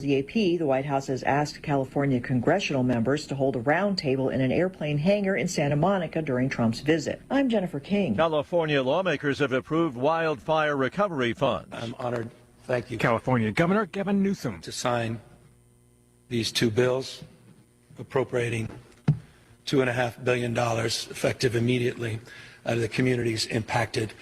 The AP, the White House has asked California congressional members to hold a roundtable in an airplane hangar in Santa Monica during Trump's visit. I'm Jennifer King. California lawmakers have approved wildfire recovery funds. I'm honored. Thank you. California Governor Gavin Newsom to sign these two bills appropriating $2.5 billion effective immediately to the communities impacted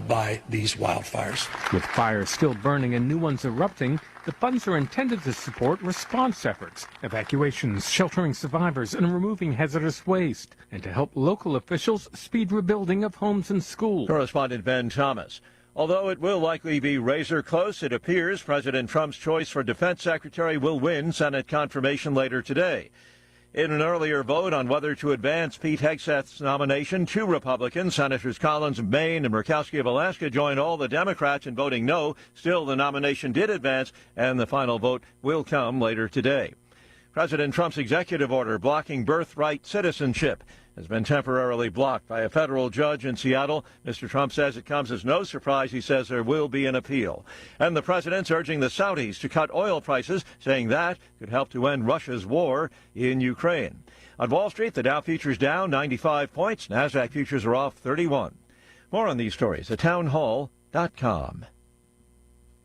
by these wildfires. With fires still burning and new ones erupting, the funds are intended to support response efforts, evacuations, sheltering survivors, and removing hazardous waste, and to help local officials speed rebuilding of homes and schools. Correspondent Ben Thomas. Although it will likely be razor close, it appears President Trump's choice for defense secretary will win Senate confirmation later today. In an earlier vote on whether to advance Pete Hegseth's nomination, two Republicans, Senators Collins of Maine and Murkowski of Alaska, joined all the Democrats in voting no. Still, the nomination did advance, and the final vote will come later today. President Trump's executive order blocking birthright citizenship has been temporarily blocked by a federal judge in Seattle. Mr. Trump says it comes as no surprise. He says there will be an appeal. And the president's urging the Saudis to cut oil prices, saying that could help to end Russia's war in Ukraine. On Wall Street, the Dow futures down 95 points. NASDAQ futures are off 31. More on these stories at townhall.com.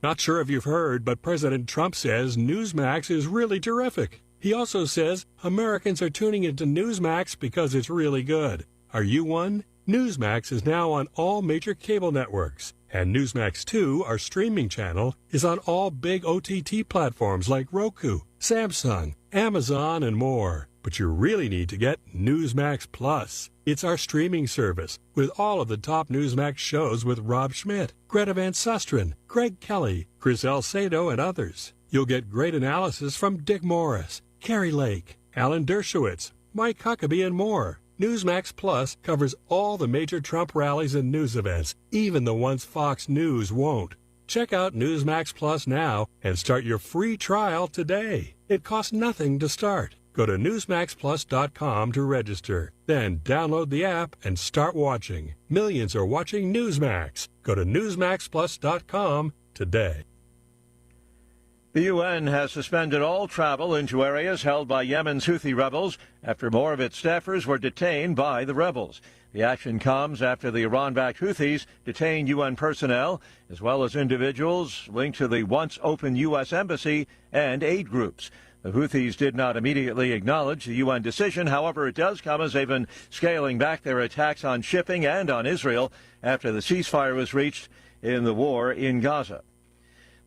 Not sure if you've heard, but President Trump says Newsmax is really terrific. He also says Americans are tuning into Newsmax because it's really good. Are you one? Newsmax is now on all major cable networks. And Newsmax 2, our streaming channel, is on all big OTT platforms like Roku, Samsung, Amazon, and more. But you really need to get Newsmax Plus. It's our streaming service with all of the top Newsmax shows with Rob Schmidt, Greta Van Susteren, Greg Kelly, Chris Alcedo, and others. You'll get great analysis from Dick Morris, Carrie Lake, Alan Dershowitz, Mike Huckabee, and more. Newsmax Plus covers all the major Trump rallies and news events, even the ones Fox News won't. Check out Newsmax Plus now and start your free trial today. It costs nothing to start. Go to NewsmaxPlus.com to register. Then download the app and start watching. Millions are watching Newsmax. Go to NewsmaxPlus.com today. The UN has suspended all travel into areas held by Yemen's Houthi rebels after more of its staffers were detained by the rebels. The action comes after the Iran-backed Houthis detained UN personnel, as well as individuals linked to the once-open U.S. embassy and aid groups. The Houthis did not immediately acknowledge the UN decision. However, it does come as they've been scaling back their attacks on shipping and on Israel after the ceasefire was reached in the war in Gaza.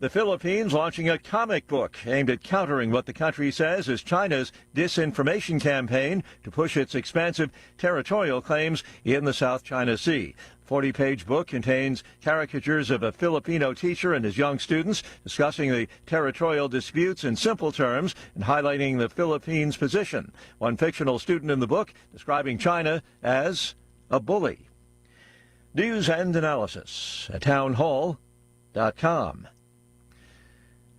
The Philippines launching a comic book aimed at countering what the country says is China's disinformation campaign to push its expansive territorial claims in the South China Sea. The 40-page book contains caricatures of a Filipino teacher and his young students discussing the territorial disputes in simple terms and highlighting the Philippines' position. One fictional student in the book describing China as a bully. News and analysis at townhall.com.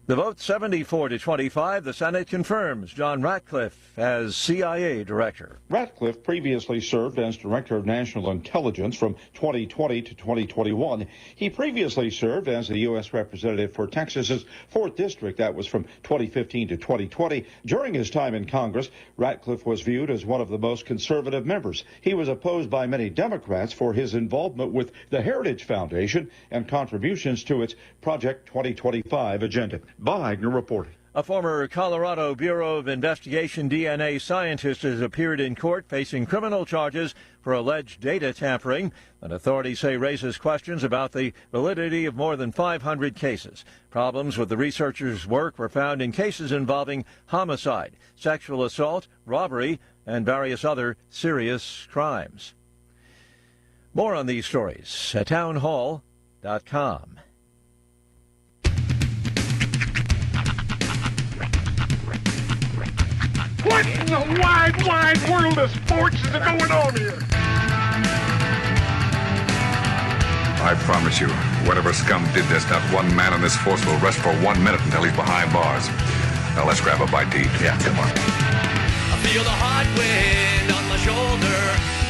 The vote 74-25. The Senate confirms John Ratcliffe as CIA director. Ratcliffe previously served as Director of National Intelligence from 2020 to 2021. He previously served as the U.S. Representative for Texas's 4th District. That was from 2015 to 2020. During his time in Congress, Ratcliffe was viewed as one of the most conservative members. He was opposed by many Democrats for his involvement with the Heritage Foundation and contributions to its Project 2025 agenda. Bob Wagner reporting. A former Colorado Bureau of Investigation DNA scientist has appeared in court facing criminal charges for alleged data tampering that authorities say raises questions about the validity of more than 500 cases. Problems with the researcher's work were found in cases involving homicide, sexual assault, robbery, and various other serious crimes. More on these stories at townhall.com. What in the wide, wide world of sports is going on here? I promise you, whatever scum did this, not one man in this force will rest for 1 minute until he's behind bars. Now let's grab a bite to eat. Yeah, come on. I feel the hot wind on my shoulder.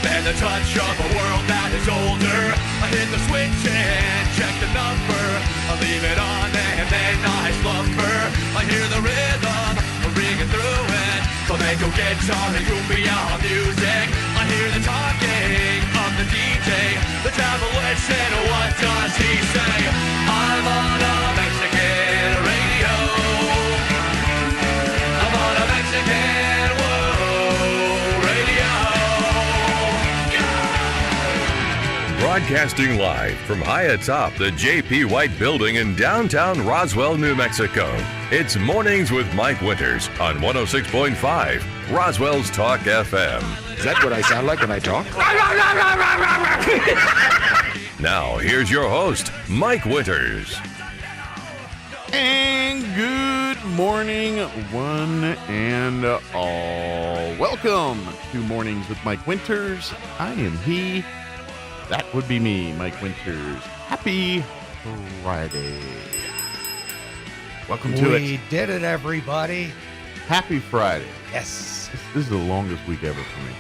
and the touch of a world that is older. I hit the switch and check the number. I leave it on and then I slumber. I hear the rhythm ringing through it. Flamenco guitar and cumbia music. I hear the talking of the DJ. The travel and what does he say? I'm on a Mexican radio. I'm on a Mexican radio. Broadcasting live from high atop the J.P. White Building in downtown Roswell, New Mexico. It's Mornings with Mike Winters on 106.5 Roswell's Talk FM. Is that what I sound like when I talk? Now, here's your host, Mike Winters. And good morning, one and all. Welcome to Mornings with Mike Winters. I am he. That would be me, Mike Winters. Happy Friday. Welcome to it. We did it, everybody. Happy Friday. Yes. This is the longest week ever for me.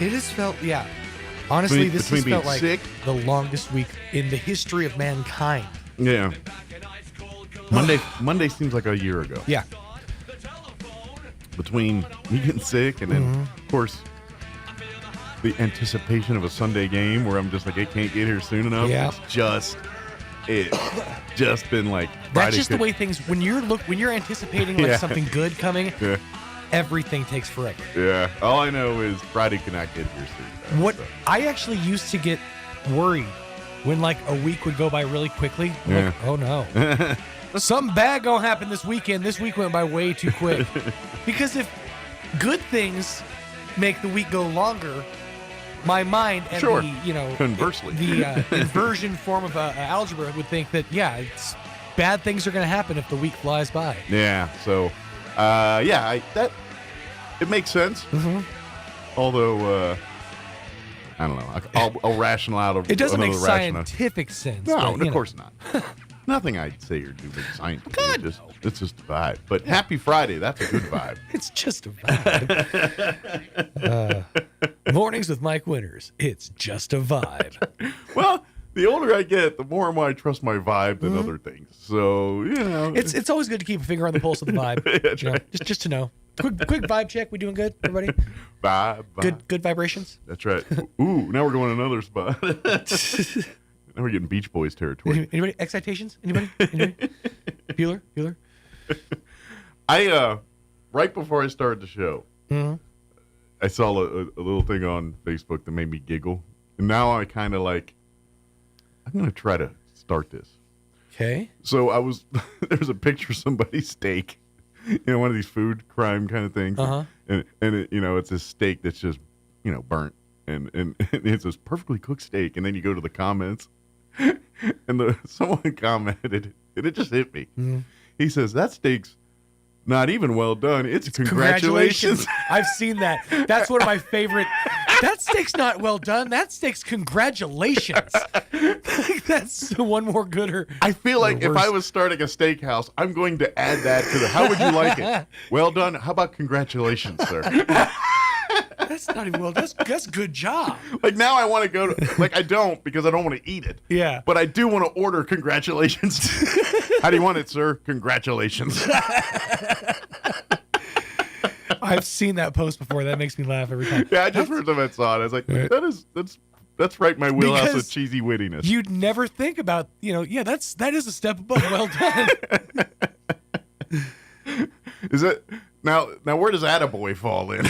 It has felt, yeah. Honestly, this has felt like sick, the longest week in the history of mankind. Yeah. Monday seems like a year ago. Yeah. Between me getting sick and then, of course, the anticipation of a Sunday game where I'm just like, I can't get here soon enough. Yeah. It's just been like Friday. That's just the way things, when you're anticipating like something good coming, everything takes forever. Yeah. All I know is Friday cannot get here soon. I actually used to get worried when like a week would go by really quickly. I'm like, oh no. Something bad gonna happen this weekend. This week went by way too quick. Because if good things make the week go longer, my mind and conversely, the inversion form of algebra would think that it's bad things are going to happen if the week flies by. Yeah. So, that it makes sense. Mm-hmm. Although, I don't know. I'll rational out of it. Doesn't make scientific sense. No, of course not. Nothing I'd say or do makes scientific. It's just a vibe. But happy Friday. That's a good vibe. It's just a vibe. Mornings with Mike Winters. It's just a vibe. Well, the older I get, the more and more I trust my vibe than other things. So, It's always good to keep a finger on the pulse of the vibe. That's right. Just to know. Quick vibe check. We doing good, everybody? Vibe. Good vibrations? That's right. Ooh, now we're going to another spot. Now we're getting Beach Boys territory. Anybody? Excitations? Anybody? Bueller? I, right before I started the show, I saw a little thing on Facebook that made me giggle. And now I kind of like, I'm going to try to start this. Okay. So there was a picture of somebody's steak, one of these food crime kind of things. Uh-huh. And it, it's this steak that's just, burnt. And it's this perfectly cooked steak. And then you go to the comments. And someone commented, and it just hit me. Mm-hmm. He says, that steak's not even well done. It's congratulations. I've seen that. That's one of my favorite. That steak's not well done. That steak's congratulations. That's one more gooder. I feel like if I was starting a steakhouse, I'm going to add that to how would you like it? Well done. How about congratulations, sir? That's not even well. That's good job. Like now I want to go to, I don't because I don't want to eat it. Yeah. But I do want to order congratulations. How do you want it, sir? Congratulations. I've seen that post before. That makes me laugh every time. Yeah, I just heard that saw it. I was like, that's right my wheelhouse of cheesy wittiness. You'd never think about, that is a step above well done. Is it now where does attaboy fall in?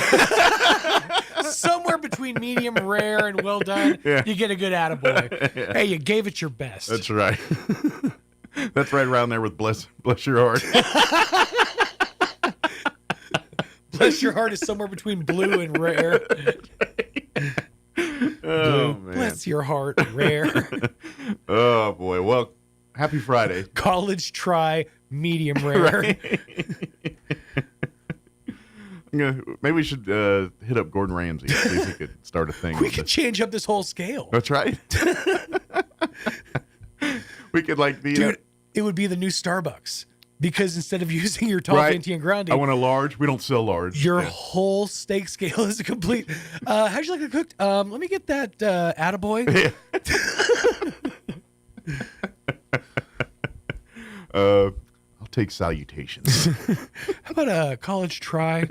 Somewhere between medium rare and well done, you get a good attaboy. Yeah. Hey, you gave it your best. That's right. That's right around there with bless your heart. Bless your heart is somewhere between blue and rare. Oh, man. Bless your heart, rare. Oh, boy. Well, happy Friday. College try, medium rare. Right. Maybe we should hit up Gordon Ramsay. See if we could start a thing. We could change up this whole scale. That's right. We could Dude, it would be the new Starbucks. Because instead of using your tall, venti, and grande, I want a large. We don't sell large. Your whole steak scale is complete. How'd you like it cooked? Let me get that attaboy. I'll take salutations. How about a college try?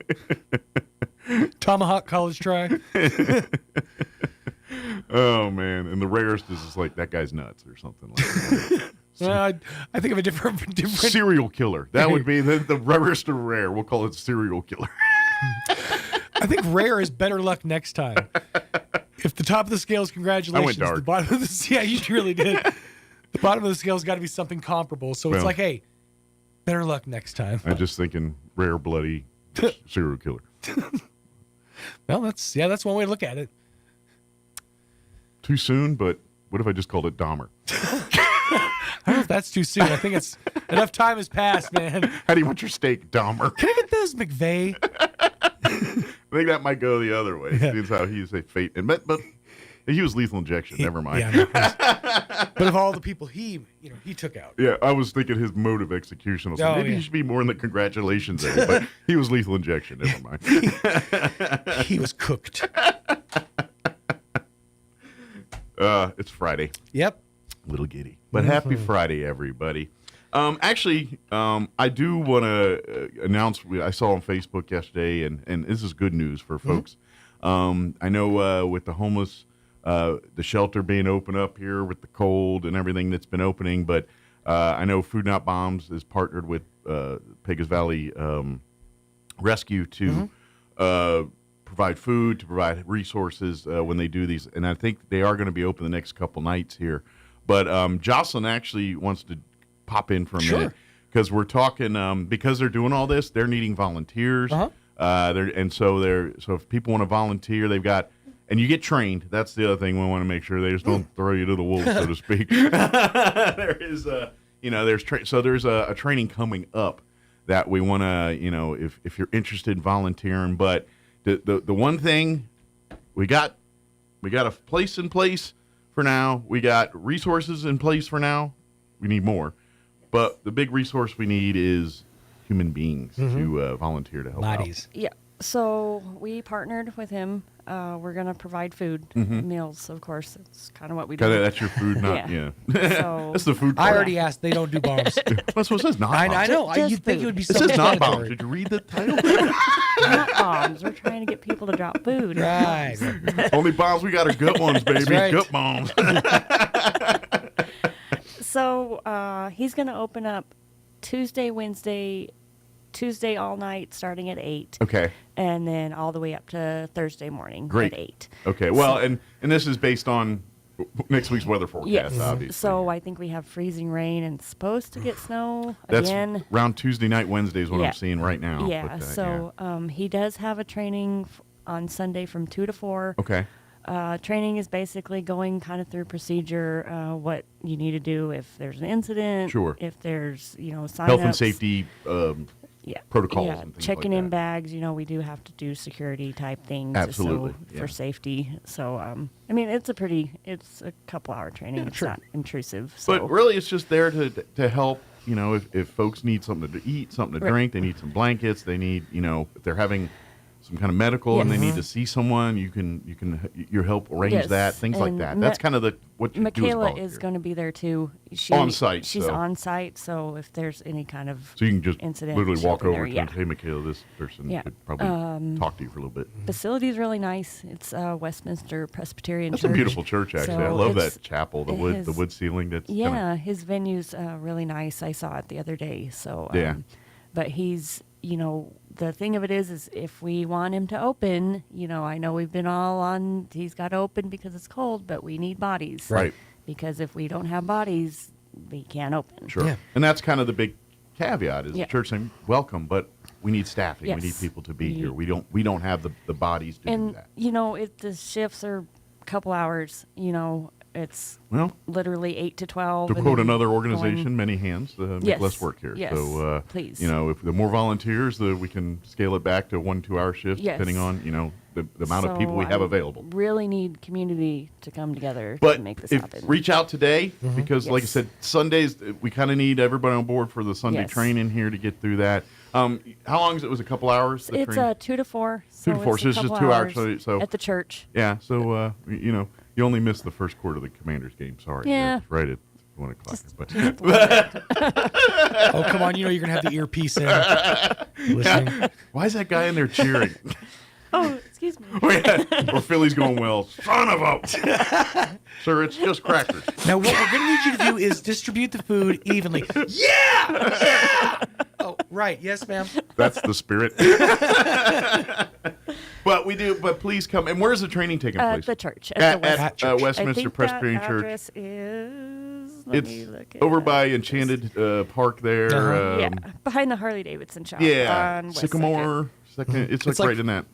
Tomahawk college try. Oh man, and the rarest is just like that guy's nuts or something like that. Well, I think of a different serial killer. That would be the rarest of rare. We'll call it serial killer. I think rare is better luck next time. If the top of the scale is congratulations, I went dark. The bottom of the you really did. The bottom of the scale's got to be something comparable. So it's like, hey, better luck next time. I'm just thinking rare, bloody serial killer. Well, that's one way to look at it. Too soon, but what if I just called it Dahmer? I don't know if that's too soon. I think it's enough time has passed, man. How do you want your steak, Dahmer? Can I get those, McVeigh? I think that might go the other way. Yeah. That's how he used to say fate. But he was lethal injection. Never mind. Yeah, but of all the people he took out. Yeah, I was thinking his mode of execution. Maybe he should be more in the congratulations area, but he was lethal injection. Never mind. He was cooked. It's Friday. Yep. Little giddy. But happy Friday, everybody. Actually, I do want to announce, I saw on Facebook yesterday, and this is good news for folks. I know with the homeless, the shelter being open up here with the cold and everything that's been opening, but I know Food Not Bombs is partnered with Pecos Valley Rescue to provide food, to provide resources when they do these. And I think they are going to be open the next couple nights here. But Jocelyn actually wants to pop in for a minute because we're talking because they're doing all this, they're needing volunteers. So if people want to volunteer, they've got, and you get trained. That's the other thing we want to make sure they just don't throw you to the wolves, so to speak. There's a training coming up that we want to, if you're interested in volunteering. But the one thing we got a place in place. For now, we got resources in place for now. We need more. But the big resource we need is human beings to volunteer to help out. Yeah. So we partnered with him. We're going to provide food, meals, of course. That's kind of what we do. That's your food, not, So, that's the food part. I already asked. They don't do bombs. That's what it says, not bombs. I know. You'd think it would be something. It says not bombs. Did you read the title? Not bombs. We're trying to get people to drop food. Right. Only bombs we got are gut ones, baby. Right. Gut bombs. So he's going to open up Tuesday all night starting at 8. Okay. And then all the way up to Thursday morning at 8. Okay. Well, and this is based on next week's weather forecast, yes. obviously. So I think we have freezing rain and supposed to get snow That's again. Around Tuesday night, Wednesday is what I'm seeing right now. Yeah. But, he does have a training on Sunday from 2 to 4. Okay. Training is basically going kind of through procedure, what you need to do if there's an incident. Sure. If there's, sign-ups. Health and safety protocols and things checking like in that. bags, we do have to do security type things. Absolutely. For safety. So, it's a couple hour training. It's not intrusive. So. But really, it's just there to help, if folks need something to eat, something to drink, they need some blankets, they need, if they're having some kind of medical and they need to see someone, you help arrange that, things like that. That's kind of what you do as Michaela volunteer. is going to be there too. On site. She's on site, so if there's any kind of so you can just incident, literally walk over there. to hey, Michaela, this person could probably talk to you for a little bit. Facility is really nice. It's Westminster Presbyterian That's Church. a beautiful church, actually. So I love that chapel, the wood ceiling. That's his venue's really nice. I saw it the other day. So but he's the thing of it is if we want him to open, I know we've been all on, he's got to open because it's cold, but we need bodies. Right. Because if we don't have bodies, we can't open. Sure. Yeah. And that's kind of the big caveat is the church saying, welcome, but we need staffing. Yes. We need people to be here. We don't have the bodies to do that. And, the shifts are a couple hours, it's literally 8 to 12. To quote another organization, many hands make less work here. Yes, so, please. If the more volunteers, we can scale it back to 1-2 hour shifts, depending on, the amount of people we have available. Really need community to come together But to make this happen. Reach out today because, like I said, Sundays we kind of need everybody on board for the Sunday training here to get through that. How long is it? Was a couple hours? It's 2 to 4. 2 to 4. So it's just 2 hours. So at the church. Yeah. So you only missed the first quarter of the Commanders game. Sorry. Yeah. It's right at 1 o'clock. Oh, come on. You're going to have the earpiece in. Listening. Why is that guy in there cheering? Oh, excuse me. Or Philly's going, well, son of a... Sir, it's just crackers. Now, what we're going to need you to do is distribute the food evenly. Yeah! Oh, right. Yes, ma'am. That's the spirit. But please come. And where's the training taking place? The church. At Church. Westminster Presbyterian Church. Address is... It's over by Enchanted Park there. Yeah, behind the Harley Davidson shop. Yeah, on West Sycamore. Second. It's like right in that.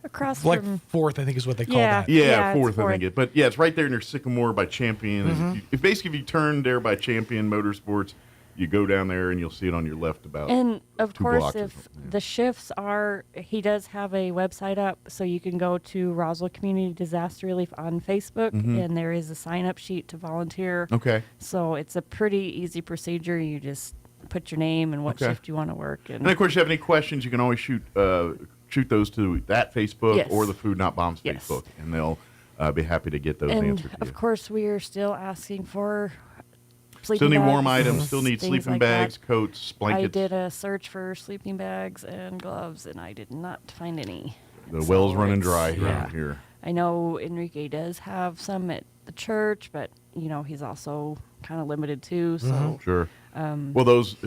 Across like from... 4th, I think is what they call that. Yeah, 4th, I think. But yeah, it's right there near Sycamore by Champion. And if you turn there by Champion Motorsports, you go down there and you'll see it on your left about. And of 2 course, blocks if the shifts are, he does have a website up, so you can go to Roswell Community Disaster Relief on Facebook, and there is a sign-up sheet to volunteer. Okay. So it's a pretty easy procedure. You just put your name and what shift you want to work. And of course, if you have any questions, you can always shoot those to that Facebook or the Food Not Bombs Facebook, and they'll be happy to get those answered to you. Of course, we are still asking for still need warm items, still need sleeping bags, coats, blankets. I did a search for sleeping bags and gloves, and I did not find any. The well's running dry around here. I know Enrique does have some at the church, but, he's also kind of limited too. So Sure. Well, those...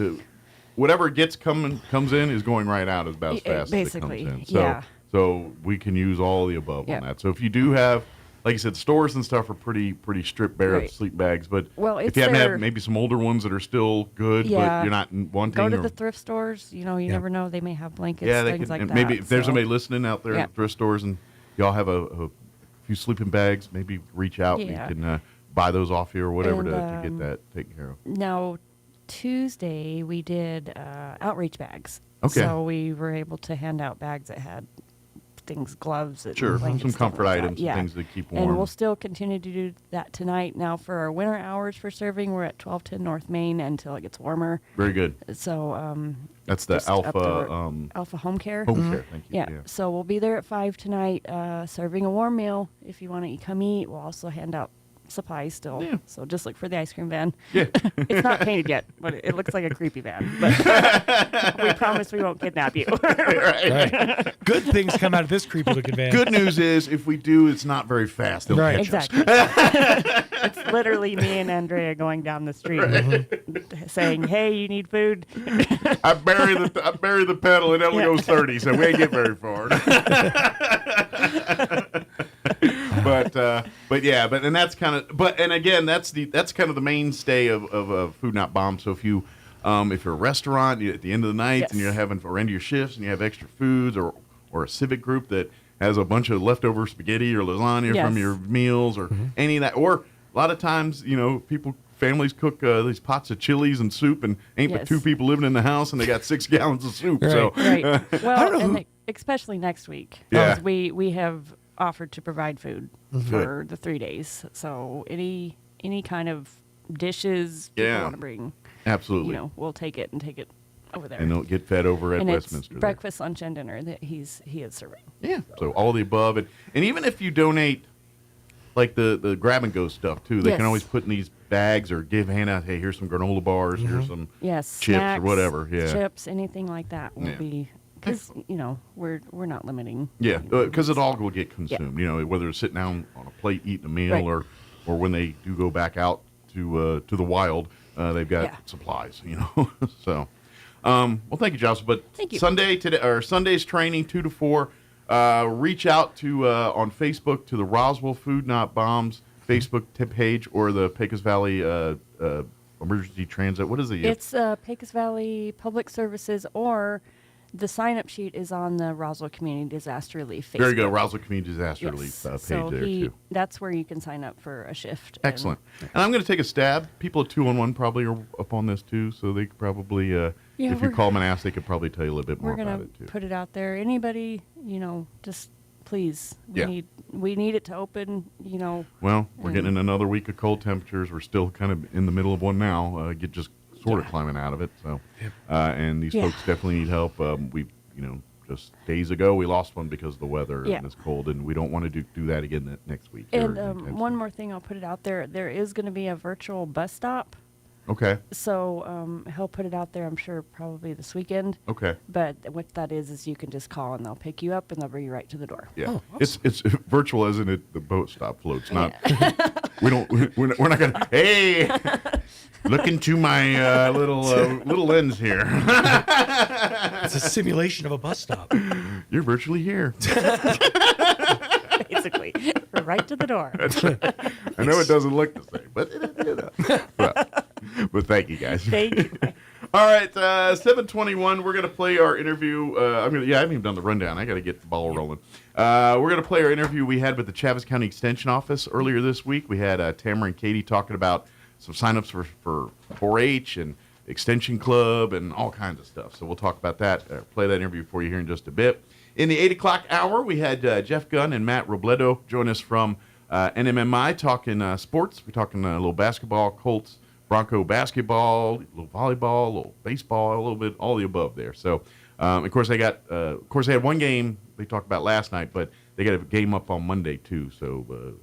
whatever comes in is going right out about as fast basically, as it comes in. So we can use all the above on that. So if you do have, like I said, stores and stuff are pretty stripped bare of sleep bags. But if you happen to have maybe some older ones that are still good, but you're not wanting, go to the thrift stores. You never know; they may have blankets, things like that. Maybe if there's somebody listening out there at thrift stores and y'all have a few sleeping bags, maybe reach out and you can buy those off you or whatever to get that taken care of. Now, Tuesday we did outreach bags. Okay. So we were able to hand out bags that had things, gloves, and some comfort like items, and things to keep warm. And we'll still continue to do that tonight. Now, for our winter hours for serving, we're at 1210 North Main until it gets warmer. Very good. So that's the Alpha Alpha Home Care. Home Care, thank you. Yeah. So we'll be there at 5 tonight, serving a warm meal. If you want to come eat, we'll also hand out supplies still. Yeah. So just look for the ice cream van. Yeah. It's not painted yet, but it looks like a creepy van. But we promise we won't kidnap you. Right. Good things come out of this creepy looking van. Good news is if we do, it's not very fast. They'll catch exactly. It's literally me and Andrea going down the street saying, "Hey, you need food?" I bury the pedal and it only goes 30, so we ain't get very far. And that's kind of, and again, that's kind of the mainstay of Food Not Bombs. So if you're a restaurant at the end of the night and you're having or end of your shifts and you have extra foods, or a civic group that has a bunch of leftover spaghetti or lasagna from your meals or any of that, or a lot of times families cook these pots of chilies and soup and ain't but 2 people living in the house and they got 6 gallons of soup. Right. So well, and especially next week, we have offered to provide food for the 3 days. So any kind of dishes people want to bring, absolutely, we'll take it over there, and they'll get fed over at Westminster. It's breakfast, lunch, and dinner that he is serving. Yeah, so all the above, and even if you donate, like the grab and go stuff too, they can always put in these bags or hand out. Hey, here's some granola bars. Here's some chips snacks, or whatever. Yeah, chips, anything like that will be. Because we're not limiting. Yeah, because it all will get consumed. Whether it's sitting down on a plate eating a meal, or when they do go back out to the wild, they've got supplies. So, well, thank you, Jocelyn. But thank you. Sunday's training 2 to 4. Reach out to on Facebook to the Roswell Food Not Bombs Facebook page or the Pecos Valley Emergency Transit. What is it? It's Pecos Valley Public Services, or the sign-up sheet is on the Roswell Community Disaster Relief Facebook. There you go, Roswell Community Disaster Relief page so there, too. That's where you can sign up for a shift. Excellent. And I'm going to take a stab. People at 211 probably are up on this, too, so they could probably, if you call them and ask, they could probably tell you a little bit more about it, too. We're going to put it out there. Anybody, just please. Yeah. We need it to open, you know. Well, we're getting another week of cold temperatures. We're still kind of in the middle of one now. Just sort of climbing out of it. So, and these folks definitely need help. Just days ago we lost one because of the weather and it's cold, and we don't want to do that again next week. And one more thing, I'll put it out there. There is going to be a virtual bus stop. Okay. So he'll put it out there, I'm sure, probably this weekend. Okay. But what that is you can just call and they'll pick you up and they'll bring you right to the door. Yeah. Oh, awesome. It's virtual, isn't it? The boat stop floats. Not. We're not gonna. Hey, look into my little lens here. It's a simulation of a bus stop. You're virtually here. Basically, we're right to the door. I know it doesn't look the same, but but thank you guys. Thank you. All right, 7:21. We're gonna play our interview. I haven't even done the rundown. I got to get the ball rolling. We're gonna play our interview we had with the Chaves County Extension Office earlier this week. We had Tamara and Katie talking about some signups for 4-H and Extension Club and all kinds of stuff. So we'll talk about that. Play that interview for you here in just a bit. In the 8 o'clock hour, we had Jeff Gunn and Matt Robledo join us from NMMI talking sports. We're talking a little basketball, Colts, Bronco basketball, a little volleyball, a little baseball, a little bit, all the above there. So, of course, they had one game they talked about last night, but they got a game up on Monday too. So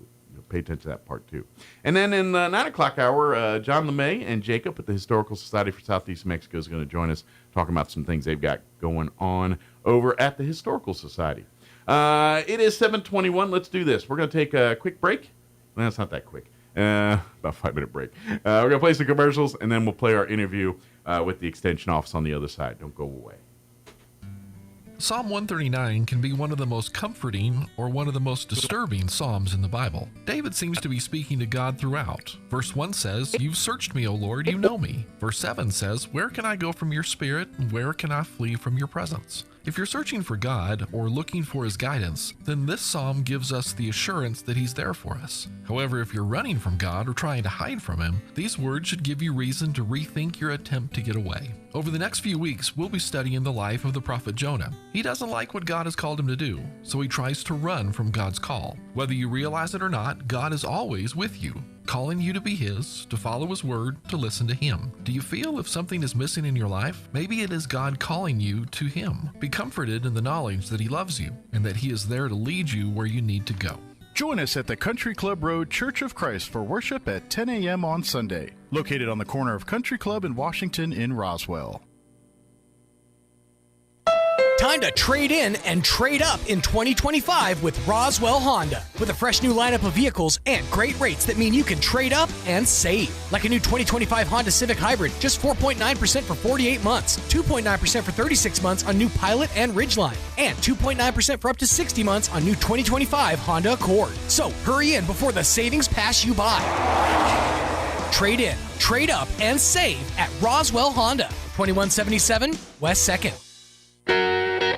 pay attention to that part too. And then in the 9 o'clock hour, John LeMay and Jacob at the Historical Society for Southeast Mexico is going to join us talking about some things they've got going on over at the Historical Society. It is 7:21. Let's do this. We're going to take a quick break. No, it's not that quick. About 5-minute break. We're going to play some commercials, and then we'll play our interview with the Extension Office on the other side. Don't go away. Psalm 139 can be one of the most comforting or one of the most disturbing psalms in the Bible. David seems to be speaking to God throughout. Verse 1 says, "You've searched me, O Lord, you know me." Verse 7 says, "Where can I go from your spirit, and where can I flee from your presence?" If you're searching for God or looking for his guidance, then this psalm gives us the assurance that he's there for us. However, if you're running from God or trying to hide from him, these words should give you reason to rethink your attempt to get away. Over the next few weeks, we'll be studying the life of the prophet Jonah. He doesn't like what God has called him to do, so he tries to run from God's call. Whether you realize it or not, God is always with you, calling you to be his, to follow his word, to listen to him. Do you feel if something is missing in your life? Maybe it is God calling you to him. Be comforted in the knowledge that he loves you and that he is there to lead you where you need to go. Join us at the Country Club Road Church of Christ for worship at 10 a.m. on Sunday, located on the corner of Country Club and Washington in Roswell. Time to trade in and trade up in 2025 with Roswell Honda. With a fresh new lineup of vehicles and great rates that mean you can trade up and save. Like a new 2025 Honda Civic Hybrid, just 4.9% for 48 months, 2.9% for 36 months on new Pilot and Ridgeline, and 2.9% for up to 60 months on new 2025 Honda Accord. So hurry in before the savings pass you by. Trade in, trade up, and save at Roswell Honda, 2177 West 2nd.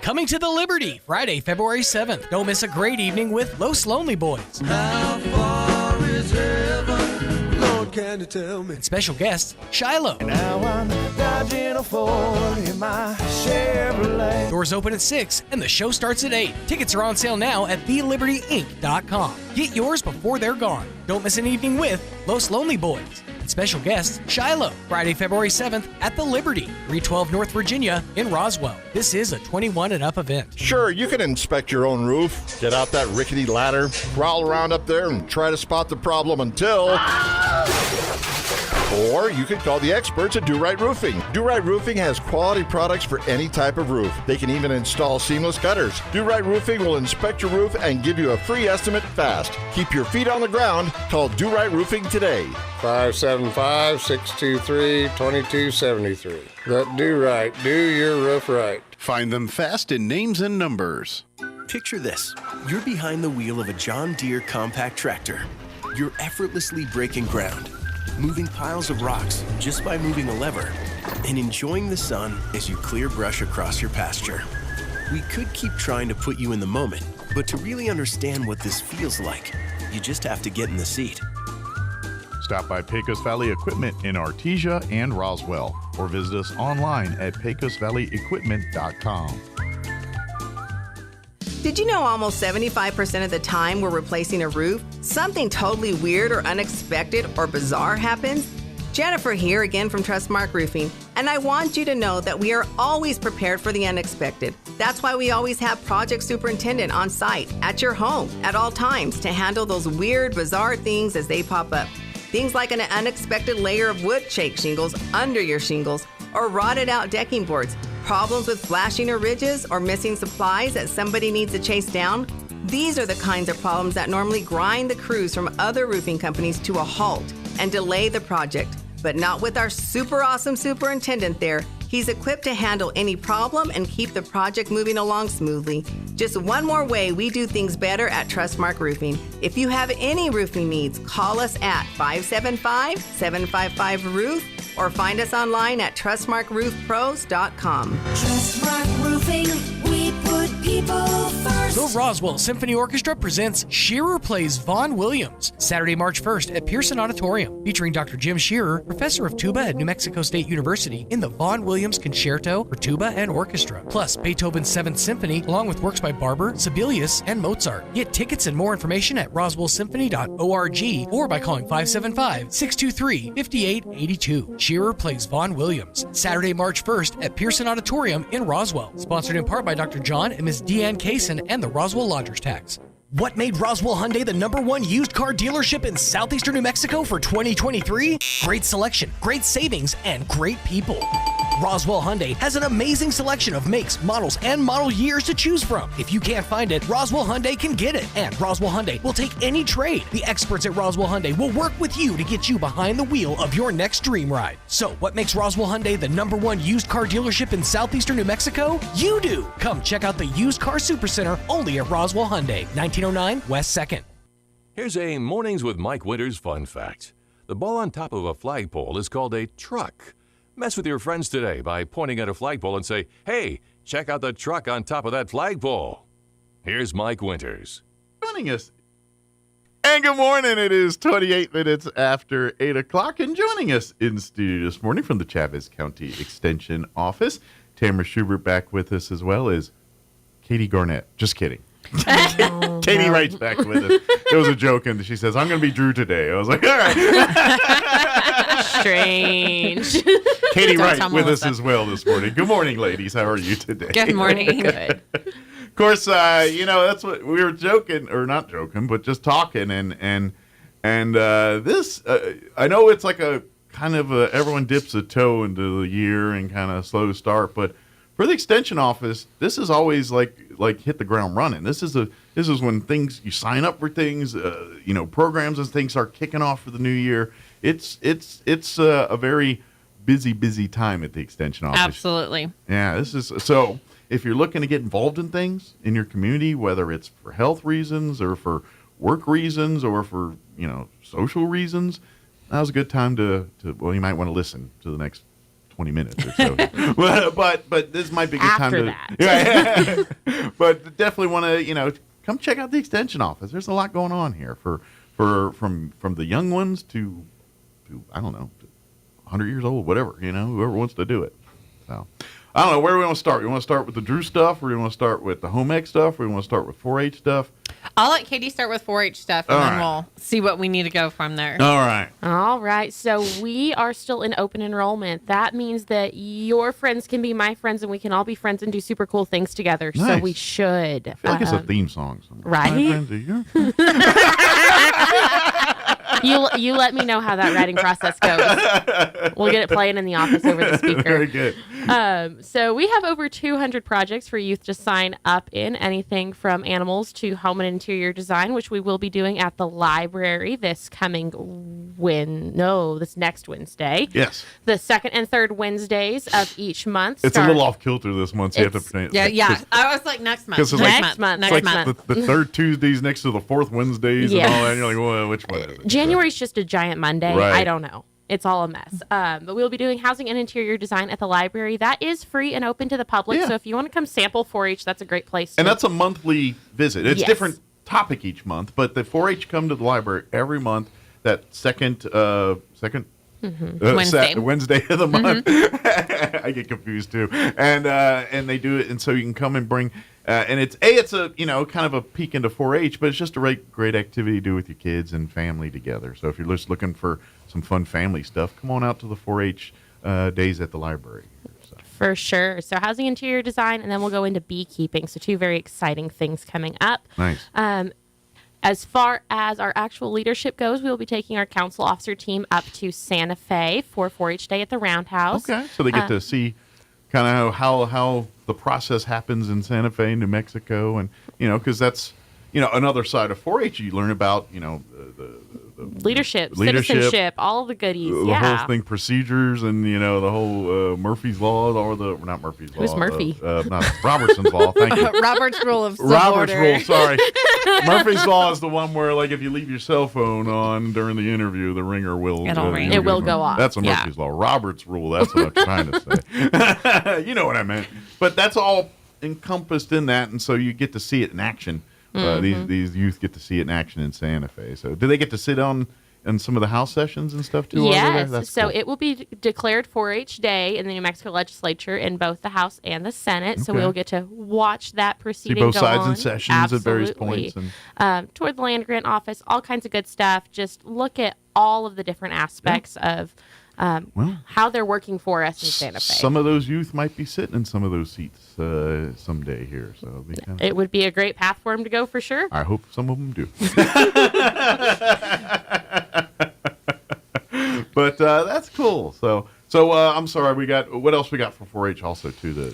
Coming to the Liberty, Friday, February 7th. Don't miss a great evening with Los Lonely Boys. How far is heaven? Lord, can you tell me? And special guest, Shiloh. Now I'm dodging a Ford in my Chevrolet. Doors open at 6 and the show starts at 8. Tickets are on sale now at thelibertyinc.com. Get yours before they're gone. Don't miss an evening with Los Lonely Boys. Special guest, Shiloh, Friday, February 7th at the Liberty, 312 North Virginia in Roswell. This is a 21 and up event. Sure, you can inspect your own roof, get out that rickety ladder, crawl around up there and try to spot the problem until... Or you could call the experts at Do Right Roofing. Do Right Roofing has quality products for any type of roof. They can even install seamless gutters. Do Right Roofing will inspect your roof and give you a free estimate fast. Keep your feet on the ground. Call Do Right Roofing today. 575-623-2273. Let Do Right do your roof right. Find them fast in names and numbers. Picture this. You're behind the wheel of a John Deere compact tractor. You're effortlessly breaking ground, moving piles of rocks just by moving a lever, and enjoying the sun as you clear brush across your pasture. We could keep trying to put you in the moment, but to really understand what this feels like, you just have to get in the seat. Stop by Pecos Valley Equipment in Artesia and Roswell, or visit us online at pecosvalleyequipment.com. Did you know almost 75% of the time we're replacing a roof, something totally weird or unexpected or bizarre happens? Jennifer here again from Trustmark Roofing, and I want you to know that we are always prepared for the unexpected. That's why we always have project superintendent on site at your home at all times to handle those weird, bizarre things as they pop up. Things like an unexpected layer of wood shake shingles under your shingles or rotted out decking boards, problems with flashing or ridges or missing supplies that somebody needs to chase down. These are the kinds of problems that normally grind the crews from other roofing companies to a halt and delay the project. But not with our super awesome superintendent there. He's equipped to handle any problem and keep the project moving along smoothly. Just one more way we do things better at Trustmark Roofing. If you have any roofing needs, call us at 575-755-ROOF or find us online at trustmarkroofpros.com. Trustmark Roofing, we put people first. The Roswell Symphony Orchestra presents Shearer Plays Vaughn Williams, Saturday, March 1st at Pearson Auditorium, featuring Dr. Jim Shearer, professor of tuba at New Mexico State University, in the Vaughn Williams Concerto for Tuba and Orchestra, plus Beethoven's 7th Symphony, along with works by Barber, Sibelius, and Mozart. Get tickets and more information at roswellsymphony.org or by calling 575-623-5882. Shearer Plays Vaughn Williams, Saturday, March 1st at Pearson Auditorium in Roswell. Sponsored in part by Dr. John and Ms. Deanne Kaysen and the Roswell Lodgers Tax. What made Roswell Hyundai the #1 used car dealership in southeastern New Mexico for 2023? Great selection, great savings, and great people. Roswell Hyundai has an amazing selection of makes, models, and model years to choose from. If you can't find it, Roswell Hyundai can get it. And Roswell Hyundai will take any trade. The experts at Roswell Hyundai will work with you to get you behind the wheel of your next dream ride. So, what makes Roswell Hyundai the #1 used car dealership in southeastern New Mexico? You do! Come check out the Used Car Supercenter only at Roswell Hyundai, 1909 West 2nd. Here's a Mornings with Mike Winters fun fact. The ball on top of a flagpole is called a truck. Mess with your friends today by pointing at a flagpole and say, "Hey, check out the truck on top of that flagpole." Here's Mike Winters. Joining us. And good morning. It is 28 minutes after 8 o'clock. And joining us in studio this morning from the Chavez County Extension Office, Tamara Schubert back with us, as well as Katie Garnett. Just kidding. Katie writes back with us. It was a joke, and she says, "I'm going to be Drew today." I was like, all right. Strange. Katie writes with us as well this morning. Good morning, ladies. How are you today? Good morning. Good. Of course, that's what we were joking, or not joking, but just talking. And this, I know it's like a kind of everyone dips a toe into the year and kind of slow start, but for the extension office, this is always like hit the ground running. This is when things, you sign up for things, programs and things start kicking off for the new year. It's a very busy time at the extension office. Absolutely. Yeah, this is so. If you're looking to get involved in things in your community, whether it's for health reasons or for work reasons or for social reasons, now's a good time to you might want to listen to the next 20 minutes or so. but this might be a good time to that. Yeah. But definitely want to come check out the extension office. There's a lot going on here from the young ones to I don't know, 100 years old, whatever, whoever wants to do it. So I don't know, where do we want to start? You want to start with the Drew stuff, or do you want to start with the home ec stuff, or do you want to start with 4-H stuff? I'll let Katie start with 4-H stuff, and then we'll see what we need to go from there. All right. All right. So we are still in open enrollment. That means that your friends can be my friends, and we can all be friends and do super cool things together. Nice. So we should. I feel like it's a theme song. Right? My friends are your friends. You let me know how that writing process goes. We'll get it playing in the office over the speaker. Very good. So we have over 200 projects for youth to sign up in, anything from animals to home and interior design, which we will be doing at the library this next Wednesday. Yes. The second and third Wednesdays of each month. It's a little off kilter this month. So you have to Yeah. I was like next month. Because Next month. the third Tuesdays next to the fourth Wednesdays and all that. And you're like, well, which one is it? January's just a giant Monday. Right. I don't know. It's all a mess. But we'll be doing housing and interior design at the library. That is free and open to the public. Yeah. So if you want to come sample 4-H, that's a great place. And that's a monthly visit. It's different topic each month, but the 4-H come to the library every month. That second Wednesday of the month. I get confused too. And they do it, and so you can come and bring And it's a kind of a peek into 4-H, but it's just a great activity to do with your kids and family together. So if you're just looking for some fun family stuff, come on out to the 4-H days at the library. For sure. So housing, interior design, and then we'll go into beekeeping. So 2 very exciting things coming up. Nice. As far as our actual leadership goes, we will be taking our council officer team up to Santa Fe for 4-H Day at the Roundhouse. Okay. So they get to see kind of how the process happens in Santa Fe, New Mexico, and because that's another side of 4-H. You learn about the leadership, citizenship, all the goodies. The whole thing, procedures, and the whole Murphy's Law, or not Murphy's Law. Who's Murphy? Not Robertson's Law. Thank you. Robert's Rule of Robert's Order. Rule. Sorry, Murphy's Law is the one where, like, if you leave your cell phone on during the interview, the ringer will ring. It will go off. That's a Murphy's Law. Robert's Rule. That's what I'm trying to say. You know what I meant. But that's all encompassed in that, and so you get to see it in action. These youth get to see it in action in Santa Fe. So do they get to sit on some of the House sessions and stuff too? Yes. So it will be declared 4-H Day in the New Mexico Legislature in both the House and the Senate. So we will get to watch that proceeding see both go sides on. in sessions Absolutely. at various points. And toward the land grant office, all kinds of good stuff. Just look at all of the different aspects of how they're working for us in Santa Fe. Some of those youth might be sitting in some of those seats someday here. So it would be a great path for them to go for sure. I hope some of them do. But that's cool. So I'm sorry. What else we got for 4-H also too? To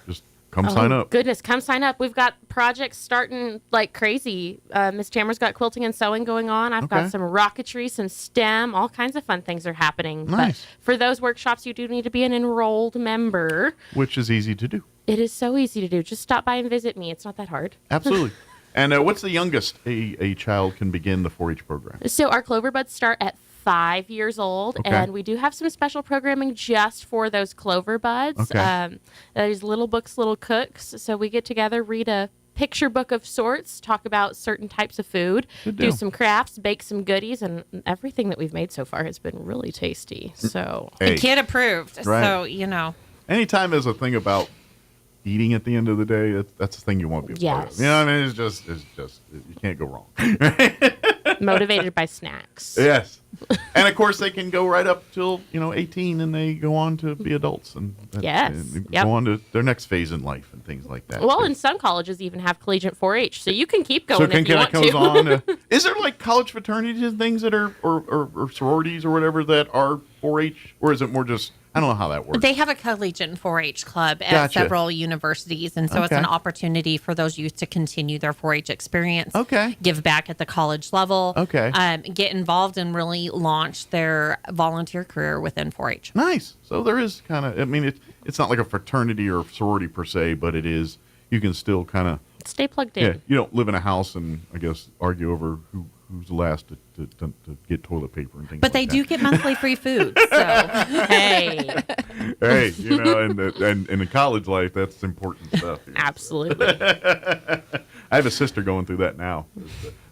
just come sign up. Goodness, come sign up. We've got projects starting like crazy. Miss Tamara's got quilting and sewing going on. I've got some rocketry, some STEM, all kinds of fun things are happening. Nice. But for those workshops, you do need to be an enrolled member. Which is easy to do. It is so easy to do. Just stop by and visit me. It's not that hard. Absolutely. And what's the youngest a child can begin the 4-H program? So our Clover Buds start at 5 years old, and we do have some special programming just for those Clover Buds. There's little books, little cooks. So we get together, read a picture book of sorts, talk about certain types of food, do some crafts, bake some goodies, and everything that we've made so far has been really tasty. So kid approved. Right. So anytime there's a thing about eating at the end of the day, that's the thing you want to be a part of. You know what I mean? It's just you can't go wrong. Motivated by snacks. Yes. And of course they can go right up till 18, and they go on to be adults and go on to their next phase in life and things like that. Well, and some colleges even have collegiate 4-H, so you can keep going if you want goes to. On is there like college fraternities and things that are or sororities or whatever that are 4-H, or is it more just I don't know how that works. They have a collegiate 4-H club at several universities, and so it's an opportunity for those youth to continue their 4-H experience. Give back at the college level. Get involved and really launch their volunteer career within 4-H. Nice. So there is kind of, I mean, it's not like a fraternity or sorority per se, but it is, you can still kind of stay plugged in. Yeah, you don't live in a house and I guess argue over who's the last to get toilet paper and things but like they do get monthly free food. So hey, and in college life, that's important stuff. Absolutely. I have a sister going through that now.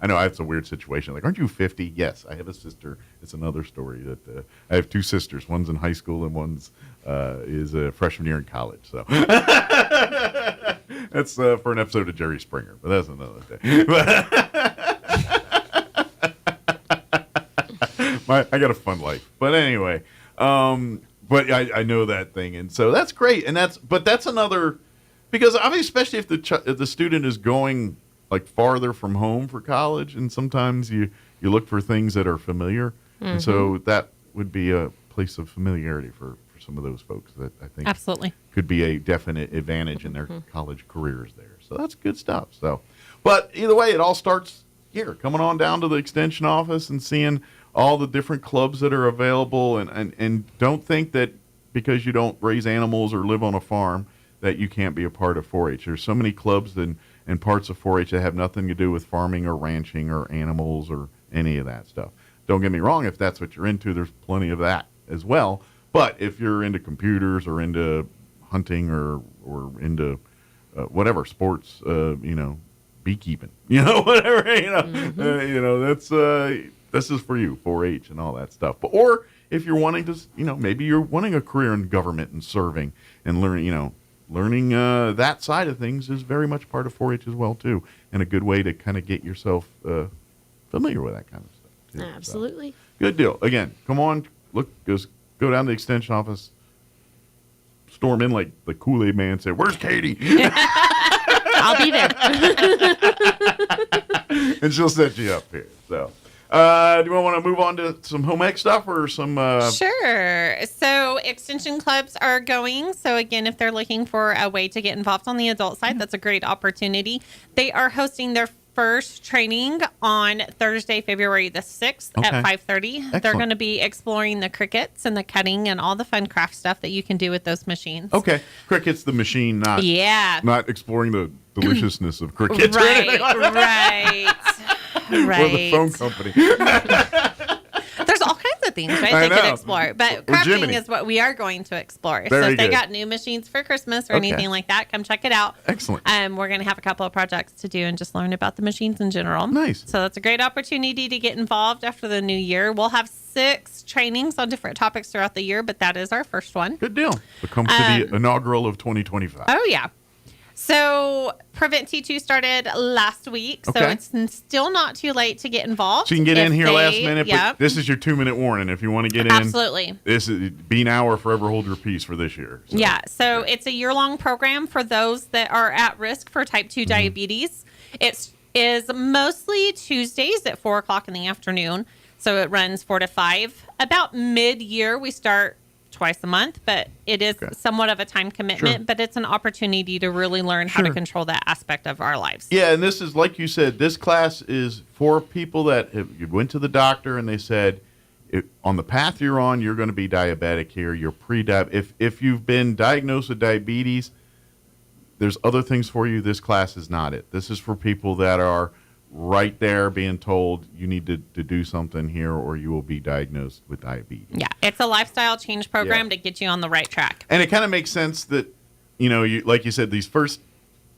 I know it's a weird situation. Like, aren't you 50? Yes, I have a sister. It's another story that I have 2 sisters. One's in high school and one's is a freshman year in college. So that's for an episode of Jerry Springer, but that's another day. I got a fun life, but anyway, but I know that thing, and so that's great, and that's another, because obviously, especially if the student is going like farther from home for college, and sometimes you look for things that are familiar, and so that would be a place of familiarity for some of those folks that I think absolutely could be a definite advantage in their college careers there. So that's good stuff. So, but either way, it all starts here, coming on down to the extension office and seeing all the different clubs that are available, and don't think that because you don't raise animals or live on a farm that you can't be a part of 4-H. There's so many clubs and parts of 4-H that have nothing to do with farming or ranching or animals or any of that stuff. Don't get me wrong, if that's what you're into, there's plenty of that as well. But if you're into computers or into hunting or into whatever sports, beekeeping, whatever, that's this is for you, 4-H and all that stuff. But or if you're wanting to, maybe you're wanting a career in government and serving and learning, learning that side of things is very much part of 4-H as well, too, and a good way to kind of get yourself familiar with that kind of stuff, too. Absolutely. So, good deal. Again, come on, look, just go down to the extension office, storm in like the Kool-Aid man, say, "Where's Katie?" I'll be there. And she'll set you up here. So, do you want to move on to some home ec stuff or some? Sure. So extension clubs are going. So again, if they're looking for a way to get involved on the adult side, that's a great opportunity. They are hosting their first training on Thursday, February the 6th at 5:30. They're going to be exploring the crickets and the cutting and all the fun craft stuff that you can do with those machines. Okay. Crickets, the machine, not exploring the deliciousness of crickets. Right, right. Or the phone company. There's all kinds of things, right, they could explore. But crafting is what we are going to explore. So if they got new machines for Christmas or anything like that, come check it out. Excellent. We're going to have a couple of projects to do and just learn about the machines in general. Nice. So that's a great opportunity to get involved after the new year. We'll have 6 trainings on different topics throughout the year, but that is our first one. Good deal. So come to the inaugural of 2025. Oh, yeah. So Prevent T2 started last week, so it's still not too late to get involved. So you can get in here last minute, but this is your 2-minute warning if you want to get in. Absolutely. This is be now or forever hold your peace for this year. So. Yeah, so it's a year-long program for those that are at risk for type 2 diabetes. It is mostly Tuesdays at 4 o'clock in the afternoon, so it runs 4 to 5. About mid-year, we start twice a month, but it is somewhat of a time commitment, but it's an opportunity to really learn how to control that aspect of our lives. Yeah, and this is, like you said, this class is for people that you went to the doctor and they said, on the path you're on, you're going to be diabetic here. You're pre-diabetic. If you've been diagnosed with diabetes, there's other things for you. This class is not it. This is for people that are right there being told you need to do something here or you will be diagnosed with diabetes. Yeah, it's a lifestyle change program to get you on the right track. And it kind of makes sense that, you like you said, these first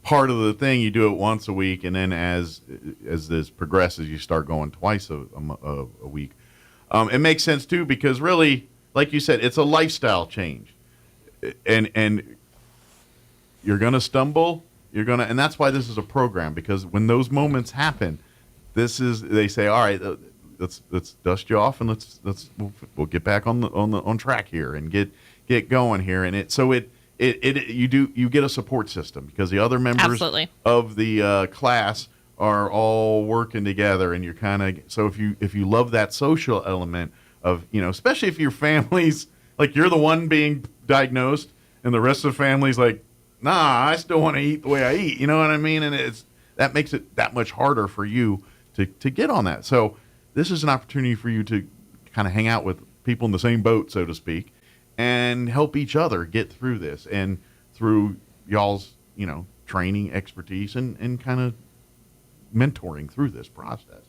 part of the thing, you do it once a week, and then as this progresses, you start going twice a week. It makes sense, too, because really, like you said, it's a lifestyle change. And you're going to stumble. And that's why this is a program, because when those moments happen, they say, all right, let's dust you off and we'll get back on track here and get going here. And you get a support system because the other members of the class are all working together, and you're kind of, so if you love that social element of, especially if your family's like you're the one being diagnosed and the rest of the family's like, nah, I still want to eat the way I eat. You know what I mean? And that makes it that much harder for you to get on that. So this is an opportunity for you to kind of hang out with people in the same boat, so to speak, and help each other get through this. And through y'all's, training, expertise, and kind of mentoring through this process.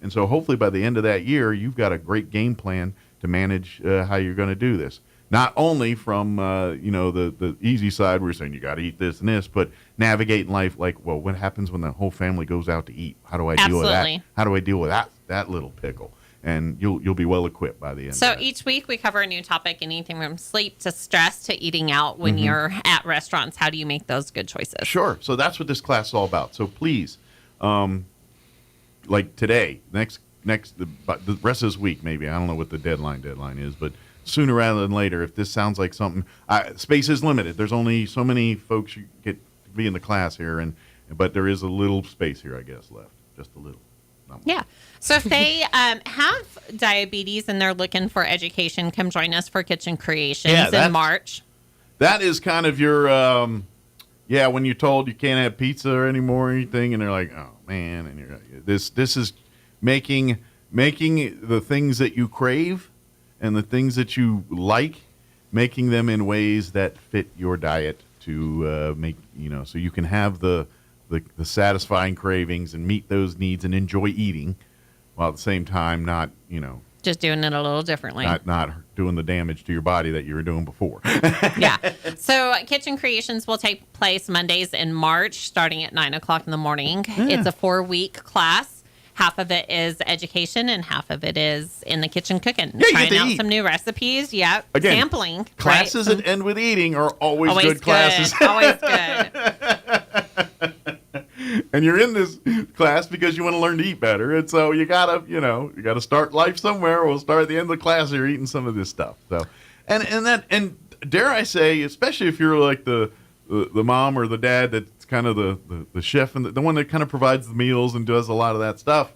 And so hopefully by the end of that year, you've got a great game plan to manage how you're going to do this. Not only from, the easy side where you're saying you got to eat this and this, but navigating life like, well, what happens when the whole family goes out to eat? How do I deal with that? How do I deal with that little pickle? And you'll be well equipped by the end. So each week we cover a new topic, anything from sleep to stress to eating out when you're at restaurants. How do you make those good choices? Sure. So that's what this class is all about. So please, like today, the rest of this week, maybe, I don't know what the deadline is, but sooner rather than later, if this sounds like something, space is limited. There's only so many folks you get to be in the class here, but there is a little space here, I guess, left, just a little. Yeah. So if they have diabetes and they're looking for education, come join us for Kitchen Creations in March. That is kind of your, when you're told you can't have pizza or anymore or anything, and they're like, oh man, and this is making the things that you crave and the things that you like, making them in ways that fit your diet to make, so you can have the satisfying cravings and meet those needs and enjoy eating, while at the same time not, just doing it a little differently. Not doing the damage to your body that you were doing before. Yeah. So Kitchen Creations will take place Mondays in March, starting at 9 o'clock in the morning. Yeah. It's a 4-week class. half of it is education and half of it is in the kitchen cooking, Yeah, trying out some new recipes. Yep. Again, sampling. Classes right? that end with eating are always good classes. Always good. And you're in this class because you want to learn to eat better. And so you gotta start life somewhere. We'll start at the end of the class. You're eating some of this stuff. So, and dare I say, especially if you're like the mom or the dad that's kind of the chef and the one that kind of provides the meals and does a lot of that stuff,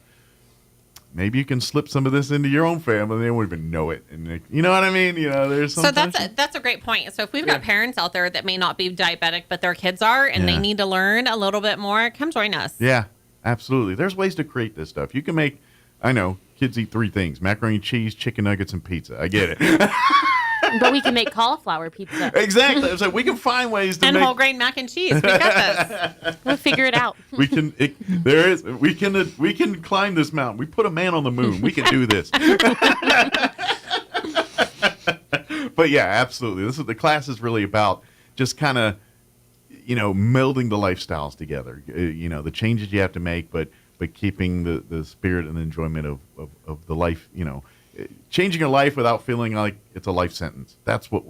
maybe you can slip some of this into your own family. They won't even know it. And you know what I mean? There's some. So that's a great point. So if we've got parents out there that may not be diabetic, but their kids are, and they need to learn a little bit more, come join us. Yeah, absolutely. There's ways to create this stuff. You can make, I know, kids eat 3 things: macaroni and cheese, chicken nuggets, and pizza. I get it. But we can make cauliflower pizza. Exactly. It's like we can find ways to and make whole grain mac and cheese. We got this. We'll figure it out. We can climb this mountain. We put a man on the moon. We can do this. But yeah, absolutely. This is the class is really about just kind of melding the lifestyles together. The changes you have to make, but keeping the spirit and the enjoyment of the life. Changing your life without feeling like it's a life sentence. That's what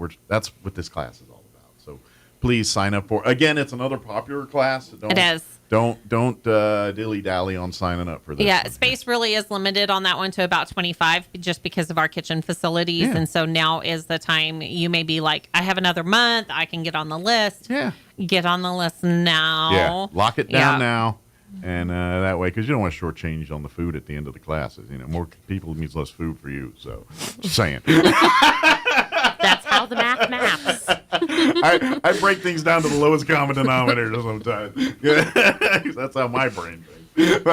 this class is all about. So please sign up for. Again, it's another popular class. It is. Don't dilly dally on signing up for this. Yeah, space really is limited on that one to about 25, just because of our kitchen facilities. Yeah. And so now is the time. You may be like, I have another month. I can get on the list. Yeah. Get on the list now. Yeah. Lock it down now. And that way, because you don't want to shortchange on the food at the end of the classes. More people means less food for you. So, just saying. That's how the math maps. I break things down to the lowest common denominator sometimes. That's how my brain thinks.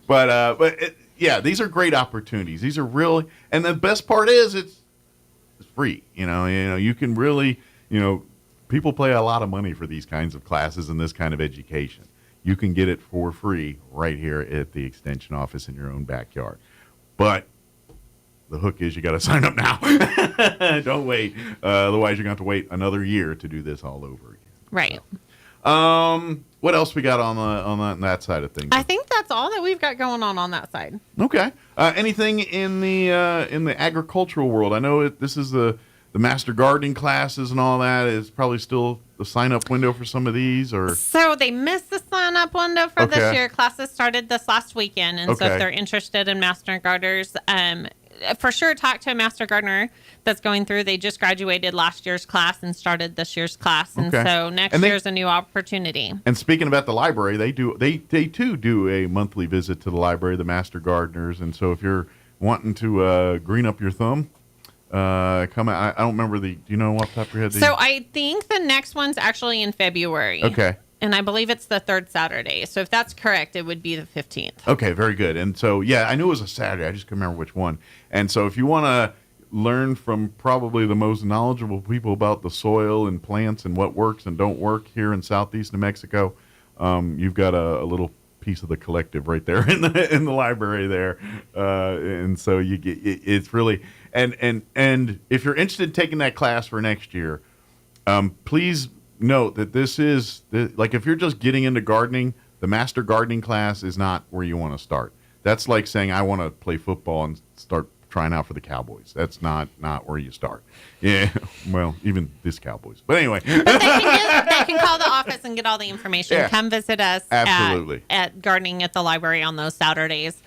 But these are great opportunities. These are really, and the best part is it's free. You can really, people pay a lot of money for these kinds of classes and this kind of education. You can get it for free right here at the extension office in your own backyard. But the hook is you got to sign up now. Don't wait. Otherwise, you're going to have to wait another year to do this all over again. Right. So, what else we got on that side of things? I think that's all that we've got going on that side. Okay. Anything in the agricultural world? I know this is the master gardening classes and all that is probably still the sign-up window for some of these, or so they missed the sign-up window for this year. Classes started this last weekend, and so if they're interested in master gardeners, for sure talk to a master gardener that's going through. They just graduated last year's class and started this year's class, and so next year's a new opportunity. And speaking about the library, they too do a monthly visit to the library, the master gardeners, and so if you're wanting to green up your thumb. Come out. I don't remember do you know off the top of your head? So I think the next one's actually in February. Okay. And I believe it's the third Saturday. So if that's correct, it would be the 15th. Okay, very good. And so, I knew it was a Saturday. I just couldn't remember which one. And so if you want to learn from probably the most knowledgeable people about the soil and plants and what works and don't work here in southeast New Mexico, you've got a little piece of the collective right there in the library there. And so you get it's really... And if you're interested in taking that class for next year, please note that this is like if you're just getting into gardening, the master gardening class is not where you want to start. That's like saying I want to play football and start trying out for the Cowboys. That's not where you start. Yeah, well, even this Cowboys. But anyway, but they can call the office and get all the information. Yeah. Come visit us at gardening at the library on those Saturdays.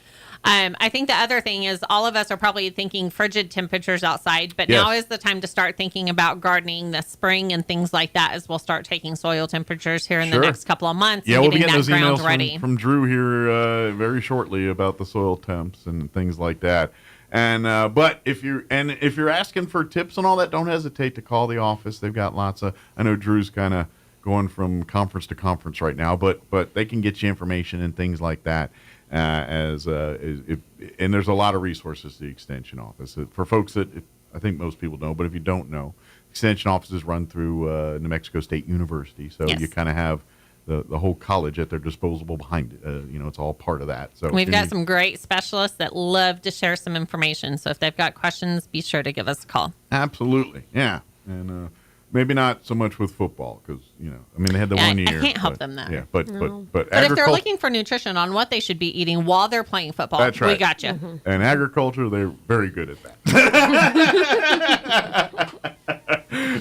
I think the other thing is all of us are probably thinking frigid temperatures outside, but now is the time to start thinking about gardening this spring and things like that as we'll start taking soil temperatures here in the next couple of months and we'll getting be getting that those ground emails ready. from Drew here very shortly about the soil temps and things like that. And but if you're asking for tips and all that, don't hesitate to call the office. They've got lots of. I know Drew's kind of going from conference to conference right now, but they can get you information and things like that. And there's a lot of resources to the Extension office for folks that I think most people know, but if you don't know, Extension offices run through New Mexico State University, so you kind of have the whole college at their disposal behind it. It's all part of that. So we've got some great specialists that love to share some information. So if they've got questions, be sure to give us a call. Absolutely, yeah. And Maybe not so much with football because, they had the 1 year. I can't help them then. Yeah, but if they're looking for nutrition on what they should be eating while they're playing football, that's right. We got you. Mm-hmm. And agriculture, they're very good at that.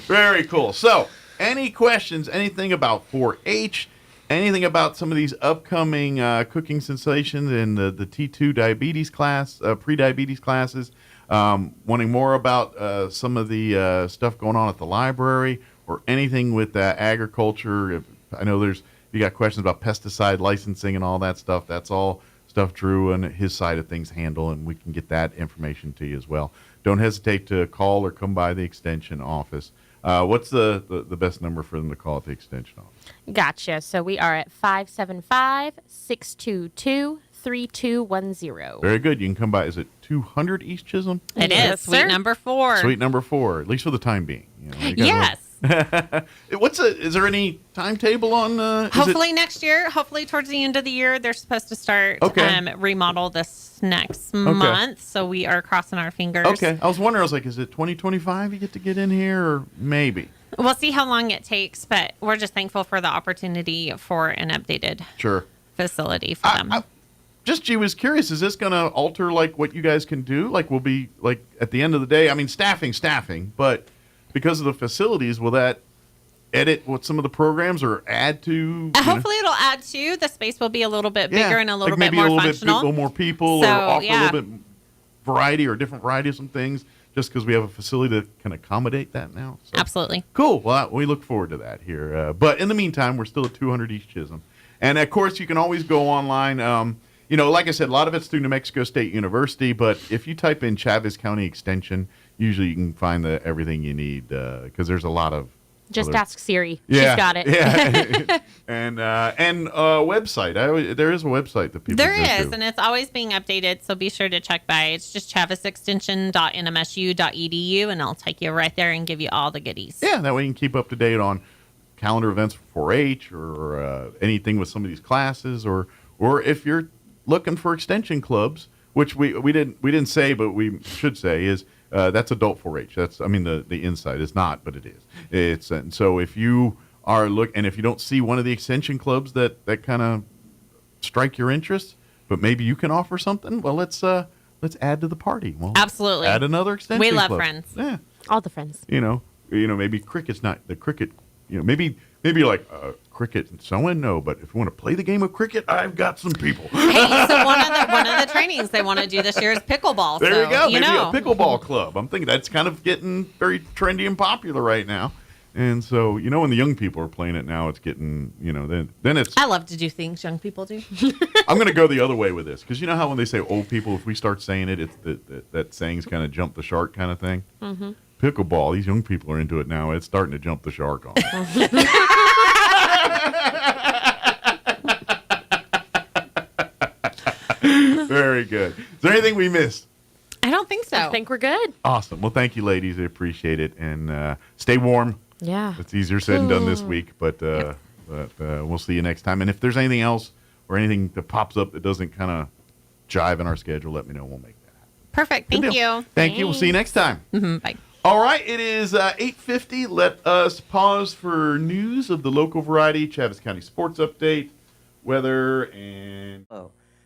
Very cool. So, any questions, anything about 4-H, anything about some of these upcoming cooking sensations in the T2 diabetes class, pre-diabetes classes, wanting more about some of the stuff going on at the library or anything with agriculture. I know you got questions about pesticide licensing and all that stuff. That's all stuff Drew and his side of things handle, and we can get that information to you as well. Don't hesitate to call or come by the extension office. What's the best number for them to call at the extension office? Gotcha. So we are at 575-622-3210. Very good. You can come by. Is it 200 East Chisholm? It is. Suite number 4. Suite number 4, at least for the time being. Yes. Is there any timetable on? Hopefully next year. Hopefully towards the end of the year, they're supposed to start remodel this next month. So we are crossing our fingers. Okay. I was wondering. I was like, is it 2025 you get in here, or maybe? We'll see how long it takes, but we're just thankful for the opportunity for an updated facility for them. I was curious, is this going to alter like what you guys can do? Like, we'll be like at the end of the day. I mean, staffing, but because of the facilities, will that edit what some of the programs or add to? Hopefully, it'll add to. The space will be a little bit bigger and a little bit more functional. A little more people, or offer a little bit variety or different variety of some things. Just because we have a facility that can accommodate that now. So. Absolutely. Cool. Well, we look forward to that here. But in the meantime, we're still at 200 East Chisholm. And, of course, you can always go online. Like I said, a lot of it's through New Mexico State University. But if you type in Chavez County Extension, usually you can find everything you need because there's a lot of Just ask Siri. Yeah, she's got it. Yeah. and website. There is a website that people There is, and it's always being updated, so be sure to check by. It's just chavezextension.nmsu.edu, and I'll take you right there and give you all the goodies. Yeah, that way you can keep up to date on calendar events for 4-H or anything with some of these classes, or if you're looking for extension clubs, which we didn't say, but we should say is that's adult 4-H. That's the inside is not, but it is. It's and so if you are if you don't see one of the extension clubs that kind of strike your interest, but maybe you can offer something. Well, let's add to the party. Well, absolutely. Add another extension. We love club. friends. Yeah, all the friends. Maybe cricket's not the cricket. Maybe like cricket and so on. No, but if you want to play the game of cricket, I've got some people. Hey, so one of the trainings they want to do this year is pickleball. There you go. Maybe a pickleball club. I'm thinking that's kind of getting very trendy and popular right now. And so, when the young people are playing it now, it's getting, then it's... I love to do things young people do. I'm going to go the other way with this. Because you know how when they say old people, if we start saying it, it's that saying's kind of jump the shark kind of thing? Mm-hmm. Pickleball, these young people are into it now. It's starting to jump the shark on. Very good. Is there anything we missed? I don't think so. I think we're good. Awesome. Well, thank you, ladies. I appreciate it. And stay warm. Yeah. It's easier said than done this week, but we'll see you next time. And if there's anything else or anything that pops up that doesn't kind of jive in our schedule, let me know. We'll make that happen. Perfect. Thank you. Thank you. We'll see you next time. Mm-hmm. Bye. All right. It is 8:50. Let us pause for news of the local variety, Chavez County Sports Update, weather, and...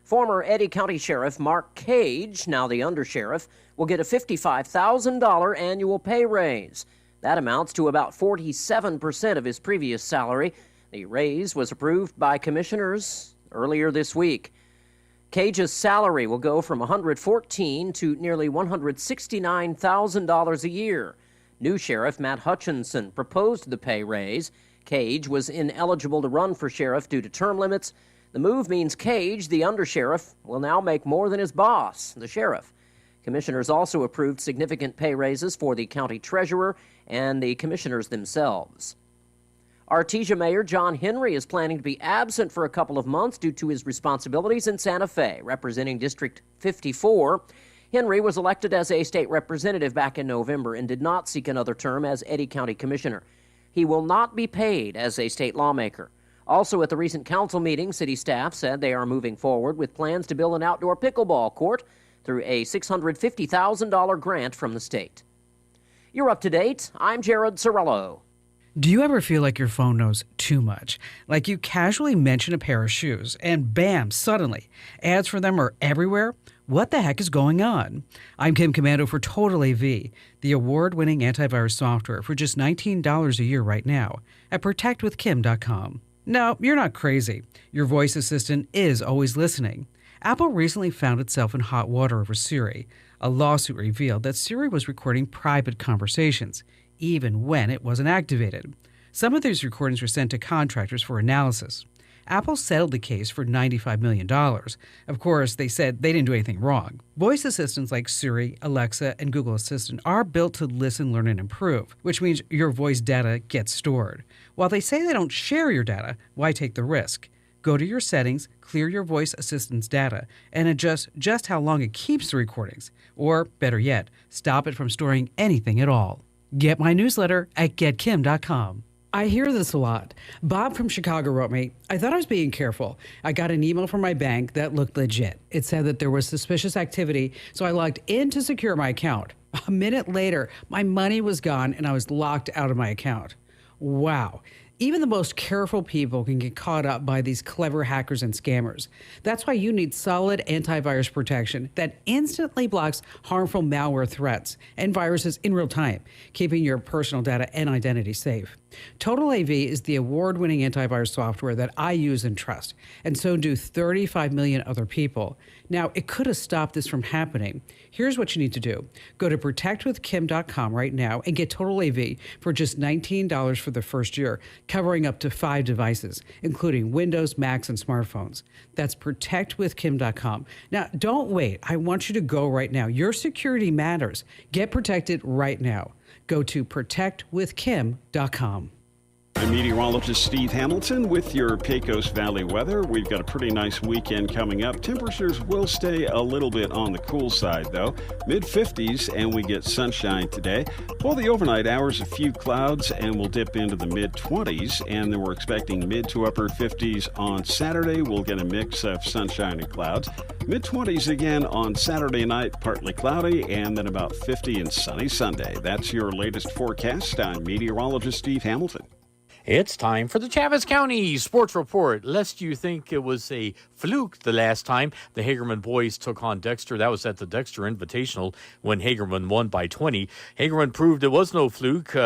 Former Eddy County Sheriff Mark Cage, now the undersheriff, will get a $55,000 annual pay raise. That amounts to about 47% of his previous salary. The raise was approved by commissioners earlier this week. Cage's salary will go from $114,000 to nearly $169,000 a year. New Sheriff Matt Hutchinson proposed the pay raise. Cage was ineligible to run for sheriff due to term limits. The move means Cage, the undersheriff, will now make more than his boss, the sheriff. Commissioners also approved significant pay raises for the county treasurer and the commissioners themselves. Artesia Mayor John Henry is planning to be absent for a couple of months due to his responsibilities in Santa Fe, representing District 54. Henry was elected as a state representative back in November and did not seek another term as Eddy County Commissioner. He will not be paid as a state lawmaker. Also, at the recent council meeting, city staff said they are moving forward with plans to build an outdoor pickleball court through a $650,000 grant from the state. You're up to date. I'm Jared Sorello. Do you ever feel like your phone knows too much? Like you casually mention a pair of shoes and bam, suddenly, ads for them are everywhere? What the heck is going on? I'm Kim Commando for Total AV, the award-winning antivirus software for just $19 a year right now at protectwithkim.com. No, you're not crazy. Your voice assistant is always listening. Apple recently found itself in hot water over Siri. A lawsuit revealed that Siri was recording private conversations, even when it wasn't activated. Some of these recordings were sent to contractors for analysis. Apple settled the case for $95 million. Of course, they said they didn't do anything wrong. Voice assistants like Siri, Alexa, and Google Assistant are built to listen, learn, and improve, which means your voice data gets stored. While they say they don't share your data, why take the risk? Go to your settings, clear your voice assistant's data, and adjust just how long it keeps the recordings. Or, better yet, stop it from storing anything at all. Get my newsletter at getkim.com. I hear this a lot. Bob from Chicago wrote me, I thought I was being careful. I got an email from my bank that looked legit. It said that there was suspicious activity, so I logged in to secure my account. A minute later, my money was gone and I was locked out of my account. Wow. Even the most careful people can get caught up by these clever hackers and scammers. That's why you need solid antivirus protection that instantly blocks harmful malware threats and viruses in real time, keeping your personal data and identity safe. Total AV is the award-winning antivirus software that I use and trust, and so do 35 million other people. Now, it could have stopped this from happening. Here's what you need to do. Go to protectwithkim.com right now and get Total AV for just $19 for the first year, covering up to 5 devices, including Windows, Macs, and smartphones. That's protectwithkim.com. Now, don't wait. I want you to go right now. Your security matters. Get protected right now. Go to protectwithkim.com. I'm meteorologist Steve Hamilton with your Pecos Valley weather. We've got a pretty nice weekend coming up. Temperatures will stay a little bit on the cool side, though. Mid-50s, and we get sunshine today. For the overnight hours, a few clouds, and we'll dip into the mid-20s. And then we're expecting mid to upper 50s on Saturday. We'll get a mix of sunshine and clouds. Mid-20s again on Saturday night, partly cloudy, and then about 50 and sunny Sunday. That's your latest forecast. I'm meteorologist Steve Hamilton. It's time for the Chaves County Sports Report. Lest you think it was a fluke the last time the Hagerman boys took on Dexter. That was at the Dexter Invitational when Hagerman won by 20. Hagerman proved it was no fluke,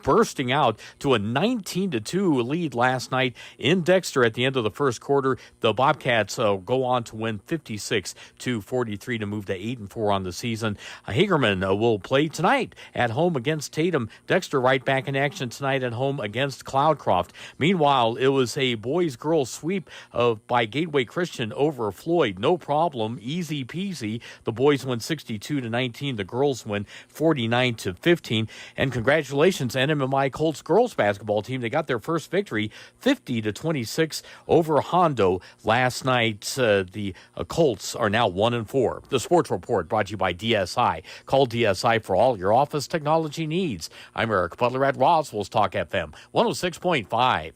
bursting out to a 19-2 lead last night in Dexter at the end of the first quarter. The Bobcats go on to win 56-43 to move to 8-4 on the season. Hagerman will play tonight at home against Tatum. Dexter right back in action tonight at home against Cloudcroft. Meanwhile, it was a boys-girls sweep by Gateway Christian over Floyd. No problem, easy peasy. The boys win 62-19. The girls win 49-15. And congratulations, MMI Colts girls basketball team. They got their first victory, 50-26 over Hondo last night. The Colts are now 1-4. The Sports Report brought to you by DSI. Call DSI for all your office technology needs. I'm Eric Butler at Roswell's Talk FM 106.5.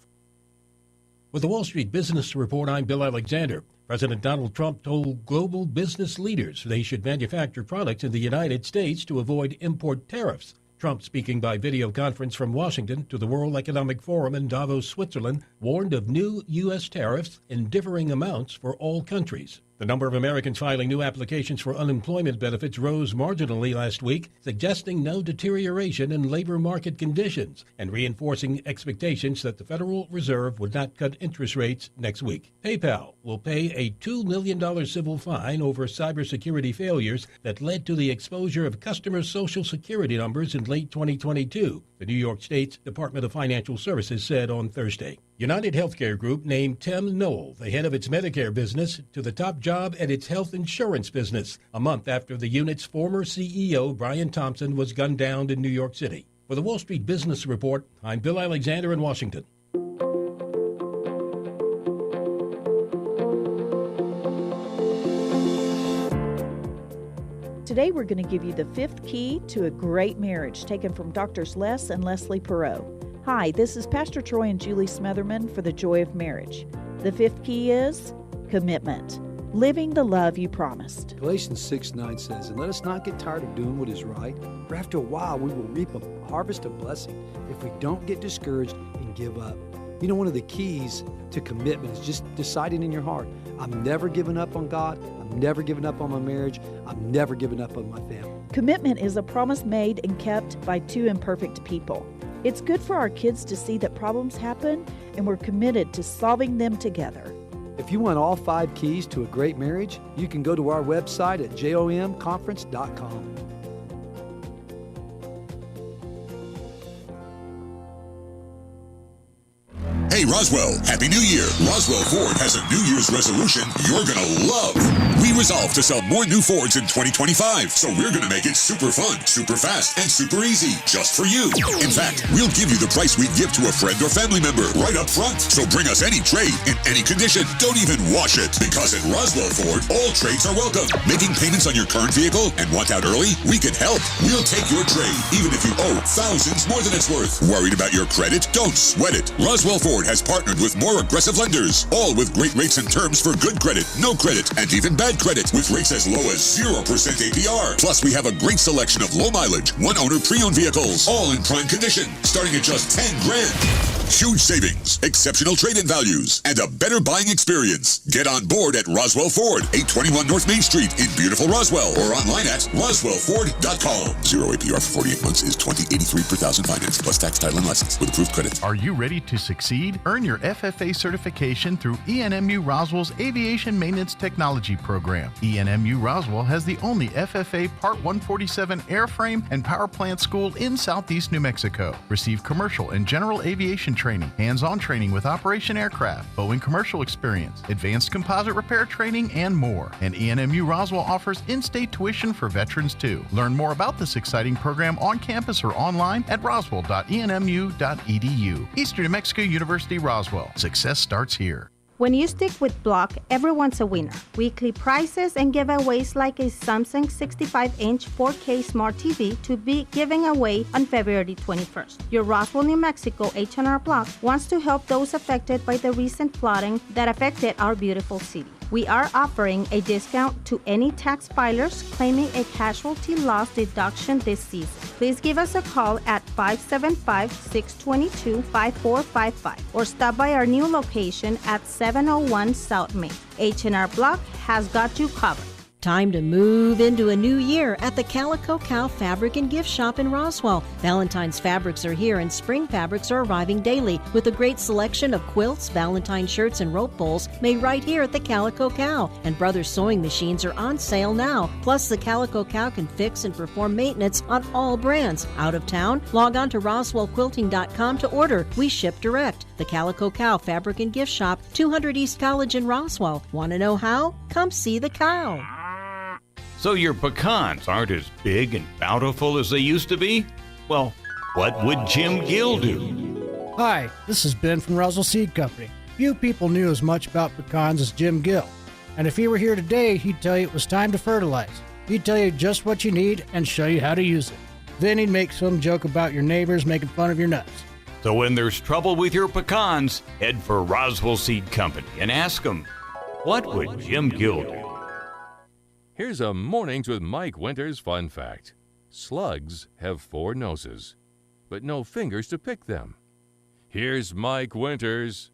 With the Wall Street Business Report, I'm Bill Alexander. President Donald Trump told global business leaders they should manufacture products in the United States to avoid import tariffs. Trump, speaking by video conference from Washington to the World Economic Forum in Davos, Switzerland, warned of new U.S. tariffs in differing amounts for all countries. The number of Americans filing new applications for unemployment benefits rose marginally last week, suggesting no deterioration in labor market conditions and reinforcing expectations that the Federal Reserve would not cut interest rates next week. PayPal will pay a $2 million civil fine over cybersecurity failures that led to the exposure of customers' Social Security numbers in late 2022, the New York State's Department of Financial Services said on Thursday. United Healthcare Group named Tim Knoll, the head of its Medicare business, to the top job at its health insurance business, a month after the unit's former CEO, Brian Thompson, was gunned down in New York City. For the Wall Street Business Report, I'm Bill Alexander in Washington. Today we're going to give you the 5th key to a great marriage, taken from Drs. Les and Leslie Perot. Hi, this is Pastor Troy and Julie Smotherman for The Joy of Marriage. The 5th key is commitment. living the love you promised. Galatians 6:9 says, "And let us not get tired of doing what is right, for after a while we will reap a harvest of blessing if we don't get discouraged and give up." You know, one of the keys to commitment is just deciding in your heart, I'm never giving up on God, I'm never giving up on my marriage, I'm never giving up on my family. Commitment is a promise made and kept by two imperfect people. It's good for our kids to see that problems happen and we're committed to solving them together. If you want all 5 keys to a great marriage, you can go to our website at jomconference.com. Hey Roswell, Happy New Year! Roswell Ford has a New Year's resolution you're gonna love. We resolve to sell more new Fords in 2025, so we're gonna make it super fun, super fast, and super easy, just for you. In fact, we'll give you the price we'd give to a friend or family member right up front. So bring us any trade in any condition. Don't even wash it, because at Roswell Ford, all trades are welcome. Making payments on your current vehicle and want out early? We can help. We'll take your trade, even if you owe thousands more than it's worth. Worried about your credit? Don't sweat it. Roswell Ford has partnered with more aggressive lenders, all with great rates and terms for good credit, no credit, and even bad credit, with rates as low as 0% APR. Plus, we have a great selection of low mileage, one-owner pre-owned vehicles, all in prime condition, starting at just $10,000. Huge savings, exceptional trade-in values, and a better buying experience. Get on board at Roswell Ford, 821 North Main Street in beautiful Roswell, or online at roswellford.com. 0 APR for 48 months is $20.83 per thousand finance, plus tax, title, and license with approved credit. Are you ready to succeed? Earn your FFA certification through ENMU Roswell's Aviation Maintenance Technology Program. ENMU Roswell has the only FFA Part 147 airframe and power plant school in Southeast New Mexico. Receive commercial and general aviation training, hands-on training with Operation Aircraft, Boeing commercial experience, advanced composite repair training, and more. And ENMU Roswell offers in-state tuition for veterans too. Learn more about this exciting program on campus or online at roswell.enmu.edu. Eastern New Mexico University Roswell. Success starts here. When you stick with Block, everyone's a winner. Weekly prizes and giveaways like a Samsung 65-inch 4K Smart TV to be giving away on February 21st. Your Roswell, New Mexico H&R Block wants to help those affected by the recent flooding that affected our beautiful city. We are offering a discount to any tax filers claiming a casualty loss deduction this season. Please give us a call at 575-622-5455 or stop by our new location at 701 South Main. H&R Block has got you covered. Time to move into a new year at the Calico Cow Fabric and Gift Shop in Roswell. Valentine's fabrics are here and spring fabrics are arriving daily with a great selection of quilts, Valentine shirts, and rope bowls made right here at the Calico Cow. And Brothers sewing machines are on sale now. Plus, the Calico Cow can fix and perform maintenance on all brands. Out of town? Log on to RoswellQuilting.com to order. We ship direct. The Calico Cow Fabric and Gift Shop, 200 East College in Roswell. Want to know how? Come see the cow. So your pecans aren't as big and bountiful as they used to be? Well, what would Jim Gill do? Hi, this is Ben from Roswell Seed Company. Few people knew as much about pecans as Jim Gill. And if he were here today, he'd tell you it was time to fertilize. He'd tell you just what you need and show you how to use it. Then he'd make some joke about your neighbors making fun of your nuts. So when there's trouble with your pecans, head for Roswell Seed Company and ask them, what would Jim Gill do? Here's a Mornings with Mike Winters fun fact. Slugs have 4 noses, but no fingers to pick them. Here's Mike Winters.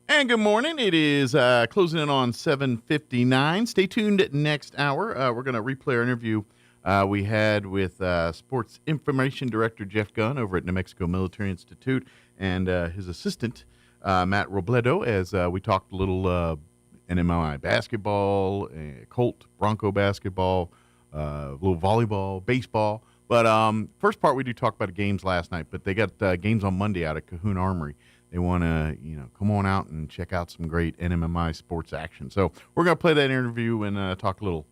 And good morning. It is closing in on 7:59. Stay tuned next hour. We're going to replay our interview we had with Sports Information Director Jeff Gunn over at New Mexico Military Institute and his assistant, Matt Robledo, as we talked a little NMI basketball, Colt Bronco basketball, a little volleyball, baseball. But first part, we do talk about the games last night, but they got games on Monday out at Cahoon Armory. They want to, come on out and check out some great NMMI sports action. So we're going to play that interview and talk a little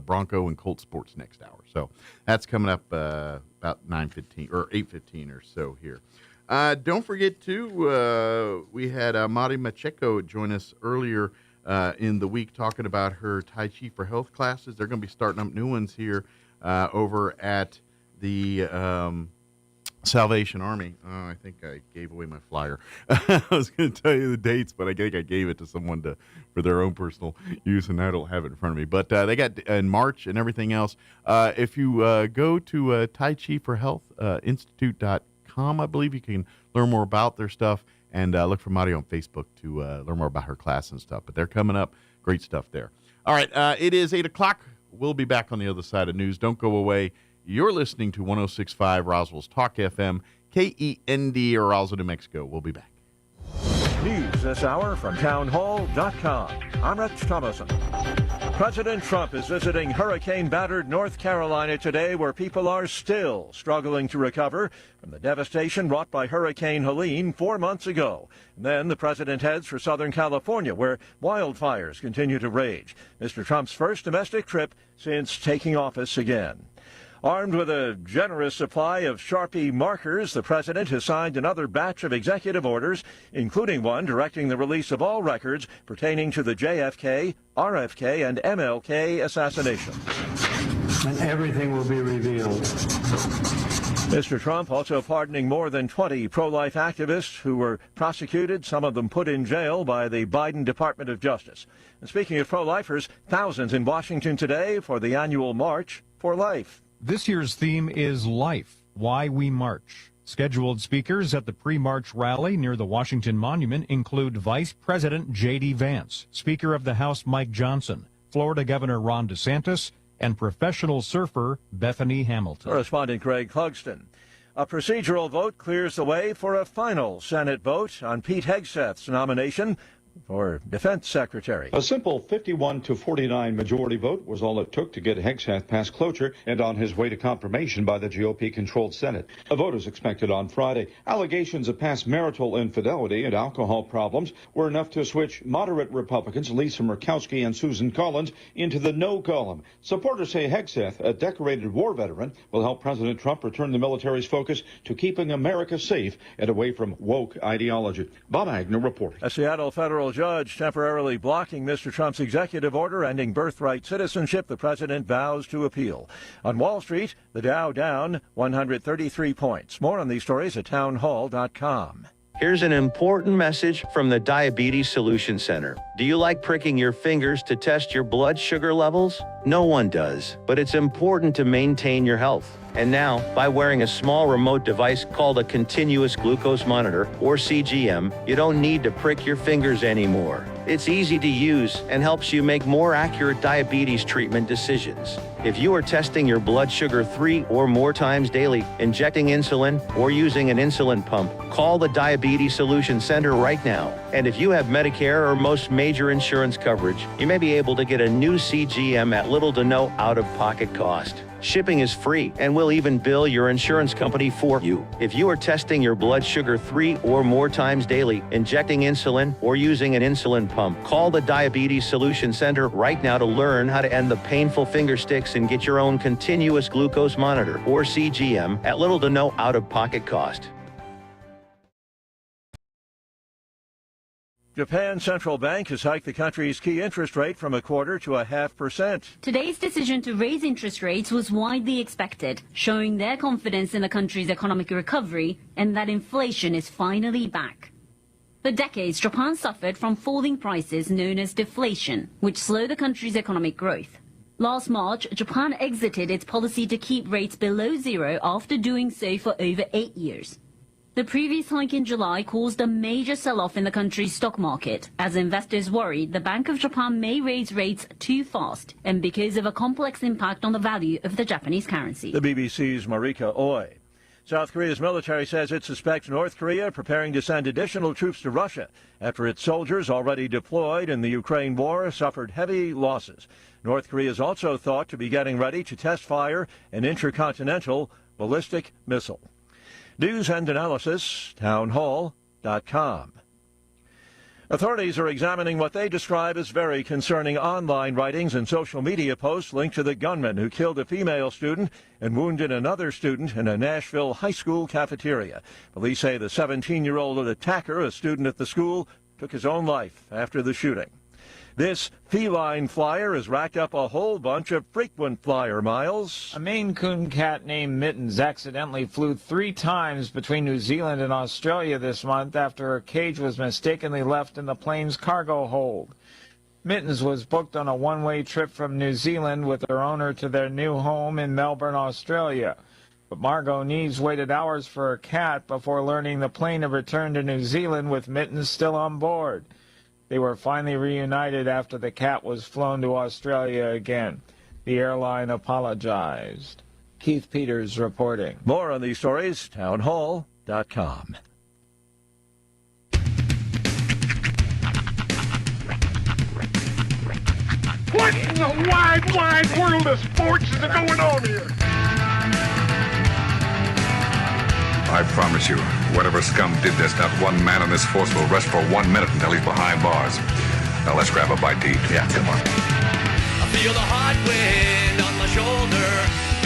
Bronco and Colt sports next hour. So that's coming up about 9:15 or 8:15 or so here. Don't forget, too, we had Mari Macheco join us earlier in the week talking about her Tai Chi for Health classes. They're going to be starting up new ones here over at the Salvation Army. Oh, I think I gave away my flyer. I was going to tell you the dates, but I think I gave it to someone for their own personal use, and I don't have it in front of me. But they got in March and everything else. If you go to Tai Chi for Health Institute.com, I believe you can learn more about their stuff, and look for Mari on Facebook to learn more about her class and stuff. But they're coming up. Great stuff there. All right, it is 8 o'clock. We'll be back on the other side of news. Don't go away. You're listening to 106.5 Roswell's Talk FM, KEND, Roswell, New Mexico. We'll be back. News this hour from townhall.com. I'm Rich Thomason. President Trump is visiting hurricane-battered North Carolina today, where people are still struggling to recover from the devastation wrought by Hurricane Helene 4 months ago. And then the president heads for Southern California, where wildfires continue to rage. Mr. Trump's first domestic trip since taking office again. Armed with a generous supply of Sharpie markers, the president has signed another batch of executive orders, including one directing the release of all records pertaining to the JFK, RFK, and MLK assassinations. And everything will be revealed. Mr. Trump also pardoning more than 20 pro-life activists who were prosecuted, some of them put in jail by the Biden Department of Justice. And speaking of pro-lifers, thousands in Washington today for the annual March for Life. This year's theme is Life, Why We March. Scheduled speakers at the pre-march rally near the Washington Monument include Vice President J.D. Vance, Speaker of the House Mike Johnson, Florida Governor Ron DeSantis, and professional surfer Bethany Hamilton. Correspondent Greg Clugston. A procedural vote clears the way for a final Senate vote on Pete Hegseth's nomination for Defense Secretary. A simple 51-49 majority vote was all it took to get Hegseth past cloture and on his way to confirmation by the GOP-controlled Senate. A vote is expected on Friday. Allegations of past marital infidelity and alcohol problems were enough to switch moderate Republicans Lisa Murkowski and Susan Collins into the no column. Supporters say Hegseth, a decorated war veteran, will help President Trump return the military's focus to keeping America safe and away from woke ideology. Bob Agnew reporting. A Seattle federal judge temporarily blocking Mr. Trump's executive order ending birthright citizenship. The president vows to appeal. On Wall Street, the Dow down 133 points. More on these stories at townhall.com. Here's an important message from the Diabetes Solution Center. Do you like pricking your fingers to test your blood sugar levels? No one does, but it's important to maintain your health. And now, by wearing a small remote device called a continuous glucose monitor, or CGM, you don't need to prick your fingers anymore. It's easy to use and helps you make more accurate diabetes treatment decisions. If you are testing your blood sugar 3 or more times daily, injecting insulin, or using an insulin pump, call the Diabetes Solution Center right now. And if you have Medicare or most major insurance coverage, you may be able to get a new CGM at little to no out-of-pocket cost. Shipping is free, and we'll even bill your insurance company for you. If you are testing your blood sugar 3 or more times daily, injecting insulin, or using an insulin pump, call the Diabetes Solution Center right now to learn how to end the painful finger sticks and get your own continuous glucose monitor, or CGM, at little to no out-of-pocket cost. Japan's central bank has hiked the country's key interest rate from 1/4 to 0.5%. Today's decision to raise interest rates was widely expected, showing their confidence in the country's economic recovery and that inflation is finally back. For decades, Japan suffered from falling prices known as deflation, which slowed the country's economic growth. Last March, Japan exited its policy to keep rates below zero after doing so for over 8 years. The previous hike in July caused a major sell-off in the country's stock market, as investors worried the Bank of Japan may raise rates too fast and because of a complex impact on the value of the Japanese currency. The BBC's Marika Oy. South Korea's military says it suspects North Korea preparing to send additional troops to Russia after its soldiers already deployed in the Ukraine war suffered heavy losses. North Korea is also thought to be getting ready to test fire an intercontinental ballistic missile. News and analysis, townhall.com. Authorities are examining what they describe as very concerning online writings and social media posts linked to the gunman who killed a female student and wounded another student in a Nashville high school cafeteria. Police say the 17-year-old attacker, a student at the school, took his own life after the shooting. This feline flyer has racked up a whole bunch of frequent flyer miles. A Maine Coon cat named Mittens accidentally flew 3 times between New Zealand and Australia this month after her cage was mistakenly left in the plane's cargo hold. Mittens was booked on a one-way trip from New Zealand with her owner to their new home in Melbourne, Australia. But Margot Neves waited hours for her cat before learning the plane had returned to New Zealand with Mittens still on board. They were finally reunited after the cat was flown to Australia again. The airline apologized. Keith Peters reporting. More on these stories, townhall.com. What in the wide, wide world of sports is going on here? I promise you, whatever scum did this, not one man on this force will rest for 1 minute until he's behind bars. Now let's grab a bite to eat. Yeah, come on. I feel the hot wind on my shoulder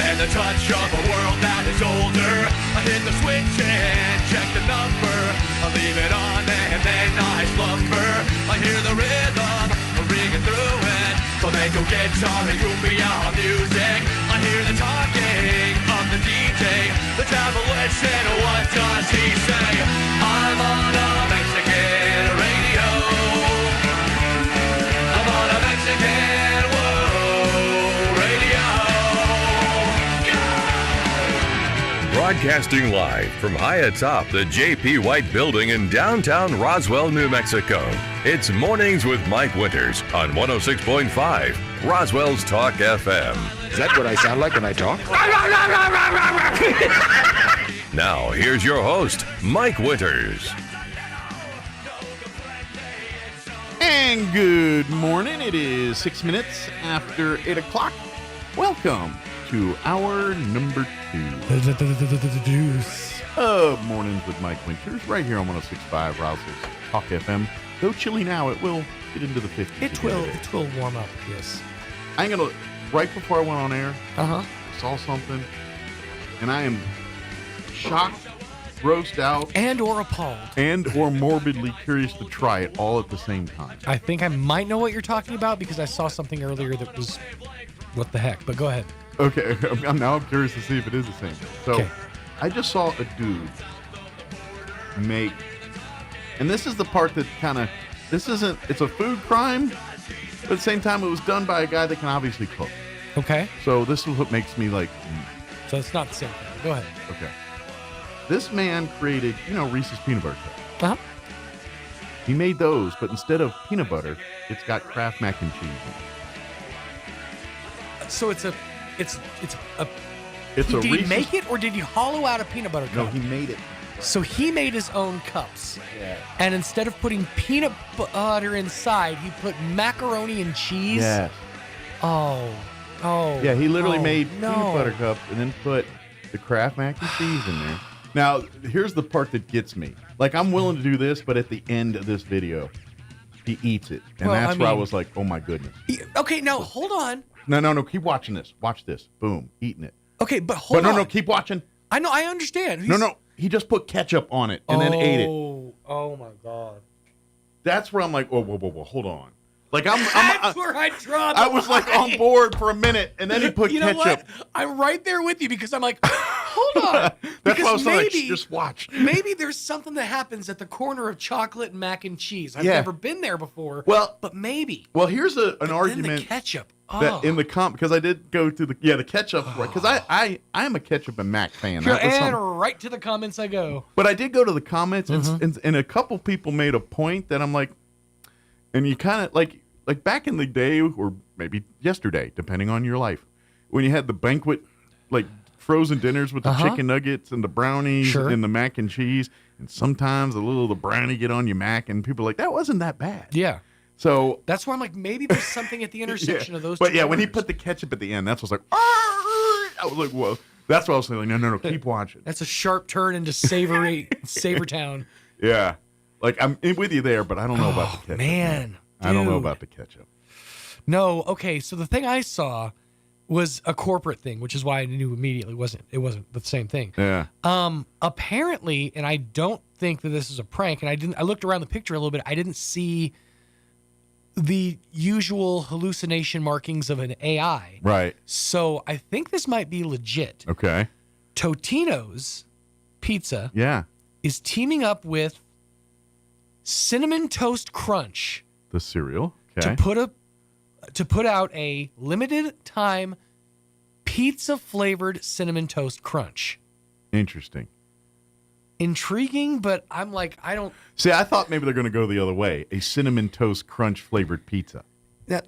and the touch of a world that is older. I hit the switch and check the number. I leave it on and then I slumber. I hear the rhythm ringing through it. Flamenco guitar and cumbia music. I hear the talking of the DJ. The travel said, what does he say? I'm on a Mexican radio. I'm on a Mexican radio. Broadcasting live from high atop the J.P. White Building in downtown Roswell, New Mexico. It's Mornings with Mike Winters on 106.5 Roswell's Talk FM. Is that what I sound like when I talk? Now, here's your host, Mike Winters. And good morning. It is 6 minutes after 8 o'clock. Welcome to hour number 2 of Mornings with Mike Winters, right here on 106.5 Roswell's Talk FM. Though chilly now, it will get into the 50s. It will warm up, yes. I'm going to, right before I went on air, I saw something, and I am shocked, grossed out, and or appalled, and or morbidly curious to try it all at the same time. I think I might know what you're talking about because I saw something earlier that was, what the heck, but go ahead. Okay, I'm curious to see if it is the same. So, okay. I just saw a dude make, and this is the part that kind of, it's a food crime, but at the same time it was done by a guy that can obviously cook. Okay. So this is what makes me like. So it's not the same thing. Go ahead. Okay. This man created, Reese's peanut butter cups. Uh-huh. He made those, but instead of peanut butter, it's got Kraft mac and cheese in it. So it's a. Did he Reese's... make it, or did he hollow out a peanut butter cup? No, he made it. So he made his own cups. Yeah. And instead of putting peanut butter inside, he put macaroni and cheese. Yes. Oh. Yeah, he literally made peanut butter cups and then put the Kraft mac and cheese in there. Now, here's the part that gets me. Like, I'm willing to do this, but at the end of this video, he eats it. And where I was like, oh my goodness. Okay, now hold on. No, keep watching this. Watch this. Boom, eating it. Okay, but hold on. No, keep watching. I know, I understand. No, he just put ketchup on it and then ate it. Oh my God. That's where I'm like, whoa, hold on. Like That's where I dropped. I was like on board for a minute, and then he put ketchup. Know what? I'm right there with you because I'm like, hold on. That's why I was like, just watch. Maybe there's something that happens at the corner of chocolate and mac and cheese. I've never been there before. Well, but maybe. Well, here's an argument. Then the ketchup. That in the because I did go to the ketchup right because I am a ketchup and mac fan. Sure, and right to the comments I go. But I did go to the comments and a couple people made a point that I'm like, and you kind of like back in the day or maybe yesterday, depending on your life, when you had the banquet like frozen dinners with the chicken nuggets and the brownies and the mac and cheese, and sometimes a little of the brownie get on your mac, and people are like that wasn't that bad. Yeah. So that's why I'm like, maybe there's something at the intersection of those two. But orders. When he put the ketchup at the end, that's what I was like, I was like, whoa. That's what I was saying. Like, no, keep watching. That's a sharp turn into Savortown. Yeah. Like, I'm with you there, but I don't know about the ketchup. Man. I don't know about the ketchup. No, okay. So the thing I saw was a corporate thing, which is why I knew immediately it wasn't the same thing. Yeah. Apparently, and I don't think that this is a prank, and I looked around the picture a little bit, I didn't see the usual hallucination markings of an AI. Right. So I think this might be legit. Okay. Totino's Pizza Yeah. is teaming up with Cinnamon Toast Crunch The cereal. Okay. to put out a limited time pizza flavored Cinnamon Toast Crunch. Interesting. Intriguing, but I'm like, I don't. See, I thought maybe they're going to go the other way. A Cinnamon Toast Crunch flavored pizza. That,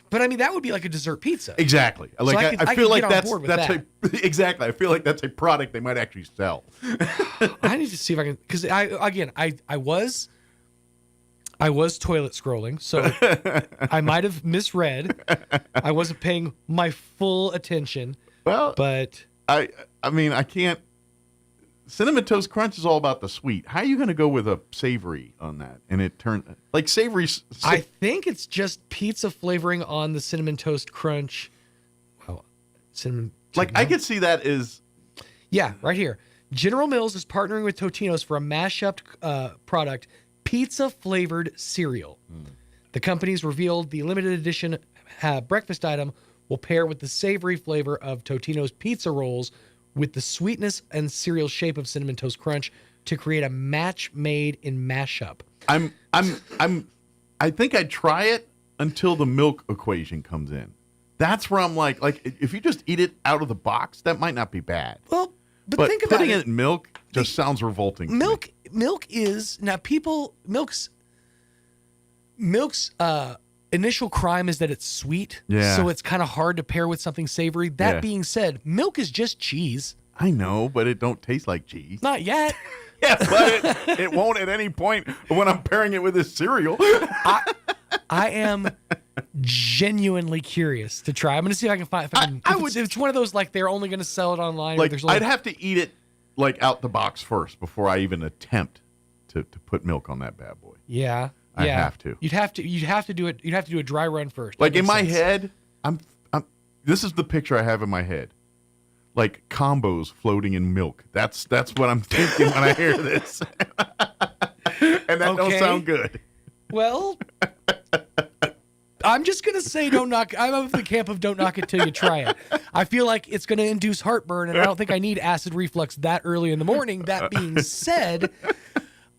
but I mean, that would be like a dessert pizza. Exactly. Like So I feel like get on board with that. exactly. I feel like that's a product they might actually sell. I need to see if I can, because I was toilet scrolling, so I might have misread. I wasn't paying my full attention. Well, but I mean, I can't. Cinnamon Toast Crunch is all about the sweet. How are you going to go with a savory on that? And it turned like savory. I think it's just pizza flavoring on the Cinnamon Toast Crunch. Wow, cinnamon. Like I could see that as. Yeah, right here. General Mills is partnering with Totino's for a mashup product, pizza flavored cereal. The company's revealed the limited edition breakfast item will pair with the savory flavor of Totino's pizza rolls with the sweetness and cereal shape of Cinnamon Toast Crunch to create a match made in mashup. I think I'd try it until the milk equation comes in. That's where I'm like if you just eat it out of the box, that might not be bad. Well, but think about putting it in milk just sounds revolting. to me. Milk is now milk's initial crime is that it's sweet. Yeah. So it's kind of hard to pair with something savory. That Yeah. being said, milk is just cheese. I know, but it don't taste like cheese. Not yet. Yeah, but it won't at any point when I'm pairing it with this cereal. I am genuinely curious to try. I'm going to see if I can find. If it's one of those like they're only going to sell it online. Like there's I'd have to eat it like out the box first before I even attempt to put milk on that bad boy. Yeah. I have to. You'd have to do it. You'd have to do a dry run first. Like That in makes my sense. head, I'm. This is the picture I have in my head. Like combos floating in milk. That's what I'm thinking when I hear this. And that don't sound good. Well, I'm just gonna say don't knock. I'm of the camp of don't knock it till you try it. I feel like it's gonna induce heartburn, and I don't think I need acid reflux that early in the morning. That being said,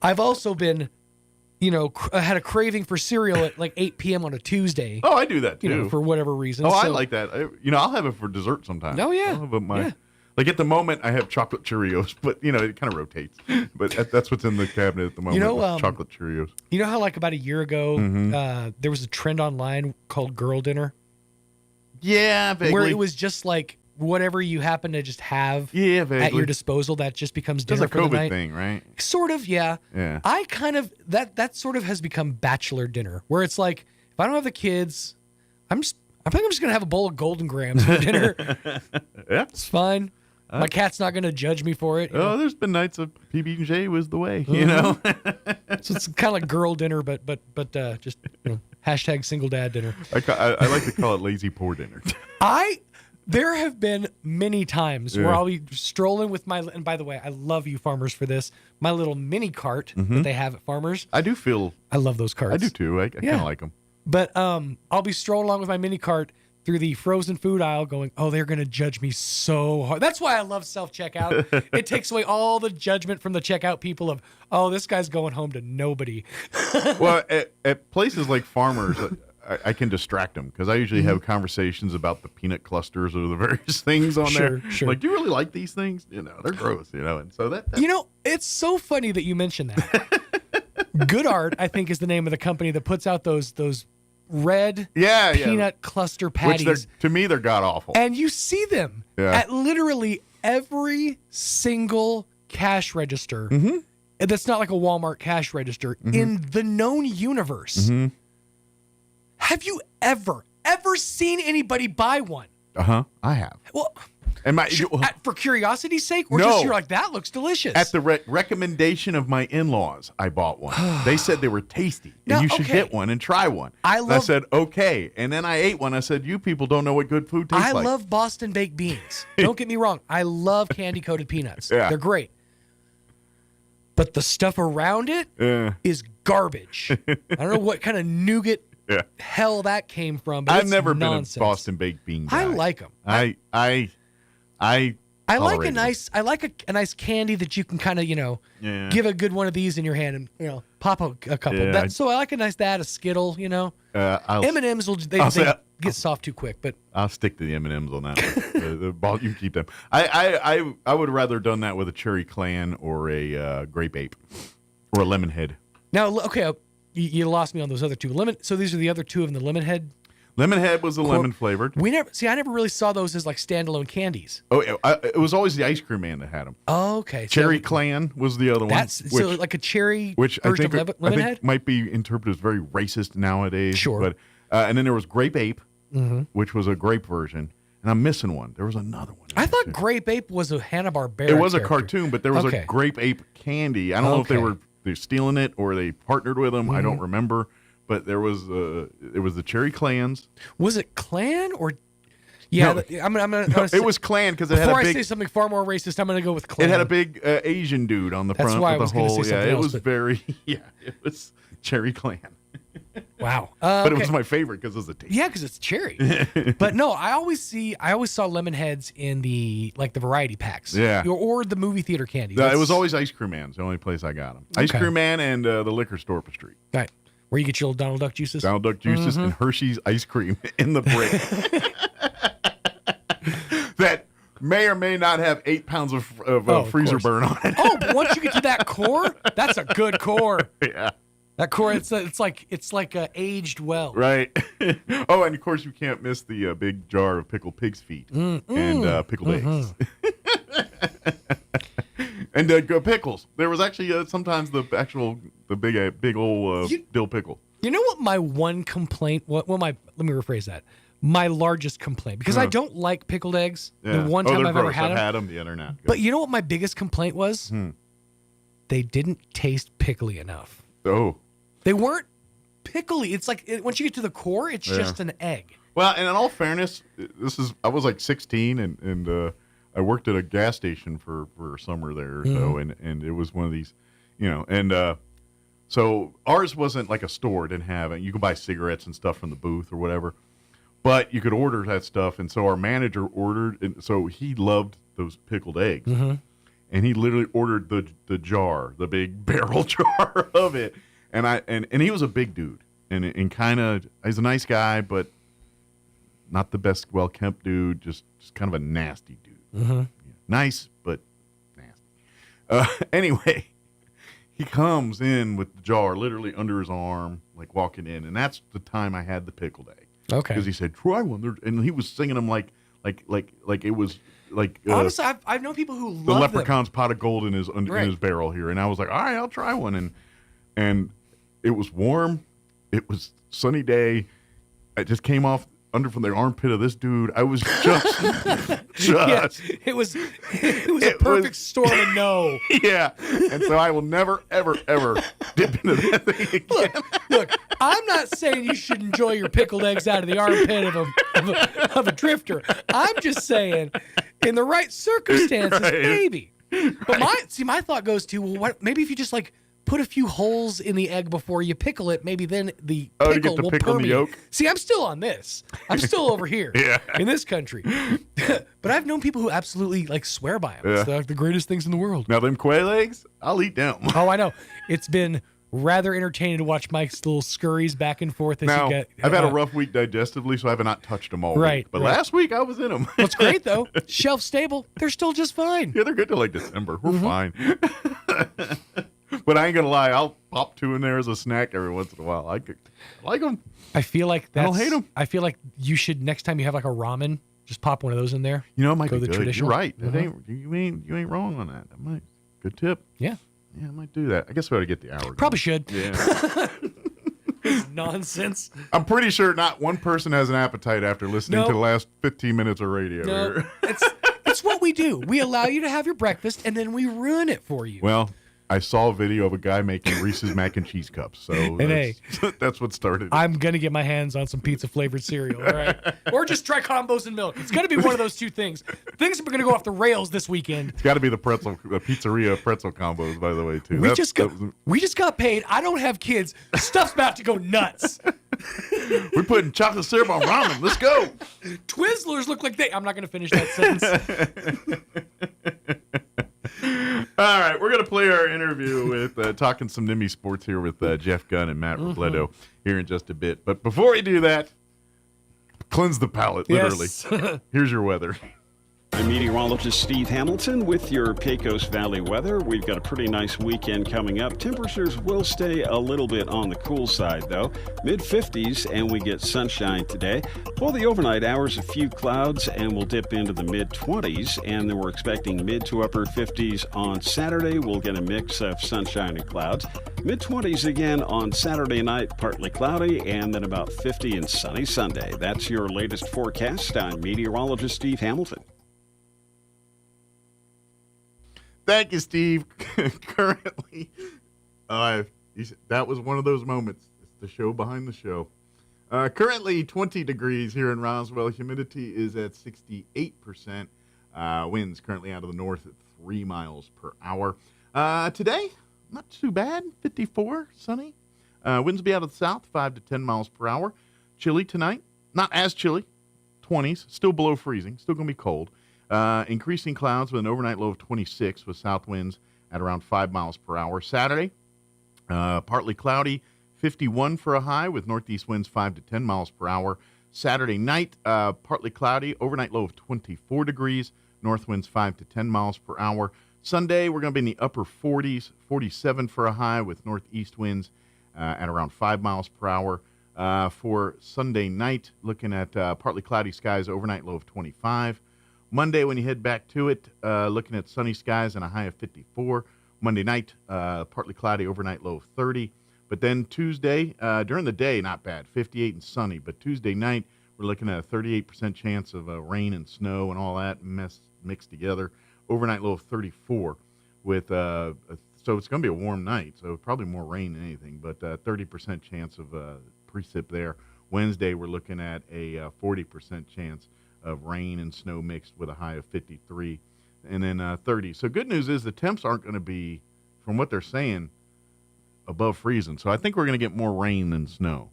I've also been, I had a craving for cereal at like 8 p.m. on a Tuesday. Oh, I do that too. For whatever reason. Oh, I So- like that. I'll have it for dessert sometimes. Oh, yeah. I'll have like at the moment, I have chocolate Cheerios, but it kind of rotates. But that's what's in the cabinet at the moment. is chocolate Cheerios. You know how like about a year ago, Mhm. there was a trend online called Girl Dinner? Yeah, vaguely. Where it was just like whatever you happen to just have at vaguely. your disposal that just becomes That's dinner a for the COVID night. thing, right? Sort of, yeah. Yeah. I kind of that sort of has become bachelor dinner, where it's like if I don't have the kids, I think I'm just gonna have a bowl of Golden Grams for dinner. Yeah, it's fine. My cat's not gonna judge me for it. Oh, there's been nights of PB&J was the way, So it's kind of like girl dinner, but just hashtag single dad dinner. I like to call it lazy poor dinner. There have been many times where Yeah. I'll be strolling with and by the way, I love you farmers for this, my little mini cart that Mhm. they have at Farmers. I do feel. I love those carts. I do too. I kind of like them. But I'll be strolling along with my mini cart through the frozen food aisle going, oh, they're going to judge me so hard. That's why I love self-checkout. It takes away all the judgment from the checkout people of, oh, this guy's going home to nobody. Well, at places like Farmers, I can distract them because I usually Mm-hmm. have conversations about the peanut clusters or the various things on there. Sure. Like, do you really like these things? They're gross, and so that It's so funny that you mentioned that. Good Art, I think, is the name of the company that puts out those red peanut cluster patties. Which to me, they're god awful. And you see them at literally every single cash register. Mm-hmm. That's not like a Walmart cash register in the known universe. Mm-hmm. Have you ever seen anybody buy one? I have. Well, And for curiosity's sake, or No. just you're like, that looks delicious. At the recommendation of my in-laws, I bought one. They said they were tasty, and Now, you should okay. get one and try one. And I said, okay. And then I ate one. I said, you people don't know what good food tastes I like. love Boston baked beans. Don't get me wrong. I love candy-coated peanuts. Yeah. They're great. But the stuff around it is garbage. I don't know what kind of nougat hell that came from, but I've it's never nonsense. been a Boston baked bean guy. I like them. I like a tolerate nice. I like a nice candy that you can kind of give a good one of these in your hand and pop a couple. Yeah, So I like a nice a Skittle. M&Ms will they get soft too quick, but I'll stick to the M&Ms on that one. the ball, you can keep them. I would have rather done that with a cherry clan or a grape ape or a lemon head. Now, okay, you lost me on those other two. So these are the other two of them, the lemon head. Lemon head was the lemon flavored. I never really saw those as like standalone candies. Oh, it was always the ice cream man that had them. Oh, okay. Cherry clan was the other one. So like a cherry which version of lemon I head? think might be interpreted as very racist nowadays. Sure. But and then there was grape ape, which was a grape version. And I'm missing one. There was another one. I thought Grape Ape was a Hanna-Barbera. It was a character. cartoon, but there was a Grape Ape candy. I don't know if they're stealing it or they partnered with them. I don't remember. But there was it was the Cherry Clans. Was it Clan or? Yeah, no, I'm gonna it was Clan because it had a big. Before I say something far more racist, I'm gonna go with Clan. It had a big Asian dude on the That's front why with I was the gonna whole. say something It else, was but- very. Yeah, it was Cherry Clan. Wow. But it was my favorite because it was the taste. Yeah, because it's cherry. But no, I always saw lemon heads in the variety packs. Yeah. Or the movie theater candy. It was always Ice Cream Man's the only place I got them. Ice Cream Man and the liquor store up the street. Right. Where you get your little Donald Duck juices. Donald Duck juices and Hershey's ice cream in the brick. That may or may not have 8 pounds of freezer burn on it. Oh, but once you get to that core, that's a good core. Yeah. That core, it's like aged well. Right. Oh, and of course you can't miss the big jar of pickled pig's feet and pickled eggs. And pickles. There was actually sometimes the big old dill pickle. You know what my one complaint? Let me rephrase that. My largest complaint, because I don't like pickled eggs. Yeah. The one time I've ever gross. had them. I've had them. Yeah, they're not good. But you know what my biggest complaint was? They didn't taste pickly enough. Oh. They weren't pickly. It's like once you get to the core, it's just an egg. Well, and in all fairness, I was like 16 and I worked at a gas station for a summer there or so, and it was one of these, so ours wasn't like a store. It didn't have it. You could buy cigarettes and stuff from the booth or whatever, but you could order that stuff. And so our manager ordered, and so he loved those pickled eggs, and he literally ordered the jar, the big barrel jar of it. And he was a big dude, and kind of he's a nice guy, but not the best, well-kept dude. Just kind of a nasty dude. Yeah. Nice, but nasty. Anyway, he comes in with the jar literally under his arm, like walking in, and that's the time I had the pickled egg. Okay. Because he said, "Try one," and he was singing them like it was like. Honestly, I've known people who love the leprechaun's pot of gold in his barrel here, and I was like, "All right, I'll try one," and it was warm, it was sunny day. I just came off from the armpit of this dude. I was just Yeah, it was a perfect storm of no. Yeah, and so I will never, ever, ever dip into that thing again. Look, I'm not saying you should enjoy your pickled eggs out of the armpit of a drifter. I'm just saying, in the right circumstances, maybe. But my thought goes to, well, what? Maybe if you just put a few holes in the egg before you pickle it, maybe then the pickle to get the will pickle in the permeate. yolk? See, I'm still on this. I'm still over here in this country. But I've known people who absolutely swear by them. Yeah. It's the greatest things in the world. Now them quail eggs, I'll eat them. Oh, I know. It's been rather entertaining to watch Mike's little scurries back and forth as Now, he got. I've had a rough week digestively, so I have not touched them all Right, week. But right. last week I was in them. What's great though, shelf stable. They're still just fine. Yeah, they're good till December. We're fine. But I ain't gonna lie, I'll pop two in there as a snack every once in a while. I like them. I feel like I don't hate them. I feel like you should next time you have a ramen, just pop one of those in there. It might Go be the good. traditional. You're right. You ain't wrong on that. That might good tip. Yeah. Yeah, I might do that. I guess we ought to get the hour. Probably should. Yeah. It's nonsense. I'm pretty sure not one person has an appetite after listening to the last 15 minutes of radio. No, here. it's what we do. We allow you to have your breakfast and then we ruin it for you. Well, I saw a video of a guy making Reese's mac and cheese cups. So that's what started it. I'm going to get my hands on some pizza-flavored cereal, all right? Or just try combos and milk. It's going to be one of those two things. Things are going to go off the rails this weekend. It's got to be the pizzeria pretzel combos, by the way, too. We just got paid. I don't have kids. Stuff's about to go nuts. We're putting chocolate syrup on ramen. Let's go. Twizzlers look like I'm not going to finish that sentence. All right, we're going to play our interview with talking some NIMBY sports here with Jeff Gunn and Matt Robledo here in just a bit. But before we do that, cleanse the palate, literally. Yes. Here's your weather. I'm meteorologist Steve Hamilton with your Pecos Valley weather. We've got a pretty nice weekend coming up. Temperatures will stay a little bit on the cool side, though. Mid-50s, and we get sunshine today. For the overnight hours, a few clouds, and we'll dip into the mid-20s. And then we're expecting mid to upper 50s on Saturday. We'll get a mix of sunshine and clouds. Mid-20s again on Saturday night, partly cloudy, and then about 50 and sunny Sunday. That's your latest forecast. I'm meteorologist Steve Hamilton. Thank you, Steve. Currently, that was one of those moments. It's the show behind the show. Currently, 20 degrees here in Roswell. Humidity is at 68%. Winds currently out of the north at 3 miles per hour. Today, not too bad. 54, sunny. Winds will be out of the south, 5 to 10 miles per hour. Chilly tonight. Not as chilly. 20s. Still below freezing. Still going to be cold. Increasing clouds with an overnight low of 26 with south winds at around 5 miles per hour. Saturday, partly cloudy, 51 for a high with northeast winds 5 to 10 miles per hour. Saturday night, partly cloudy, overnight low of 24 degrees, north winds 5 to 10 miles per hour. Sunday, we're going to be in the upper 40s, 47 for a high with northeast winds at around 5 miles per hour. For Sunday night, looking at partly cloudy skies, overnight low of 25. Monday, when you head back to it, looking at sunny skies and a high of 54. Monday night, partly cloudy, overnight low of 30. But then Tuesday, during the day, not bad, 58 and sunny. But Tuesday night, we're looking at a 38% chance of rain and snow and all that mixed together. Overnight low of 34. So it's going to be a warm night, so probably more rain than anything, but 30% chance of precip there. Wednesday, we're looking at a 40% chance of rain and snow mixed with a high of 53 and then 30. So good news is the temps aren't going to be, from what they're saying, above freezing. So I think we're going to get more rain than snow.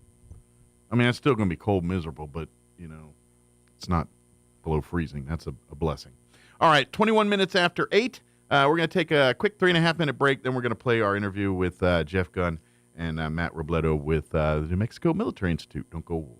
I mean, it's still going to be cold, miserable, but, it's not below freezing. That's a blessing. All right, 21 minutes after 8. We're going to take a quick 3.5-minute break. Then we're going to play our interview with Jeff Gunn and Matt Robledo with the New Mexico Military Institute. Don't go away.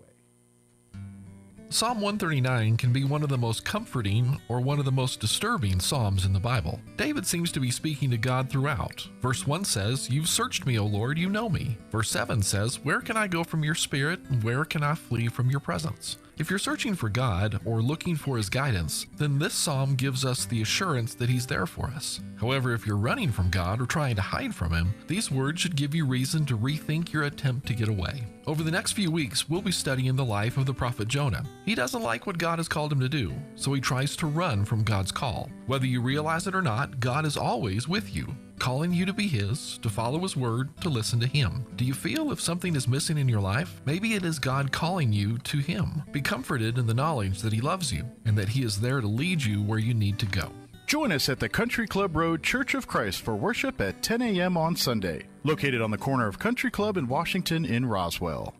Psalm 139 can be one of the most comforting or one of the most disturbing psalms in the Bible. David seems to be speaking to God throughout. Verse 1 says, "You've searched me, O Lord, you know me." Verse 7 says, "Where can I go from your spirit, and where can I flee from your presence?" If you're searching for God or looking for his guidance, then this psalm gives us the assurance that he's there for us. However, if you're running from God or trying to hide from him, these words should give you reason to rethink your attempt to get away. Over the next few weeks, we'll be studying the life of the prophet Jonah. He doesn't like what God has called him to do, so he tries to run from God's call. Whether you realize it or not, God is always with you, calling you to be his, to follow his word, to listen to him. Do you feel if something is missing in your life? Maybe it is God calling you to him. Be comforted in the knowledge that he loves you and that he is there to lead you where you need to go. Join us at the Country Club Road Church of Christ for worship at 10 a.m. on Sunday, located on the corner of Country Club and Washington in Roswell.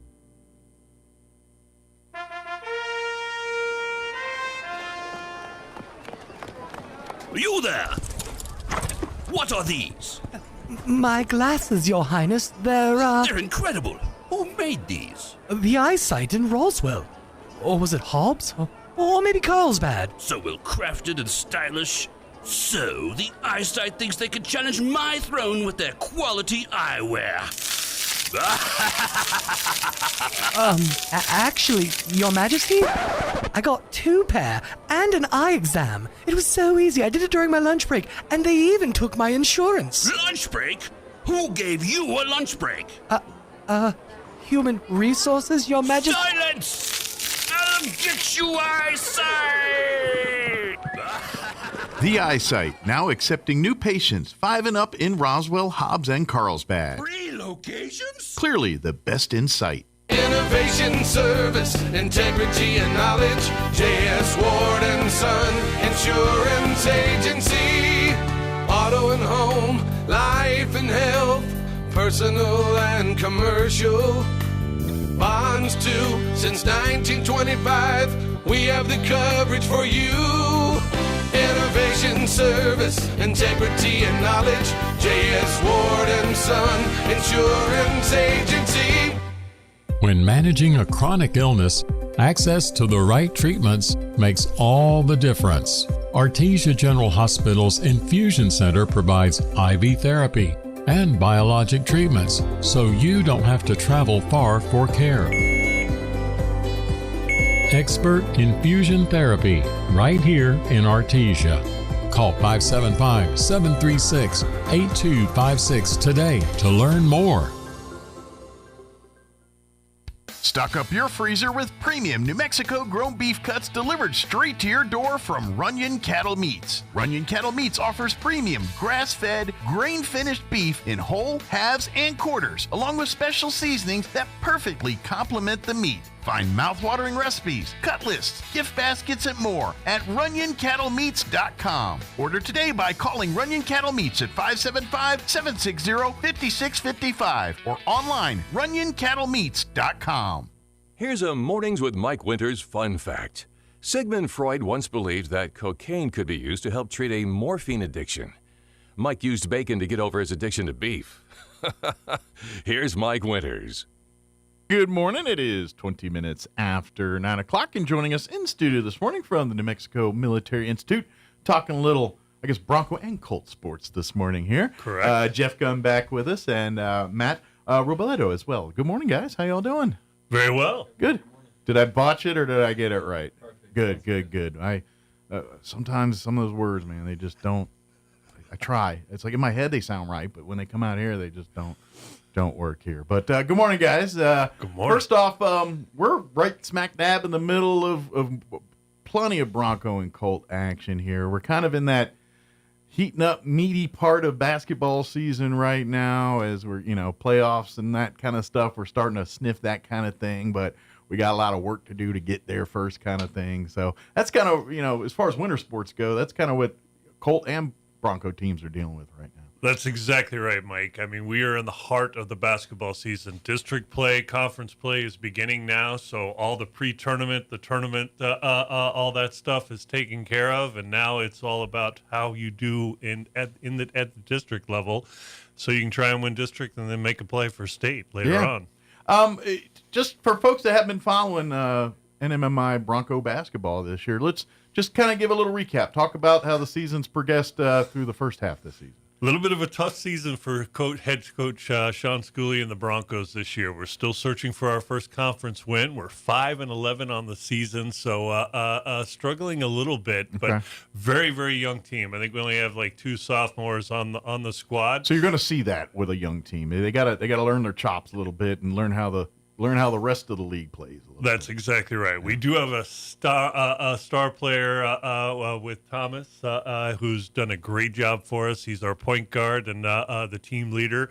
You there! What are these? My glasses, Your Highness. They're incredible. Who made these? The eyesight in Roswell. Or was it Hobbs? Or maybe Carlsbad. So well crafted and stylish. So the eyesight thinks they can challenge my throne with their quality eyewear. Actually, Your Majesty, I got 2 pair and an eye exam. It was so easy. I did it during my lunch break, and they even took my insurance. Lunch break? Who gave you a lunch break? Human resources, Your Majesty. Silence! I'll get you eyesight! The Eyesight, now accepting new patients 5 and up in Roswell, Hobbs, and Carlsbad. 3 locations? Clearly the best in sight. Innovation, service, integrity, and knowledge. J.S. Ward and Son Insurance Agency. Auto and home, life and health, personal and commercial. Bonds too, since 1925. We have the coverage for you. Innovation, service, integrity, and knowledge. J.S. Ward and Son Insurance Agency. When managing a chronic illness, access to the right treatments makes all the difference. Artesia General Hospital's Infusion Center provides IV therapy and biologic treatments, so you don't have to travel far for care. Expert infusion therapy right here in Artesia. Call 575-736-8256 today to learn more. Stock up your freezer with premium New Mexico grown beef cuts delivered straight to your door from Runyon Cattle Meats. Runyon Cattle Meats offers premium grass-fed, grain-finished beef in whole, halves, and quarters, along with special seasonings that perfectly complement the meat. Find mouth-watering recipes, cut lists, gift baskets, and more at RunyonCattleMeats.com. Order today by calling Runyon Cattle Meats at 575-760-5655 or online, RunyonCattleMeats.com. Here's a Mornings with Mike Winters fun fact. Sigmund Freud once believed that cocaine could be used to help treat a morphine addiction. Mike used bacon to get over his addiction to beef. Here's Mike Winters. Good morning. It is 20 minutes after 9 o'clock, and joining us in studio this morning from the New Mexico Military Institute, talking a little, I guess, Bronco and Colt sports this morning here. Correct. Jeff Gunn back with us, and Matt Robledo as well. Good morning, guys. How y'all doing? Very well. Good. Did I botch it or did I get it right? Perfect. Good. I sometimes some of those words, man, they just don't. I try. It's like in my head they sound right, but when they come out here, they just don't work here. But good morning, guys. Good morning. First off, we're right smack dab in the middle of plenty of Bronco and Colt action here. We're kind of in that heating up, meaty part of basketball season right now as we're, playoffs and that kind of stuff. We're starting to sniff that kind of thing, but we got a lot of work to do to get there first kind of thing. So that's kind of, as far as winter sports go, that's kind of what Colt and Bronco teams are dealing with right now. That's exactly right, Mike. I mean, we are in the heart of the basketball season. District play, conference play is beginning now, so all the pre-tournament, the tournament, all that stuff is taken care of, and now it's all about how you do at the district level, so you can try and win district and then make a play for state later on. Just for folks that have been following NMMI Bronco basketball this year, let's just kind of give a little recap. Talk about how the season's progressed through the first half this season. A little bit of a tough season for head coach Sean Schooley and the Broncos this year. We're still searching for our first conference win. We're 5-11 on the season, so struggling a little bit, but very, very young team. I think we only have like 2 sophomores on the squad. So you're going to see that with a young team. They got to learn their chops a little bit and learn how the rest of the league plays. That's exactly right. We do have a star player with Thomas, who's done a great job for us. He's our point guard and the team leader.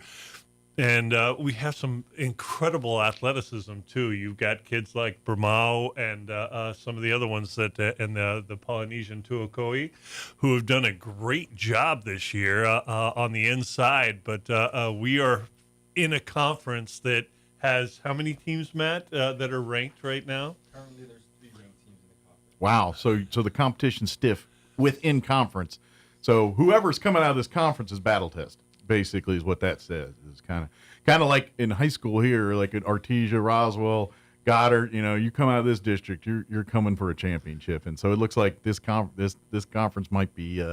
And we have some incredible athleticism, too. You've got kids like Bramau and some of the other ones and the Polynesian Tuakoi, who have done a great job this year on the inside. But we are in a conference that has how many teams, Matt, that are ranked right now? Currently, there's 3 ranked teams in the conference. Wow. So the competition's stiff within conference. So whoever's coming out of this conference is battle tested, basically, is what that says. It's kind of like in high school here, like at Artesia, Roswell, Goddard. You come out of this district, you're coming for a championship, and so it looks like this conference might be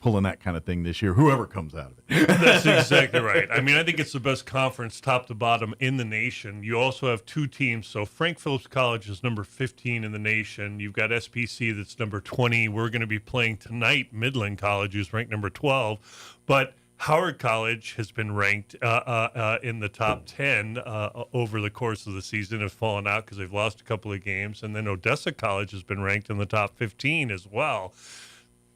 pulling that kind of thing this year, whoever comes out of it. That's exactly right. I mean, I think it's the best conference top to bottom in the nation. You also have 2 teams. So Frank Phillips College is number 15 in the nation. You've got SPC that's number 20. We're going to be playing tonight Midland College, who's ranked number 12. But Howard College has been ranked in the top 10 over the course of the season, have fallen out because they've lost a couple of games. And then Odessa College has been ranked in the top 15 as well.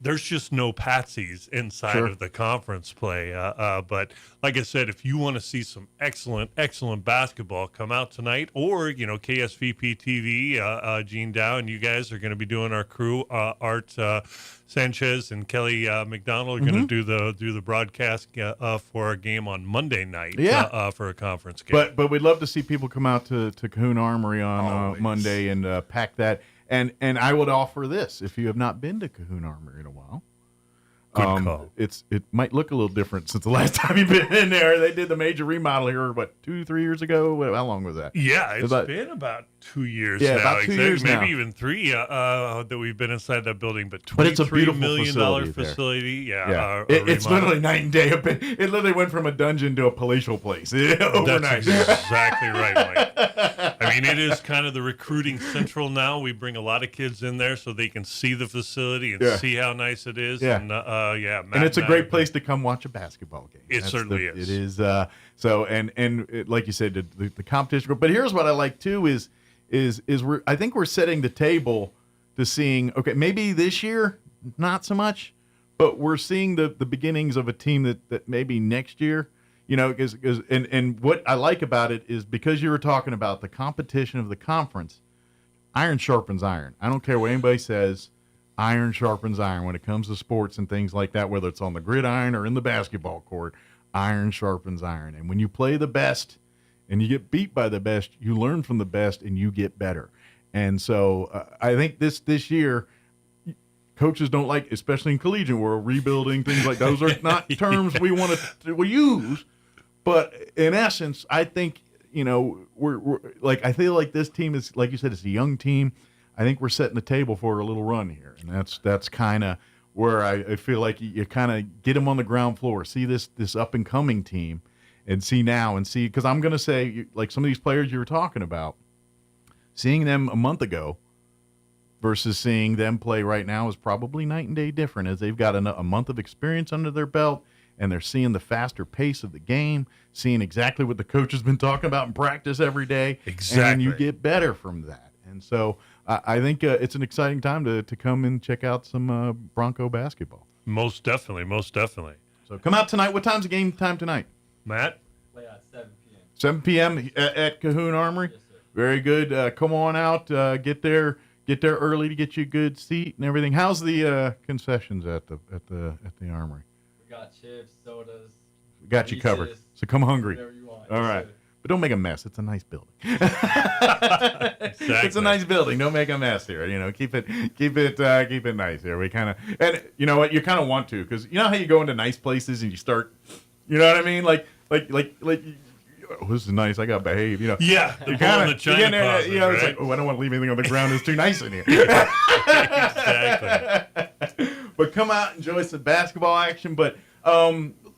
there's just no patsies inside of the conference play. But like I said, if you want to see some excellent basketball, come out tonight, or, KSVP TV, Gene Dow and you guys are going to be doing our crew, Art Sanchez and Kelly McDonald are going to do the broadcast for our game on Monday night for a conference game. But we'd love to see people come out to Cahoon Armory on Monday and pack that. And I would offer this: if you have not been to Cahoon Armory in a while, good call. It might look a little different since the last time you've been in there. They did the major remodel here, 2-3 years ago? How long was that? Yeah, it's been about 2 years now. about 2 years maybe now. Even 3 that we've been inside that building. But it's a beautiful $23 million facility. Yeah. It's literally night and day. It literally went from a dungeon to a palatial place overnight. That's exactly right, Mike. I mean, it is kind of the recruiting central now. We bring a lot of kids in there so they can see the facility and see how nice it is. Yeah. And and it's a great place to come watch a basketball game. It certainly is. It is. Like you said, the competition. But here's what I like too is I think we're setting the table to seeing. Okay, maybe this year not so much, but we're seeing the beginnings of a team that maybe next year. And what I like about it is because you were talking about the competition of the conference, iron sharpens iron. I don't care what anybody says, iron sharpens iron when it comes to sports and things like that, whether it's on the gridiron or in the basketball court, iron sharpens iron. And when you play the best and you get beat by the best, you learn from the best and you get better. And so I think this year, coaches don't like, especially in collegiate world, rebuilding, things like those are not terms we want to use. But in essence, I think, we're like, I feel like this team is, like you said, it's a young team. I think we're setting the table for a little run here. And that's kind of where I feel like you kind of get them on the ground floor, see this up and coming team and see, because I'm going to say, like some of these players you were talking about, seeing them a month ago versus seeing them play right now is probably night and day different, as they've got a month of experience under their belt and they're seeing the faster pace of the game, seeing exactly what the coach has been talking about in practice every day. Exactly. And you get better from that. And so I think it's an exciting time to come and check out some Bronco basketball. Most definitely. So come out tonight. What time's the game time tonight? Matt? Play at 7 p.m. 7 p.m. at Cahoon Armory? Yes, sir. Very good. Come on out. Get there early to get you a good seat and everything. How's the concessions at the Armory? We got chips, sodas. We got you covered. So come hungry. Whatever you want. All Yes, right. sir. But don't make a mess. It's a nice building. Exactly. It's a nice building. Don't make a mess here. Keep it nice here. We kind of, and you know what? You kind of want to, because you know how you go into nice places and you start, you know what I mean? Like, oh, this is nice. I got to behave. Yeah. You the China there, closet, it's right? like, oh, I don't want to leave anything on the ground. It's too nice in here. Exactly. But come out, enjoy some basketball action. But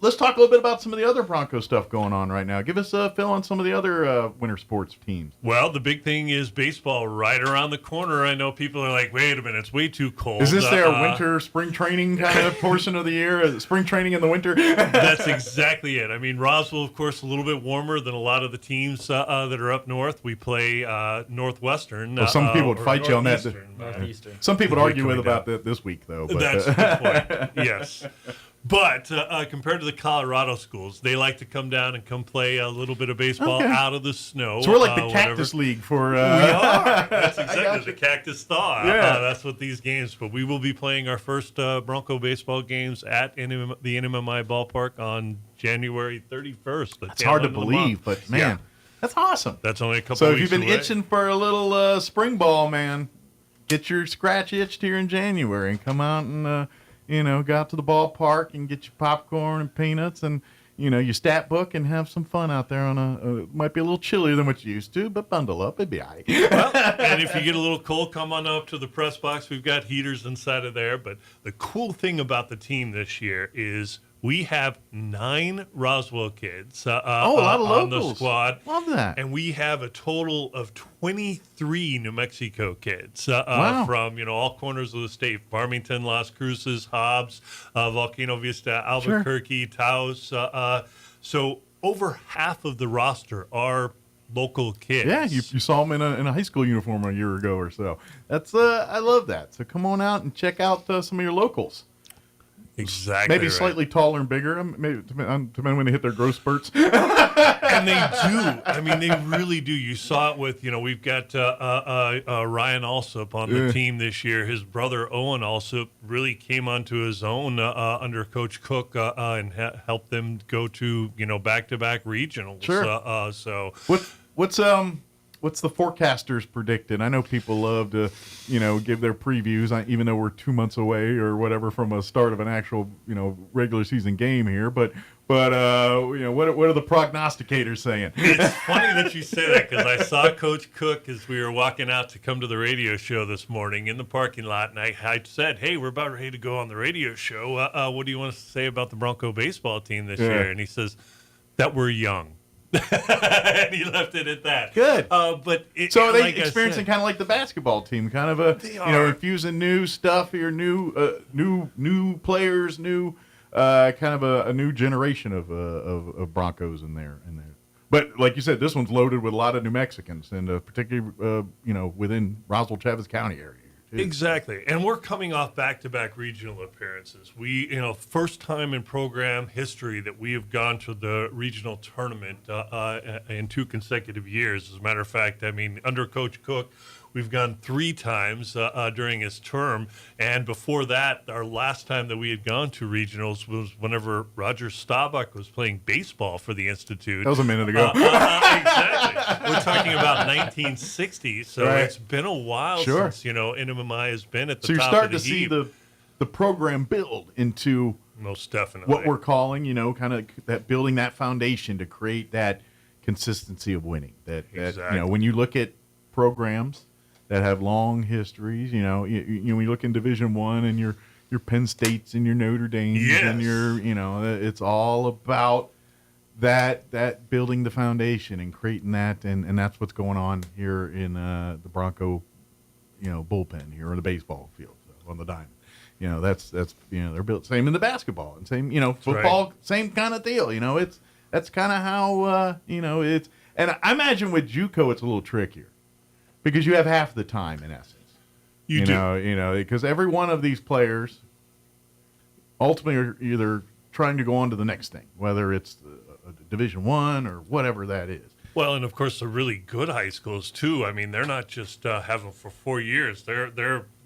let's talk a little bit about some of the other Bronco stuff going on right now. Give us a fill on some of the other winter sports teams. Well, the big thing is baseball right around the corner. I know people are like, wait a minute, it's way too cold. Is this their winter spring training kind of portion of the year? Is it spring training in the winter? That's exactly it. I mean, Roswell, of course, a little bit warmer than a lot of the teams that are up north. We play Northwestern. Well, some people would fight you on that. Northeastern. Some people would argue about this week, though. But, That's a good point. Yes. But compared to the Colorado schools, they like to come down and come play a little bit of baseball out of the snow. So we're like the Cactus League for... We are. That's exactly the Cactus Thaw. Yeah. That's what these games... But we will be playing our first Bronco baseball games at the NMMI ballpark on January 31st. That's hard to believe, but man, that's awesome. That's only a couple So weeks if you've been away. itching for a little spring ball, man, get your scratch itched here in January and come out and... go out to the ballpark and get your popcorn and peanuts and, your stat book and have some fun out there on it might be a little chillier than what you used to, but bundle up. It'd be all right. Well, and if you get a little cold, come on up to the press box. We've got heaters inside of there. But the cool thing about the team this year is we have 9 Roswell kids a lot of on the locals. squad. Love that. And we have a total of 23 New Mexico kids Wow. from all corners of the state: Farmington, Las Cruces, Hobbs, Volcano Vista, Albuquerque, Taos. So over half of the roster are local kids. Yeah, you saw them in a high school uniform a year ago or so. That's I love that. So come on out and check out some of your locals. Exactly. Maybe slightly taller and bigger. Maybe depending when they hit their growth spurts. And they do. I mean, they really do. You saw it with, we've got Ryan Alsop on the team this year. His brother Owen Alsop really came onto his own under Coach Cook and helped them go to back-to-back regionals. Sure. So what's the forecasters predicting? I know people love to give their previews, even though we're 2 months away or whatever from a start of an actual regular season game here. But what are the prognosticators saying? It's funny that you say that, because I saw Coach Cook as we were walking out to come to the radio show this morning in the parking lot, and I said, "Hey, we're about ready to go on the radio show. What do you want us to say about the Bronco baseball team this year?" And he says that we're young. And he left it at that. Good. But so are they experiencing kind of like the basketball team, kind of infusing new stuff here, new players, new kind of a new generation of Broncos in there. But like you said, this one's loaded with a lot of New Mexicans, and particularly within Roswell Chavez County area. Exactly. And we're coming off back-to-back regional appearances. We, first time in program history that we have gone to the regional tournament in 2 consecutive years. As a matter of fact, under Coach Cook, we've gone 3 times during his term. And before that, our last time that we had gone to regionals was whenever Roger Staubach was playing baseball for the Institute. That was a minute ago. Exactly. We're talking about 1960. So It's been a while since, NMMI has been at the top of the heap. So you're starting to see the program build into most definitely what we're calling, kind of that building that foundation to create that consistency of winning. That when you look at programs that have long histories, when you look in Division I and your Penn States and your Notre Dames and your, it's all about that building the foundation and creating that, and that's what's going on here in the Bronco, bullpen here in the baseball field on the diamond. That's they're built same in the basketball and same football, same kind of deal. That's kind of how it's. And I imagine with JUCO it's a little trickier because you have half the time in essence. You do. Because every one of these players ultimately are either trying to go on to the next thing, whether it's Division I or whatever that is. Well, and of course the really good high schools too. They're not just having for 4 years. They're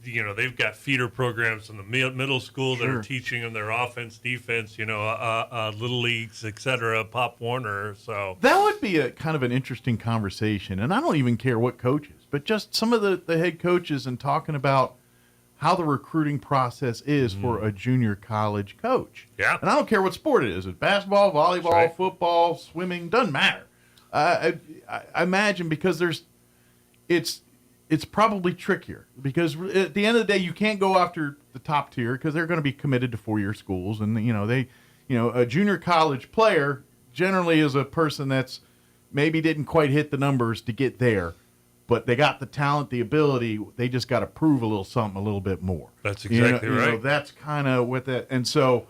they've got feeder programs in the middle school that are teaching them their offense, defense, little leagues, etc. Pop Warner. So that would be a kind of an interesting conversation. And I don't even care what coaches, but just some of the head coaches and talking about how the recruiting process is for a junior college coach. Yeah. And I don't care what sport it is. It's basketball, volleyball, football, swimming, doesn't matter. I imagine because it's probably trickier because at the end of the day, you can't go after the top tier because they're going to be committed to 4-year schools. And, a junior college player generally is a person that's maybe didn't quite hit the numbers to get there, but they got the talent, the ability. They just got to prove a little bit more. That's exactly right. That's kind of what that, and so.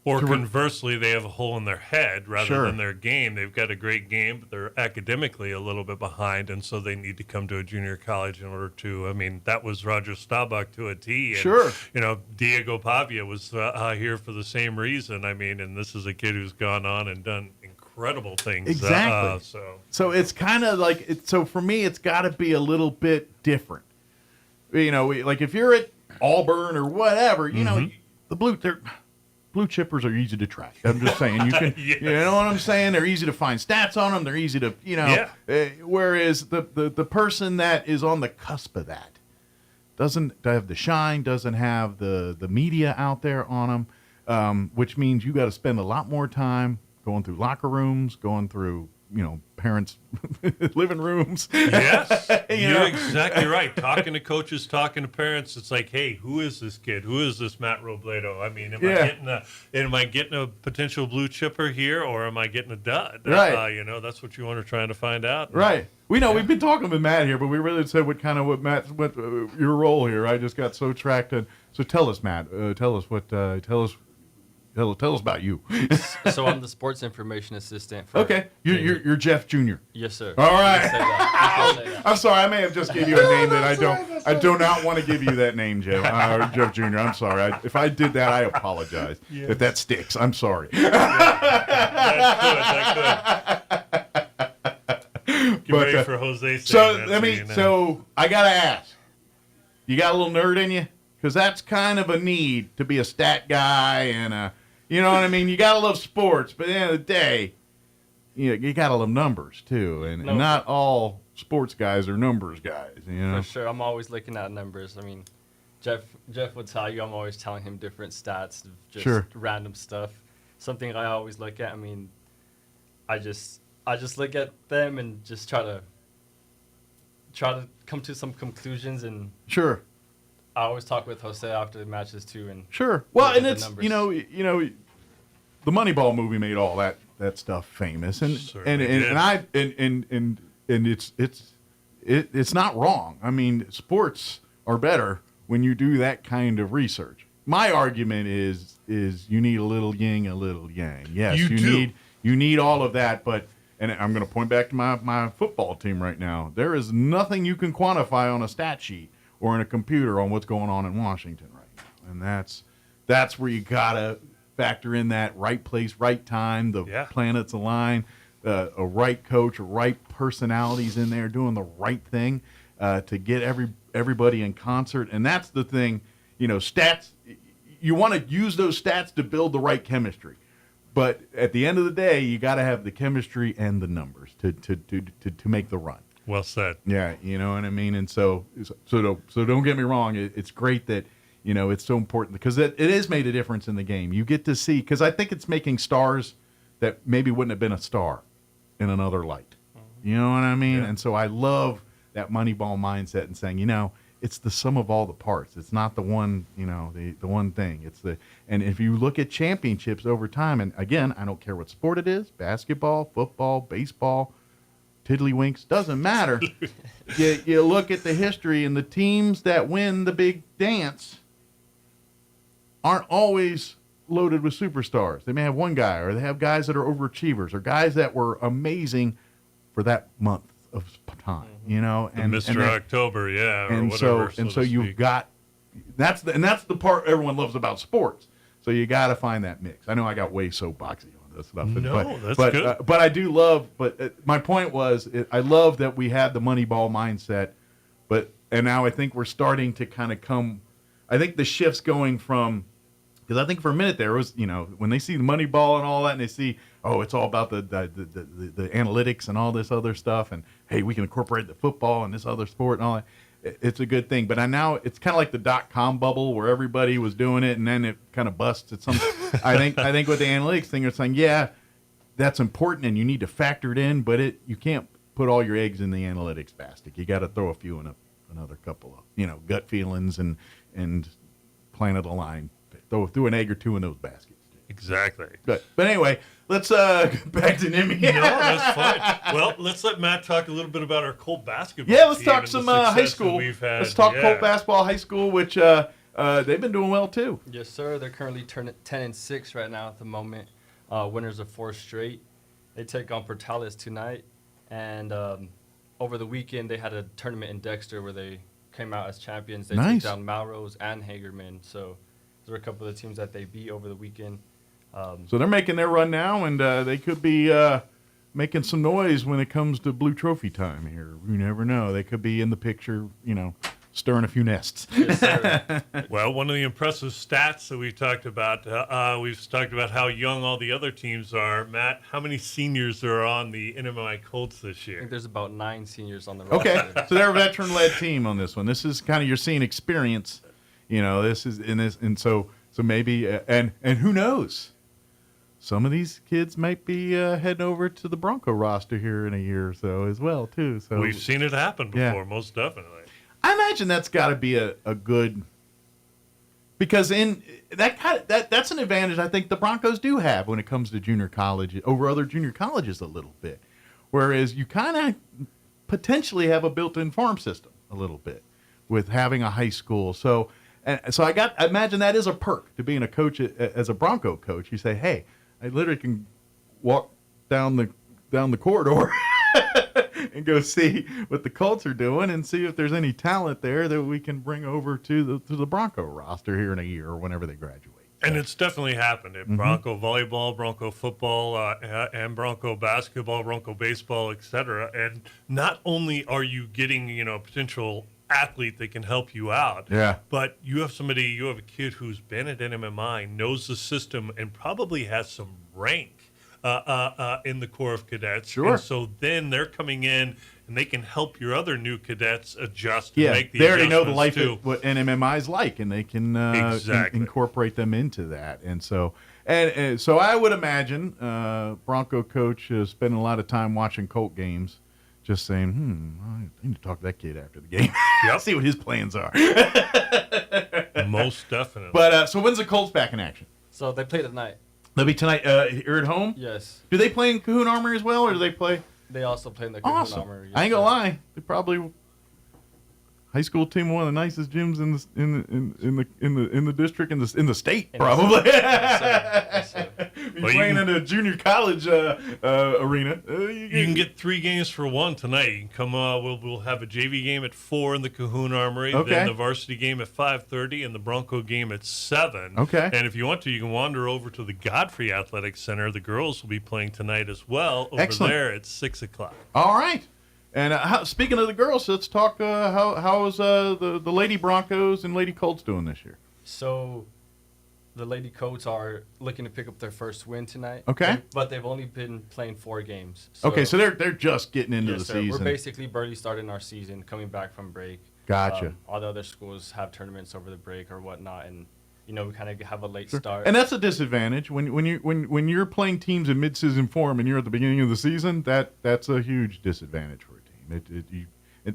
Or conversely, they have a hole in their head rather than their game. They've got a great game, but they're academically a little bit behind, and so they need to come to a junior college in order to. That was Roger Staubach to a T. And, Diego Pavia was here for the same reason. And this is a kid who's gone on and done incredible things. Exactly. So it's kind of like so for me, it's got to be a little bit different. Like if you're at Auburn or whatever, the blue chippers are easy to track. I'm just saying you can, you know what I'm saying? They're easy to find stats on them. They're easy to, whereas the person that is on the cusp of that doesn't have the shine, doesn't have the media out there on them, which means you got to spend a lot more time going through locker rooms, going through, parents' living rooms. Yes, you're exactly right. Talking to coaches, talking to parents, it's like, hey, who is this kid? Who is this Matt Robledo? Am I getting a potential blue chipper here, or am I getting a dud? Right. That's what you want to trying to find out. Right. We know we've been talking with Matt here, but we really said what your role here. I just got so tracked in. So tell us, Matt. Tell us Tell us about you. So I'm the sports information assistant. For Okay, you're Jeff Jr. Yes, sir. All right. You can say that. You can say that. I'm sorry, I may have just gave you a name that I do not want to give you that name, Jeff. Jeff Jr. I'm sorry. If I did that, I apologize. Yes. If that sticks, I'm sorry. That's good. Get ready for Jose. So I gotta ask, you got a little nerd in you? Because that's kind of a need to be a stat guy and you know what I mean. You gotta love sports, but at the end of the day, you gotta love numbers too, and not all sports guys are numbers guys. You know, For sure, I'm always looking at numbers. I mean, Jeff would tell you I'm always telling him different stats, of just random stuff. Something I always look at. I mean, I just look at them and just try to come to some conclusions. And I always talk with Jose after the matches too. And well, and it's you know the Moneyball movie made all that stuff famous, and it's not wrong. I mean, sports are better when you do that kind of research. My argument is you need a little yin, a little yang. Yes, you need all of that, but. And I'm going to point back to my football team right now. There is nothing you can quantify on a stat sheet or in a computer on what's going on in Washington right now. And that's where you got to factor in that right place, right time, the planets align, a right coach, right personalities in there doing the right thing to get everybody in concert. And that's the thing, stats, you want to use those stats to build the right chemistry. But at the end of the day, you got to have the chemistry and the numbers to make the run. Well said. Yeah, you know what I mean. And so don't get me wrong. It's great that it's so important because it has made a difference in the game. You get to see because I think it's making stars that maybe wouldn't have been a star in another light. You know what I mean? Yeah. And so I love that Moneyball mindset and saying, it's the sum of all the parts. It's not the one, the one thing. And if you look at championships over time, and again, I don't care what sport it is, basketball, football, baseball, tiddlywinks, doesn't matter. you look at the history, and the teams that win the big dance aren't always loaded with superstars. They may have one guy, or they have guys that are overachievers, or guys that were amazing for that month of time. And Mr. October, and so you've got that's the part everyone loves about sports. So you got to find that mix. I know I got way soapboxy on this stuff, that's good. But I do love. But my point was, I love that we had the Moneyball mindset, and now I think we're starting to kind of come. I think the shift's going from. Because I think for a minute there was, when they see the Moneyball and all that, and they see, it's all about the analytics and all this other stuff, and hey, we can incorporate the football and this other sport and all that. It's a good thing. But now it's kind of like the .com bubble where everybody was doing it, and then it kind of busts at some. I think with the analytics thing, they're saying, that's important, and you need to factor it in, but you can't put all your eggs in the analytics basket. You got to throw a few in another couple of gut feelings and planet align. Throw an egg or two in those baskets. Exactly. Good. But anyway, let's get back to Nimmy. No, that's fine. Well, let's let Matt talk a little bit about our Colt basketball. Yeah, let's talk some high school. Let's talk Colt basketball high school, which they've been doing well too. Yes, sir. They're currently 10-6 right now at the moment. Winners of 4 straight. They take on Portales tonight, and over the weekend they had a tournament in Dexter where they came out as champions. They took down Melrose and Hagerman. So there were a couple of the teams that they beat over the weekend. So they're making their run now, and they could be making some noise when it comes to Blue Trophy time here. You never know. They could be in the picture, stirring a few nests. Yes, sir. Well, one of the impressive stats that we've talked about how young all the other teams are. Matt, how many seniors are on the NMI Colts this year? I think there's about 9 seniors on the roster. Okay, so they're a veteran-led team on this one. This is kind of, you're seeing experience. This is in this, and so maybe, and who knows? Some of these kids might be heading over to the Bronco roster here in a year or so as well, too. So we've seen it happen before, most definitely. I imagine that's got to be a good, because in that's an advantage I think the Broncos do have when it comes to junior college over other junior colleges a little bit, whereas you kind of potentially have a built-in farm system a little bit with having a high school. So And so I imagine that is a perk to being a coach as a Bronco coach. You say, hey, I literally can walk down the corridor and go see what the Colts are doing and see if there's any talent there that we can bring over to the Bronco roster here in a year or whenever they graduate. And it's definitely happened at Bronco volleyball, Bronco football, and Bronco basketball, Bronco baseball, etc. And not only are you getting, a potential athlete that can help you out, but you have a kid who's been at NMMI, knows the system, and probably has some rank in the Corps of Cadets. Sure. And so then they're coming in and they can help your other new cadets adjust and make the they already know the life too. what NMMI is like, and they can incorporate them into that. And so, and so I would imagine Bronco coach spending a lot of time watching Colt games, just saying, I need to talk to that kid after the game. See what his plans are. Most definitely. But so when's the Colts back in action? So they play tonight. They'll be tonight here at home? Yes. Do they play in Cahoon Armory as well, or do they play? They also play in the Cahoon Armory. I ain't gonna lie. They probably high school team, one of the nicest gyms in the district, in the state, probably. Yes, sir. You're playing in a junior college arena. You can get 3 games for one tonight. You can come. We'll have a JV game at 4 in the Cahoon Armory. Okay. Then the varsity game at 5:30 and the Bronco game at 7. Okay. And if you want to, you can wander over to the Godfrey Athletic Center. The girls will be playing tonight as well over there at 6 o'clock. All right. And speaking of the girls, let's talk. How is the Lady Broncos and Lady Colts doing this year? So, the Lady Colts are looking to pick up their first win tonight. Okay. But they've only been playing 4 games. So they're just getting into the season. We're basically barely starting our season, coming back from break. Gotcha. All the other schools have tournaments over the break or whatnot, and we kind of have a late start. And that's a disadvantage when you're playing teams in mid-season form and you're at the beginning of the season. That's a huge disadvantage for a team.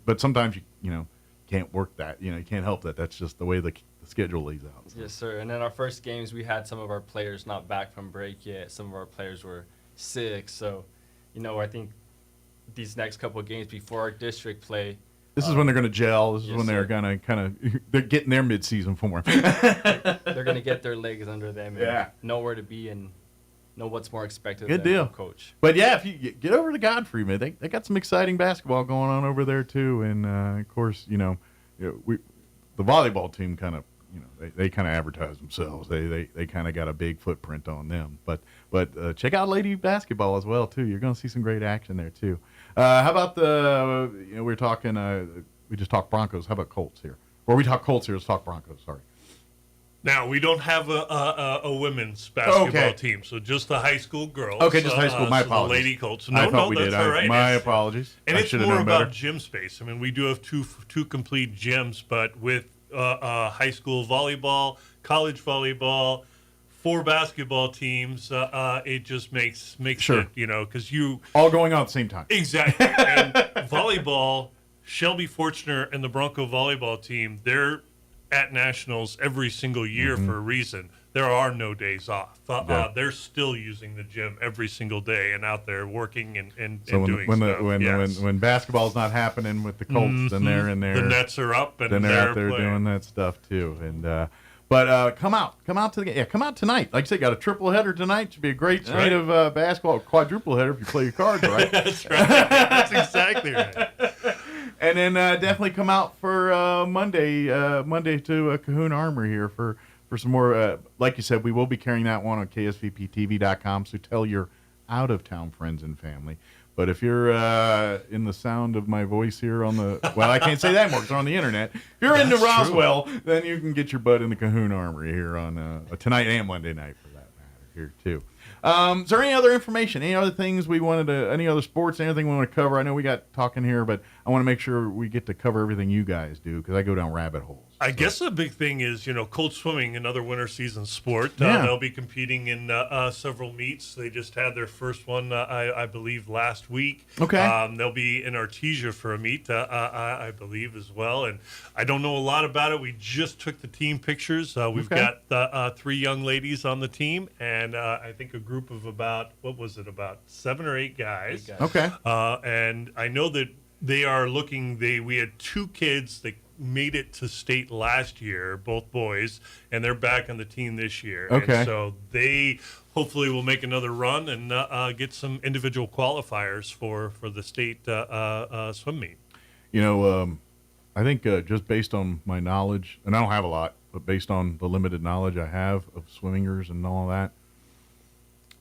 But sometimes you can't work that. You can't help that. That's just the way the schedule lays out. So. Yes, sir. And in our first games, we had some of our players not back from break yet. Some of our players were sick. So, I think these next couple of games before our district play. This is when they're going to gel. This is when they're going to they're getting their mid-season form. They're going to get their legs under them and know where to be and know what's more expected Good of them deal. from coach. But yeah, if you get over to Godfrey, man, they got some exciting basketball going on over there too. And of course, the volleyball team kind of, they kind of advertise themselves. They kind of got a big footprint on them. But check out lady basketball as well too. You're going to see some great action there too. How about we're talking. We just talked Broncos. How about Colts here? Or we talk Colts here. Let's talk Broncos. Sorry. Now, we don't have a women's basketball team, so just the high school girls. Okay, just high school. My apologies. The Lady Colts. I thought we did. All right. My apologies. And it's more known about better. gym space. I mean, we do have two complete gyms, but with high school volleyball, college volleyball, 4 basketball teams, it just makes Sure. it, because you all going on at the same time. Exactly. And volleyball, Shelby Fortner and the Bronco volleyball team, they're at nationals every single year for a reason. There are no days off. They're still using the gym every single day and out there working and doing stuff. When basketball's not happening with the Colts, then they're in there. The nets are up, and then they're out there playing. doing that stuff too. And but come out to the game. Yeah, come out tonight. Like I said, got a triple header tonight. Should be a great night of basketball. Quadruple header if you play your cards right. That's right. That's exactly right. And then definitely come out for Monday to Cahoon Armory here for some more. Like you said, we will be carrying that one on KSVPTV.com. So tell your out-of-town friends and family. But if you're in the sound of my voice here I can't say that anymore because we're on the internet. If you're into Roswell, then you can get your butt in the Cahoon Armory here on tonight and Monday night for that matter here too. Is there any other information, any other things any other sports, anything we want to cover? I know we got talking here, but I want to make sure we get to cover everything you guys do because I go down rabbit holes. I guess the big thing is, Colt swimming, another winter season sport. Yeah. They'll be Competing in several meets. They just had their first one, I believe, last week. Okay. They'll be in Artesia for a meet, I believe, as well. And I don't know a lot about it. We just took the team pictures. We've got 3 young ladies on the team, and I think a group of about 7 or 8 guys. Okay. And I know that they are looking. We had 2 kids that made it to state last year, both boys, and they're back on the team this year. Okay. And so they hopefully will make another run and get some individual qualifiers for the state swim meet. I think just based on my knowledge, and I don't have a lot, but based on the limited knowledge I have of swimmingers and all that,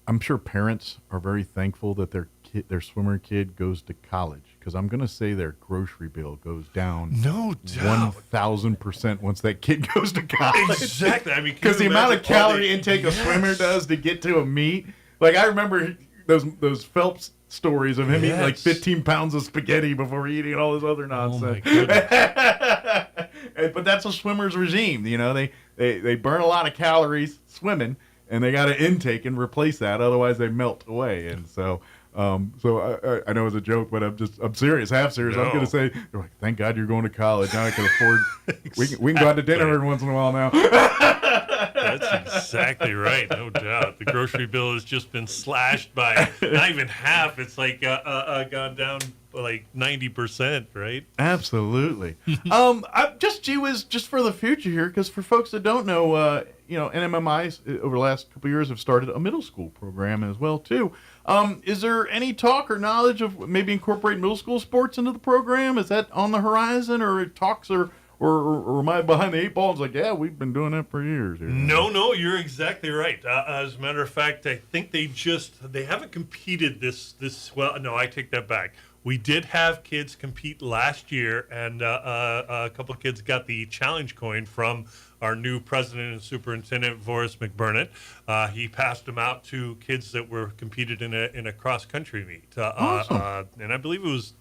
I'm sure parents are very thankful that their swimmer kid goes to college, because I'm going to say their grocery bill goes down. No doubt. 1,000% once that kid goes to college. Exactly. I mean, because the amount of calorie intake a swimmer does to get to a meet, like I remember those Phelps stories of him eating like 15 pounds of spaghetti before eating all this other nonsense. Oh my But that's a swimmer's regime. They burn a lot of calories swimming, and they got to intake and replace that, otherwise they melt away. And so I know it's a joke, but I'm serious, half serious. No. I'm going to say, they're like, thank God you're going to college. Now I can afford. We can go out to dinner every once in a while now. That's exactly right, no doubt. The grocery bill has just been slashed by not even half. It's like gone down like 90%, right? Absolutely. Just for the future here, because for folks that don't know, NMMIs over the last couple of years have started a middle school program as well too. Is there any talk or knowledge of maybe incorporating middle school sports into the program? Is that on the horizon, or talks or am I behind the eight ball? It's like, yeah, we've been doing that for years here. No, you're exactly right. As a matter of fact, I think they haven't competed this. Well, no, I take that back. We did have kids compete last year, and a couple of kids got the challenge coin from our new president and superintendent, Voris McBurnett. He passed them out to kids that were competed in a cross country meet, Awesome. and I believe it was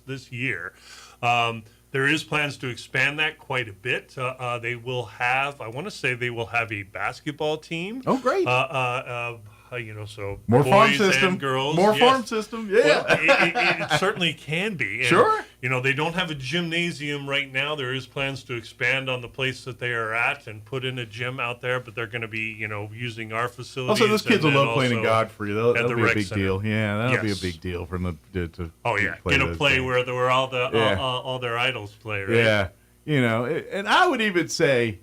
this year. There is plans to expand that quite a bit. They will have, I want to say, they will have a basketball team. Oh, great. So more boys farm system, and girls. more yes. farm system. Yeah, well, it certainly can be. And, sure. They don't have a gymnasium right now. There is plans to expand on the place that they are at and put in a gym out there, but they're going to be, using our facilities. Also, those kids will love playing in also Godfrey. That'll be a big center. deal. Yeah, that'll be a Yes. big deal for them to Get a play games. where all their idols play, right? Yeah, and I would even say,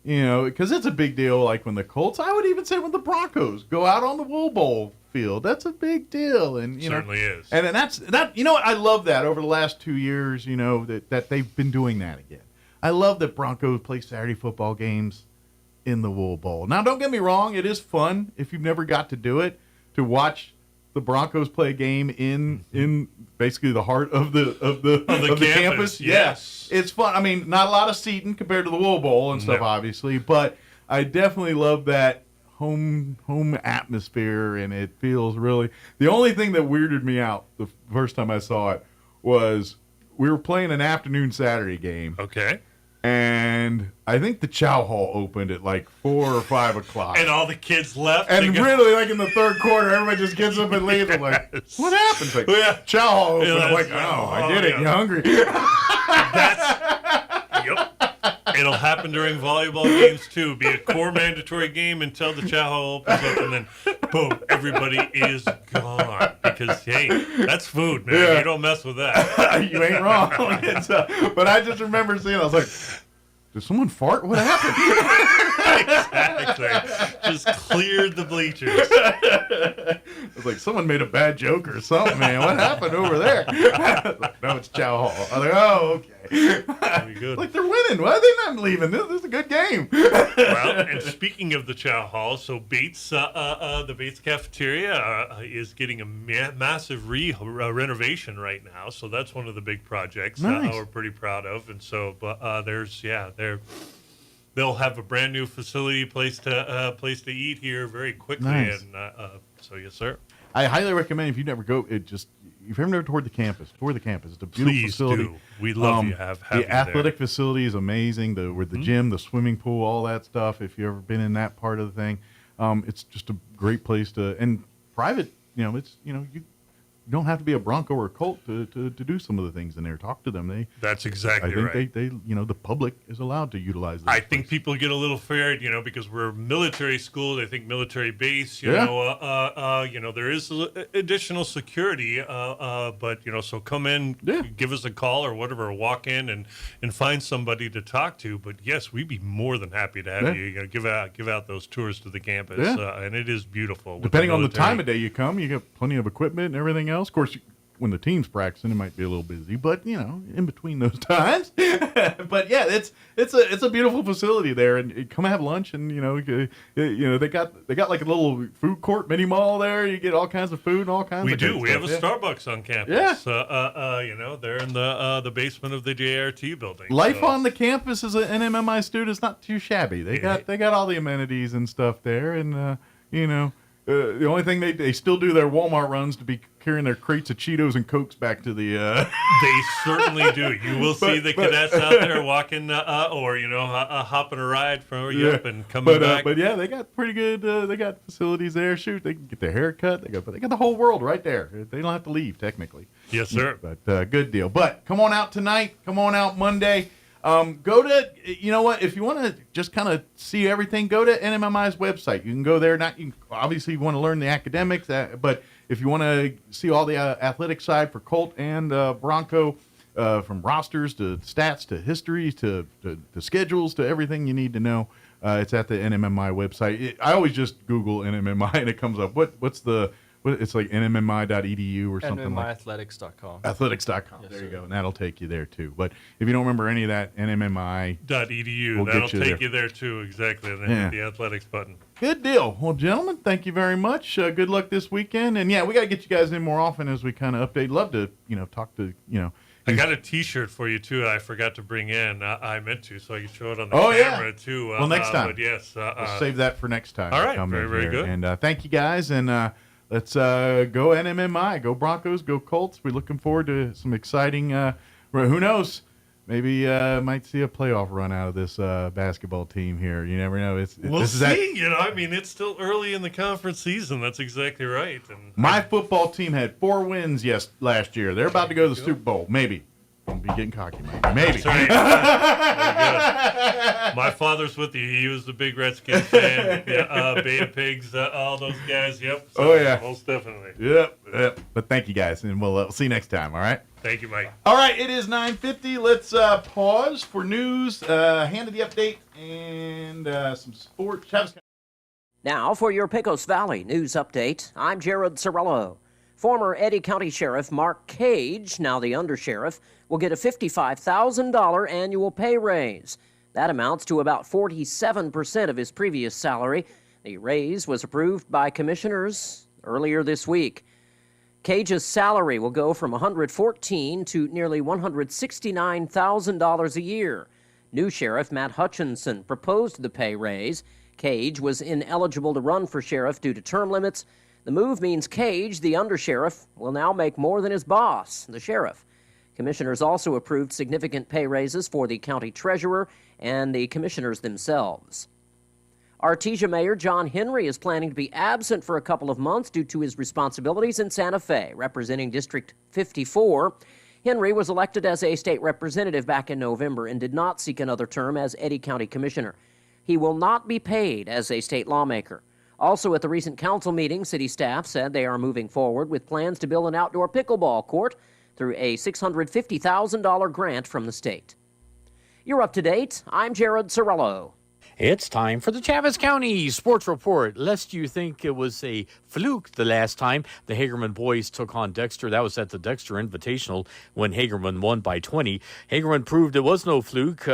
because it's a big deal. Like when the Colts, I would even say when the Broncos go out on the Wool Bowl field, that's a big deal. And Certainly is. And then that's that. I love that over the last 2 years. That they've been doing that again. I love that Broncos play Saturday football games in the Wool Bowl. Now, don't get me wrong; it is fun if you've never got to do it to watch the Broncos play a game in basically the heart of the campus. Yes, it's fun. I mean, not a lot of seating compared to the Wool Bowl and stuff, obviously, but I definitely love that home atmosphere, and it feels really. The only thing that weirded me out the first time I saw it was we were playing an afternoon Saturday game. Okay. And I think the chow hall opened at like 4 or 5 o'clock. And all the kids left. And really, like in the third quarter, everybody just gets up and leaves. I'm like, what happened? It's like, chow hall opened. I'm like, I get it. You hungry? Yep. It'll happen during volleyball games too. Be a core mandatory game until the chow hall opens up, and then boom, everybody is gone. Because hey, that's food, man. Yeah. You don't mess with that. You ain't wrong. But I just remember seeing. I was like, did someone fart? What happened? Exactly. Just cleared the bleachers. It was like someone made a bad joke or something, man. What happened over there? No, it's chow hall. I was like, oh, okay. Very good. Like they're winning. Why are they not leaving? This is a good game. Well, and speaking of the chow hall, so Bates, the Bates cafeteria is getting a massive renovation right now. So that's one of the big projects we're pretty proud of. And so, they'll have a brand new facility, place to eat here very quickly. Nice. And so yes, sir. I highly recommend if you never go, if you've never toured the campus, tour the campus. It's a beautiful facility. Do. We love you. Have you the athletic facility is amazing. With the gym, the swimming pool, all that stuff. If you've ever been in that part of the thing, it's just a great place to. And private, don't have to be a Bronco or a Colt to do some of the things in there. Talk to them. That's exactly right. I think they the public is allowed to utilize. I think people get a little feared, because we're military school. They think military base. There is additional security, but so come in, give us a call or whatever, walk in and find somebody to talk to. But yes, we'd be more than happy to have you give out those tours to the campus, and it is beautiful. Depending on the time of day you come, you get plenty of equipment and everything else. Of course, when the team's practicing, it might be a little busy, but in between those times. But yeah, it's a beautiful facility there, and you come have lunch, and they got like a little food court mini mall there. You get all kinds of food and all kinds. We of do. good We have stuff. a Starbucks on campus. They're in the basement of the JRT building. Life on the campus as an NMMI student is not too shabby. They got all the amenities and stuff there, and the only thing they still do their Walmart runs to be carrying their crates of Cheetos and Cokes back to the. They certainly do. You will see the cadets out there walking, or hopping a ride from and coming back. But yeah, they got pretty good. They got facilities there. Shoot, they can get their hair cut. They got the whole world right there. They don't have to leave technically. Yes, sir. But good deal. But come on out tonight. Come on out Monday. Go to, if you want to just kind of see everything, go to NMMI's website. You can go there. Obviously, you want to learn the academics, but if you want to see all the athletic side for Colt and Bronco, from rosters to stats to history to schedules to everything you need to know, it's at the NMMI website. I always just Google NMMI and it comes up. It's like nmmi.edu or something like NMMIathletics.com. Athletics.com. Yes, there you sir. go. And that'll take you there too. But if you don't remember any of that, nmmi.edu. .edu. That'll take you there too. Exactly. And then the athletics button. Good deal. Well, gentlemen, thank you very much. Good luck this weekend. And yeah, we got to get you guys in more often as we kind of update. Love to, talk to, I got a T-shirt for you too. I forgot to bring in. I meant to, so I can show it on the camera too. Well, next time. But yes, we'll save that for next time. All right. Very good. And thank you guys. And let's go NMMI, go Broncos, go Colts. We're looking forward to some exciting. Who knows? Maybe might see a playoff run out of this basketball team here. You never know. We'll see. It's still early in the conference season. That's exactly right. And my football team had 4 wins last year. They're about to go to the Super Bowl. Maybe. Don't be getting cocky, Mike. Maybe. That's right. Very good. My father's with you. He was a big Redskins fan. Beta Pigs, all those guys. Yep. So, most definitely. Yep. But thank you guys, and we'll see you next time. All right. Thank you, Mike. All right. It is 9:50. Let's pause for news, hand of the update, and some sports. Now for your Pecos Valley news update. I'm Jared Cirillo. Former Eddy County Sheriff Mark Cage, now the undersheriff, will get a $55,000 annual pay raise. That amounts to about 47% of his previous salary. The raise was approved by commissioners earlier this week. Cage's salary will go from $114,000 to nearly $169,000 a year. New Sheriff Matt Hutchinson proposed the pay raise. Cage was ineligible to run for sheriff due to term limits. The move means Cage, the undersheriff, will now make more than his boss, the sheriff. Commissioners also approved significant pay raises for the county treasurer and the commissioners themselves. Artesia Mayor John Henry is planning to be absent for a couple of months due to his responsibilities in Santa Fe, representing District 54. Henry was elected as a state representative back in November and did not seek another term as Eddy County Commissioner. He will not be paid as a state lawmaker. Also, at the recent council meeting, city staff said they are moving forward with plans to build an outdoor pickleball court through a $650,000 grant from the state. You're up to date. I'm Jared Cirillo. It's time for the Chaves County Sports Report. Lest you think it was a fluke the last time the Hagerman boys took on Dexter. That was at the Dexter Invitational when Hagerman won by 20. Hagerman proved it was no fluke,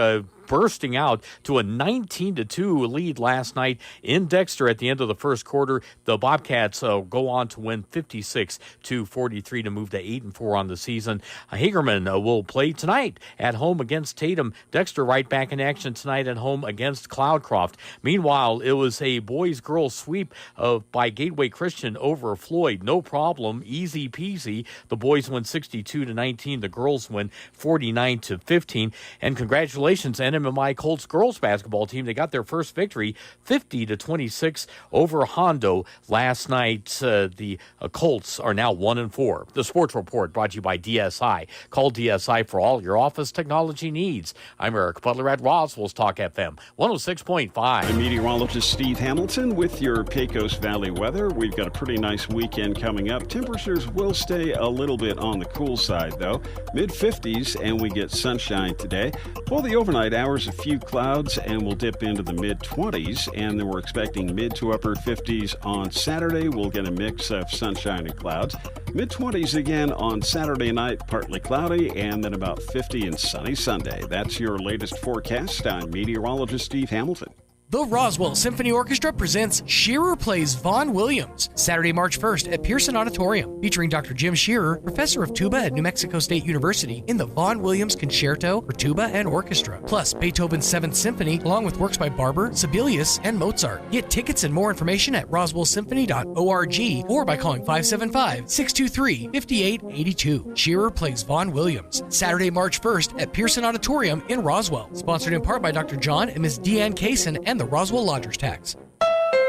bursting out to a 19-2 lead last night in Dexter at the end of the first quarter. The Bobcats go on to win 56-43 to move to 8-4 on the season. Hagerman will play tonight at home against Tatum. Dexter right back in action tonight at home against Cloudcroft. Meanwhile, it was a boys-girls sweep by Gateway Christian over Floyd. No problem, easy peasy. The boys win 62-19. The girls win 49-15. And congratulations, NMMI NMMI Colts girls basketball team, they got their first victory, 50-26 over Hondo last night. The Colts are now 1-4. The Sports Report brought to you by DSI. Call DSI for all your office technology needs. I'm Eric Butler at Roswell's Talk FM 106.5. I'm meteorologist Steve Hamilton with your Pecos Valley weather. We've got a pretty nice weekend coming up. Temperatures will stay a little bit on the cool side, though. Mid-50s, and we get sunshine today. For the overnight hours, a few clouds, and we'll dip into the mid-20s. And then we're expecting mid to upper 50s on Saturday. We'll get a mix of sunshine and clouds. Mid-20s again on Saturday night, partly cloudy, and then about 50 and sunny Sunday. That's your latest forecast. I'm meteorologist Steve Hamilton. The Roswell Symphony Orchestra presents Shearer Plays Vaughn Williams, Saturday, March 1st at Pearson Auditorium, featuring Dr. Jim Shearer, professor of tuba at New Mexico State University, in the Vaughn Williams Concerto for Tuba and Orchestra, plus Beethoven's 7th Symphony, along with works by Barber, Sibelius, and Mozart. Get tickets and more information at roswellsymphony.org or by calling 575-623-5882. Shearer Plays Vaughn Williams, Saturday, March 1st at Pearson Auditorium in Roswell. Sponsored in part by Dr. John and Ms. Deanne Kaysen and the Roswell Lodgers Tax.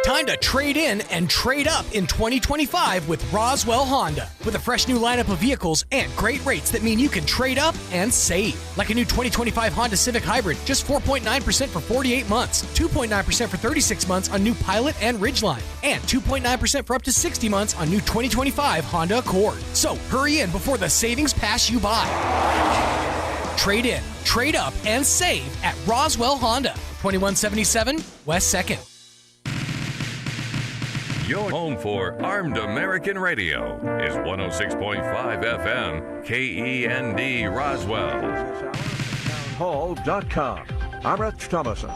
Time to trade in and trade up in 2025 with Roswell Honda. With a fresh new lineup of vehicles and great rates that mean you can trade up and save. Like a new 2025 Honda Civic Hybrid, just 4.9% for 48 months, 2.9% for 36 months on new Pilot and Ridgeline, and 2.9% for up to 60 months on new 2025 Honda Accord. So hurry in before the savings pass you by. Trade in, trade up, and save at Roswell Honda, 2177 West 2nd. Your home for Armed American Radio is 106.5 FM, KEND Roswell. Townhall.com. I'm Rich Thomason.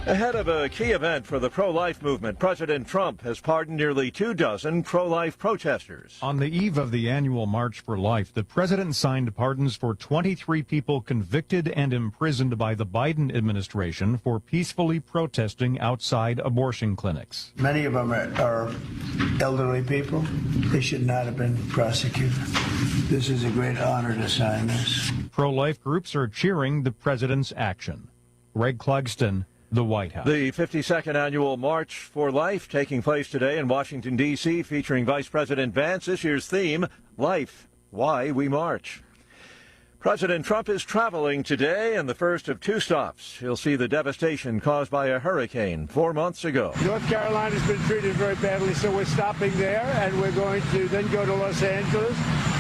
Ahead of a key event for the pro-life movement, President Trump has pardoned nearly 24 pro-life protesters. On the eve of the annual March for Life, the president signed pardons for 23 people convicted and imprisoned by the Biden administration for peacefully protesting outside abortion clinics. Many of them are elderly people. They should not have been prosecuted. This is a great honor to sign this. Pro-life groups are cheering the president's action. Greg Clugston, the White House. The 52nd annual March for Life taking place today in Washington, D.C., featuring Vice President Vance. This year's theme, Life, Why We March. President Trump is traveling today in the first of two stops. He'll see the devastation caused by a hurricane 4 months ago. North Carolina's been treated very badly, so we're stopping there, and we're going to then go to Los Angeles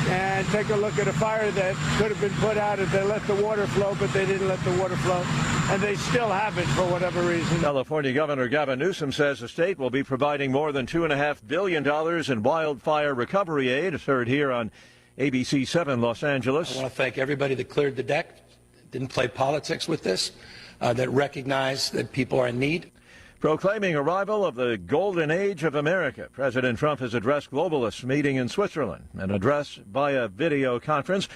and take a look at a fire that could have been put out if they let the water flow, but they didn't let the water flow, and they still haven't for whatever reason. California Governor Gavin Newsom says the state will be providing more than $2.5 billion in wildfire recovery aid. It's heard here on ABC 7 Los Angeles. I want to thank everybody that cleared the deck, didn't play politics with this, that recognized that people are in need. Proclaiming arrival of the golden age of America, President Trump has addressed globalists meeting in Switzerland. An address via video conference.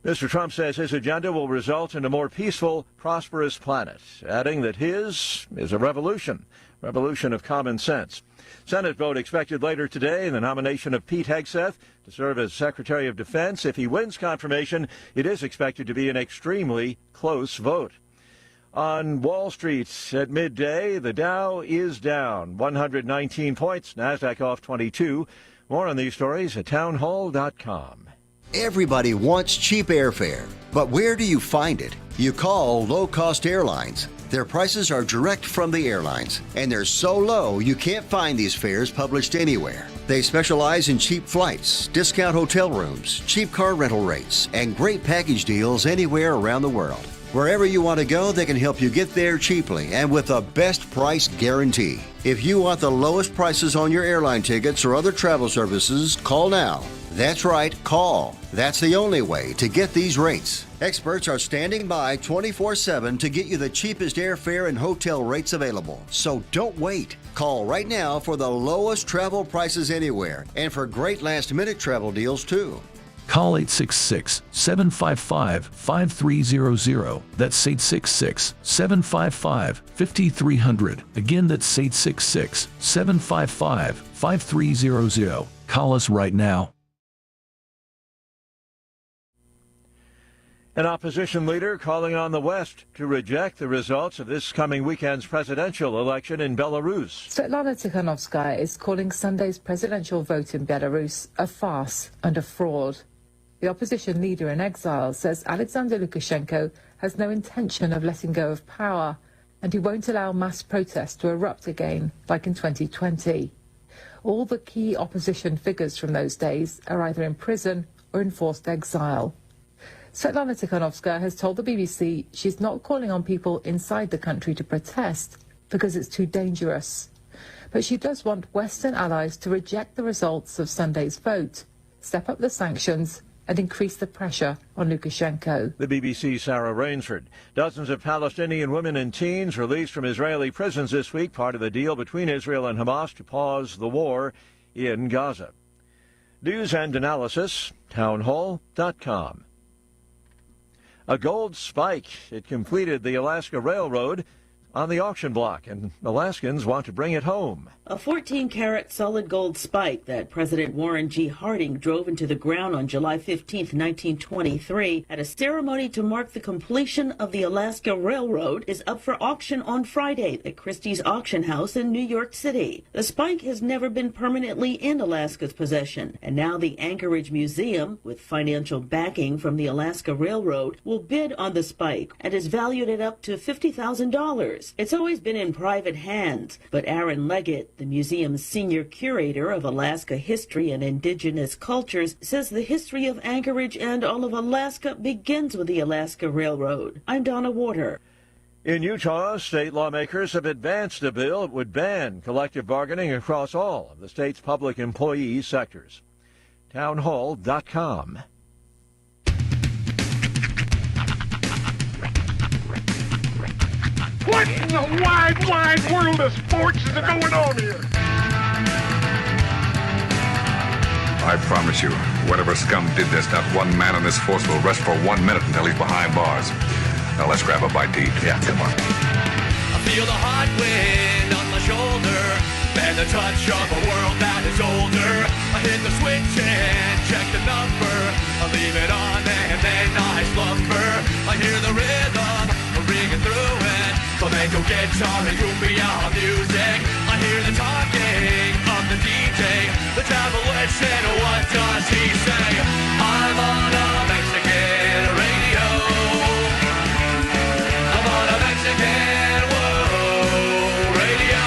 Mr. Trump says his agenda will result in a more peaceful, prosperous planet, adding that his is a revolution of common sense. Senate vote expected later today. The nomination of Pete Hegseth to serve as Secretary of Defense. If he wins confirmation, it is expected to be an extremely close vote. On Wall Street at midday, the Dow is down 119 points, NASDAQ off 22. More on these stories at townhall.com. Everybody wants cheap airfare, but where do you find it? You call low-cost airlines. Their prices are direct from the airlines, and they're so low you can't find these fares published anywhere. They specialize in cheap flights, discount hotel rooms, cheap car rental rates, and great package deals anywhere around the world. Wherever you want to go, they can help you get there cheaply and with a best price guarantee. If you want the lowest prices on your airline tickets or other travel services, call now. That's right, call. That's the only way to get these rates. Experts are standing by 24/7 to get you the cheapest airfare and hotel rates available. So don't wait. Call right now for the lowest travel prices anywhere and for great last-minute travel deals too. Call 866-755-5300. That's 866-755-5300. Again, that's 866-755-5300. Call us right now. An opposition leader calling on the West to reject the results of this coming weekend's presidential election in Belarus. Svetlana Tikhanovskaya is calling Sunday's presidential vote in Belarus a farce and a fraud. The opposition leader in exile says Alexander Lukashenko has no intention of letting go of power, and he won't allow mass protests to erupt again, like in 2020. All the key opposition figures from those days are either in prison or in forced exile. Svetlana Tikhanovskaya has told the BBC she's not calling on people inside the country to protest because it's too dangerous. But she does want Western allies to reject the results of Sunday's vote, step up the sanctions, and increase the pressure on Lukashenko. The BBC's Sarah Rainsford. Dozens of Palestinian women and teens released from Israeli prisons this week, part of the deal between Israel and Hamas to pause the war in Gaza. News and analysis, townhall.com. A gold spike. It completed the Alaska Railroad on the auction block, and Alaskans want to bring it home. A 14-karat solid gold spike that President Warren G. Harding drove into the ground on July 15, 1923, at a ceremony to mark the completion of the Alaska Railroad, is up for auction on Friday at Christie's Auction House in New York City. The spike has never been permanently in Alaska's possession, and now the Anchorage Museum, with financial backing from the Alaska Railroad, will bid on the spike and is valued at up to $50,000. It's always been in private hands, but Aaron Leggett, the museum's senior curator of Alaska history and indigenous cultures, says the history of Anchorage and all of Alaska begins with the Alaska Railroad. I'm Donna Warder. In Utah, state lawmakers have advanced a bill that would ban collective bargaining across all of the state's public employee sectors. Townhall.com. What in the wide, wide world of sports is going on here? I promise you, whatever scum did this, not one man in this force will rest for 1 minute until he's behind bars. Now let's grab a bite to eat. Yeah, come on. I feel the hot wind on my shoulder and the touch of a world that is older. I hit the switch and check the number. I leave it on and then I slumber. I hear the rhythm ringing through it. Flamenco guitar and cumbia music. I hear the talking of the DJ. The travel listen, what does he say? I'm on a Mexican radio. I'm on a Mexican radio.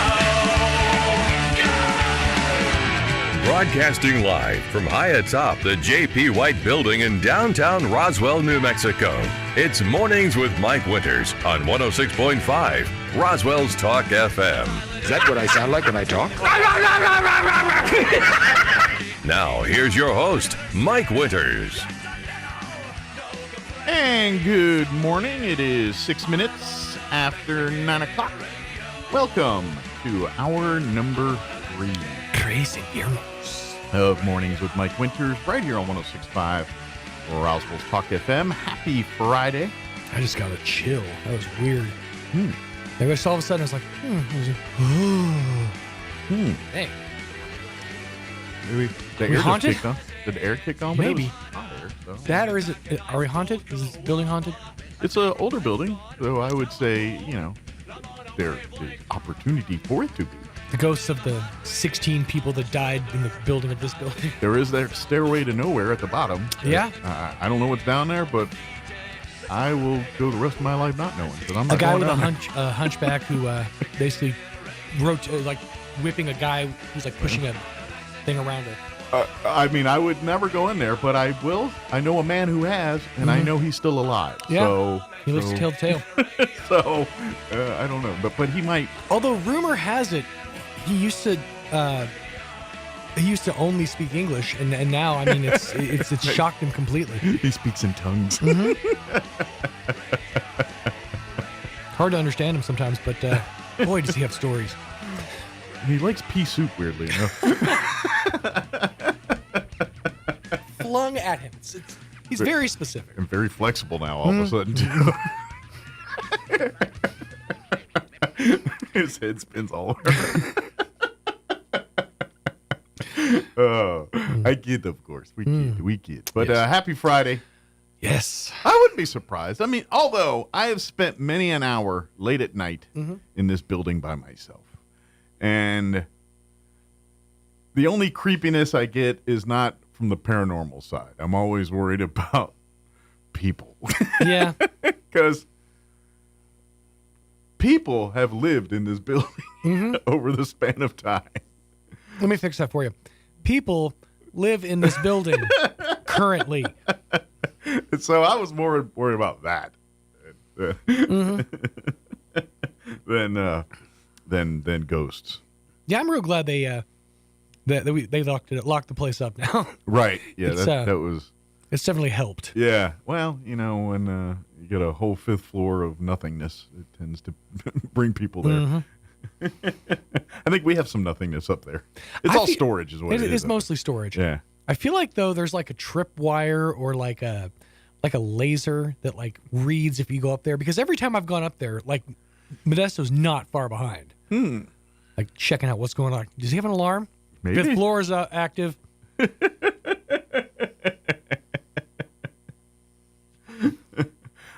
Broadcasting live from high atop the J.P. White Building in downtown Roswell, New Mexico. It's Mornings with Mike Winters on 106.5 Roswell's Talk FM. Is that what I sound like when I talk? Now, here's your host, Mike Winters. And good morning. It is 6 minutes after 9 o'clock. Welcome to hour number 3. Crazy earmuffs. Of Mornings with Mike Winters, right here on 106.5 Roswell's Talk FM. Happy Friday. I just got a chill. That was weird. Like all of a sudden, I was like, Hey. Maybe the air just kicked on. Did the air kick on? Maybe. Air, so. That, or is it, are we haunted? Is this building haunted? It's an older building, so I would say, there's opportunity for it to be. The ghosts of the 16 people that died in the building of this building. There is that stairway to nowhere at the bottom. Yeah. I don't know what's down there, but I will go the rest of my life not knowing. I'm not a guy with a hunchback who basically wrote whipping a guy who's like pushing a thing around her. I would never go in there, but I will. I know a man who has, and I know he's still alive. Yeah. So he lives to tell the tale. So I don't know, but he might. Although rumor has it, he used to only speak English, and now it's shocked him completely. He speaks in tongues. Hard to understand him sometimes, but boy, does he have stories. He likes pea soup, weirdly enough. Flung at him. He's very specific. And very flexible now, all of a sudden, too. His head spins all over. I kid, of course. We kid. But Yes. Happy Friday. Yes. I wouldn't be surprised. I mean, although I have spent many an hour late at night in this building by myself. And the only creepiness I get is not from the paranormal side. I'm always worried about people. Yeah. Because people have lived in this building over the span of time. Let me fix that for you. People live in this building currently. So I was more worried about that than ghosts. Yeah, I'm real glad they locked the place up now. Right. Yeah, that was. It's definitely helped. Yeah. Well, when you get a whole 5th floor of nothingness, it tends to bring people there. I think we have some nothingness up there. It's all storage, is what it is. It is mostly storage. Yeah. I feel like though there's like a tripwire or like a laser that like reads if you go up there, because every time I've gone up there, like Modesto's not far behind. Like checking out what's going on. Does he have an alarm? Maybe. 5th floor is active.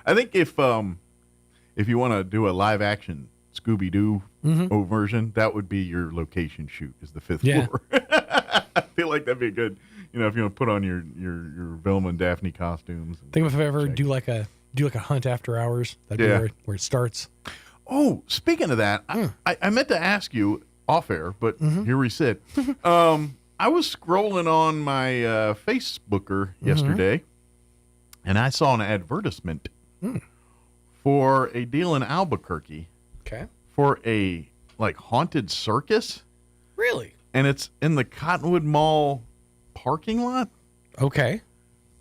I think if you want to do a live action Scooby-Doo version, that would be your location shoot, is the 5th floor. I feel like that'd be good. If you want to put on your Velma and Daphne costumes. Think if I ever do like a hunt after hours, that'd be where it starts. Oh, speaking of that, I meant to ask you off air, but here we sit. I was scrolling on my Facebooker yesterday, and I saw an advertisement for a deal in Albuquerque. Okay. For a haunted circus. Really? And it's in the Cottonwood Mall parking lot. Okay.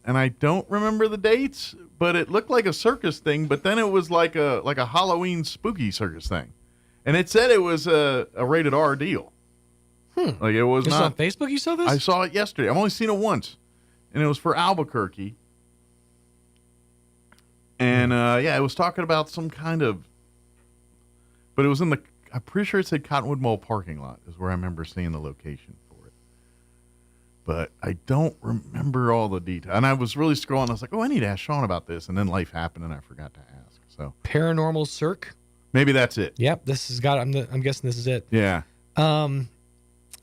And I don't remember the dates, but it looked like a circus thing, but then it was like a Halloween spooky circus thing. And it said it was a rated R deal. Like it was not on Facebook you saw this? I saw it yesterday. I've only seen it once. And it was for Albuquerque. And it was talking about some kind of, but it was I'm pretty sure it said Cottonwood Mall parking lot is where I remember seeing the location for it. But I don't remember all the details. And I was really scrolling. I was like, I need to ask Sean about this. And then life happened and I forgot to ask. So Paranormal Cirque. Maybe that's it. Yep, this has got. I'm guessing this is it. Yeah.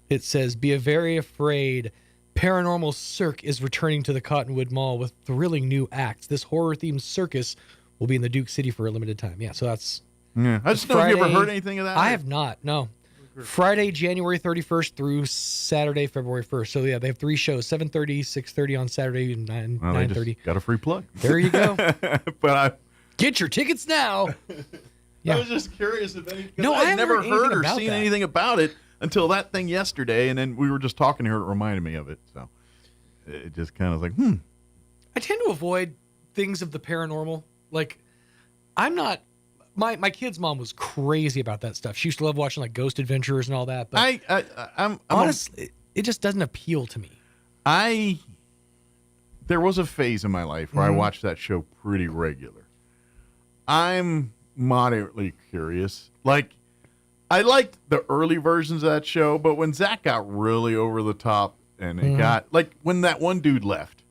It says, "Be very afraid. Paranormal Cirque is returning to the Cottonwood Mall with thrilling new acts. This horror-themed circus will be in the Duke City for a limited time." Yeah, so that's. Yeah, I just don't know if you ever heard anything of that. I have not. No. Friday, January 31st through Saturday, February 1st. So yeah, they have 3 shows: 7:30, 6:30 on Saturday, and 9:30. Got a free plug. There you go. But get your tickets now. Yeah. I was just curious if any. No, I'd never heard or seen that. anything about it until that thing yesterday, and then we were just talking here. It reminded me of it, so it just kind of was like, I tend to avoid things of the paranormal. Like, I'm not. My kid's mom was crazy about that stuff. She used to love watching like Ghost Adventures and all that. But I'm honestly, it just doesn't appeal to me. There was a phase in my life where I watched that show pretty regular. I'm moderately curious. Like, I liked the early versions of that show, but when Zach got really over the top and it got like when that one dude left,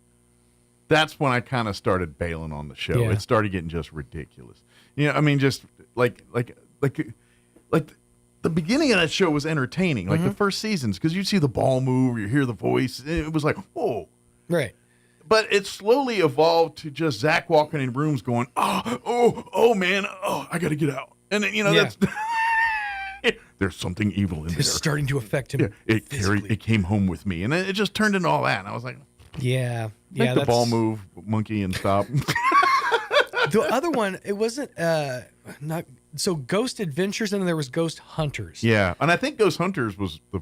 that's when I kind of started bailing on the show. Yeah. It started getting just ridiculous. I mean, just like the beginning of that show was entertaining, like the first seasons, because you see the ball move, you hear the voice. It was like, whoa. Right. But it slowly evolved to just Zach walking in rooms going, oh, man, I got to get out. And then, that's... There's something evil in there. It's starting to affect him. Yeah, it came home with me. And it just turned into all that. And I was like... Make the ball move, monkey, and stop. The other one, it wasn't... not so Ghost Adventures, and then there was Ghost Hunters. Yeah, and I think Ghost Hunters was the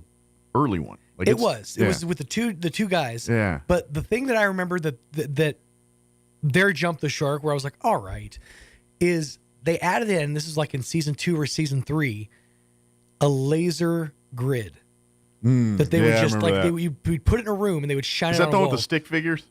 early one. Like it was with the two guys. Yeah. But the thing that I remember that their Jump the Shark, where I was like, all right, is they added in, this is like in season 2 or season 3, a laser grid that they would just like we'd put it in a room and they would shine it on a wall. Is that the one with the stick figures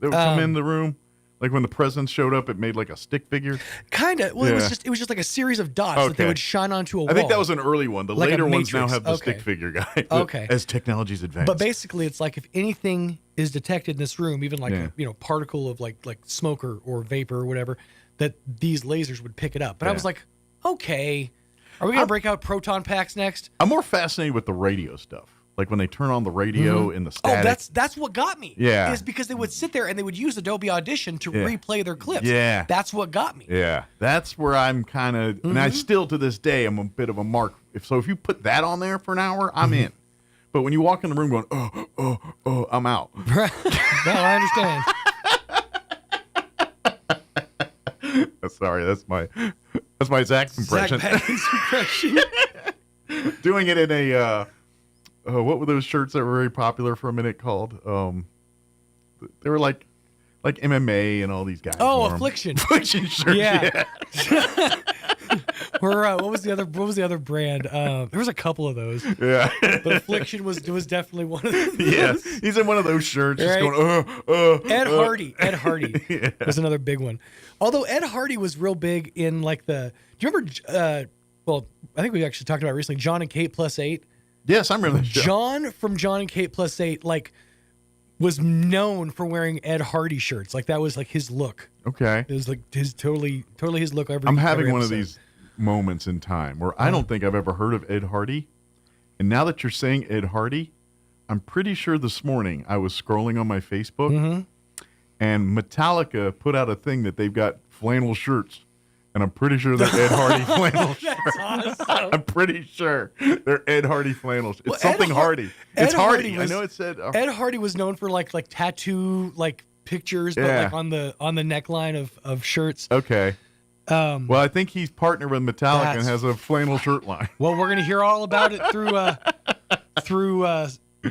that would come in the room? Like when the president showed up, it made like a stick figure. Kind of. Well, it was just like a series of dots that they would shine onto a wall. I think that was an early one. The Like a later ones now Matrix. have the Okay. stick figure guy. Okay. As technology's advanced. But basically, it's like if anything is detected in this room, even like Yeah. a particle of like smoke or vapor or whatever, that these lasers would pick it up. But I Yeah. was like, okay, are we gonna break out proton packs next? I'm more fascinated with the radio stuff. Like when they turn on the radio and the Oh, static. that's what got me. Yeah. Is because they would sit there and they would use Adobe Audition to Yeah. replay their clips. Yeah. That's what got me. Yeah, that's where I'm kind of, and I still to this day I'm a bit of a mark. If you put that on there for an hour, I'm in. But when you walk in the room going, oh, I'm out. No, I understand. Sorry, that's my Zach impression. Zach Bagans impression. Doing it in a what were those shirts that were very popular for a minute called? They were like MMA and all these guys. Oh, wore 'em. Affliction. Affliction shirts. Yeah. Or what was the other brand? There was a couple of those. Yeah. But Affliction was definitely one of them. Yes, he's in one of those shirts, just Right. going. Ed Hardy. Ed Hardy was another big one. Although Ed Hardy was real big in like the. Do you remember? Well, I think we actually talked about it recently. John and Kate +8. Yes, I remember that show. John from John and Kate +8 like was known for wearing Ed Hardy shirts. Like that was like his look. Okay. It was like his totally his look. I'm having every one of episode. these moments in time where I don't think I've ever heard of Ed Hardy. And now that you're saying Ed Hardy, I'm pretty sure this morning I was scrolling on my Facebook and Metallica put out a thing that they've got flannel shirts. And I'm pretty sure they're Ed Hardy flannel shirts. That's awesome. I'm pretty sure they're Ed Hardy flannels. It's Well, something Hardy. It's Ed Hardy. was- I know it said. Ed Hardy was known for like tattoo pictures, but Yeah. like on the neckline of shirts. Okay. Well, I think he's partnered with Metallica and That's- has a flannel shirt line. Well, we're gonna hear all about it through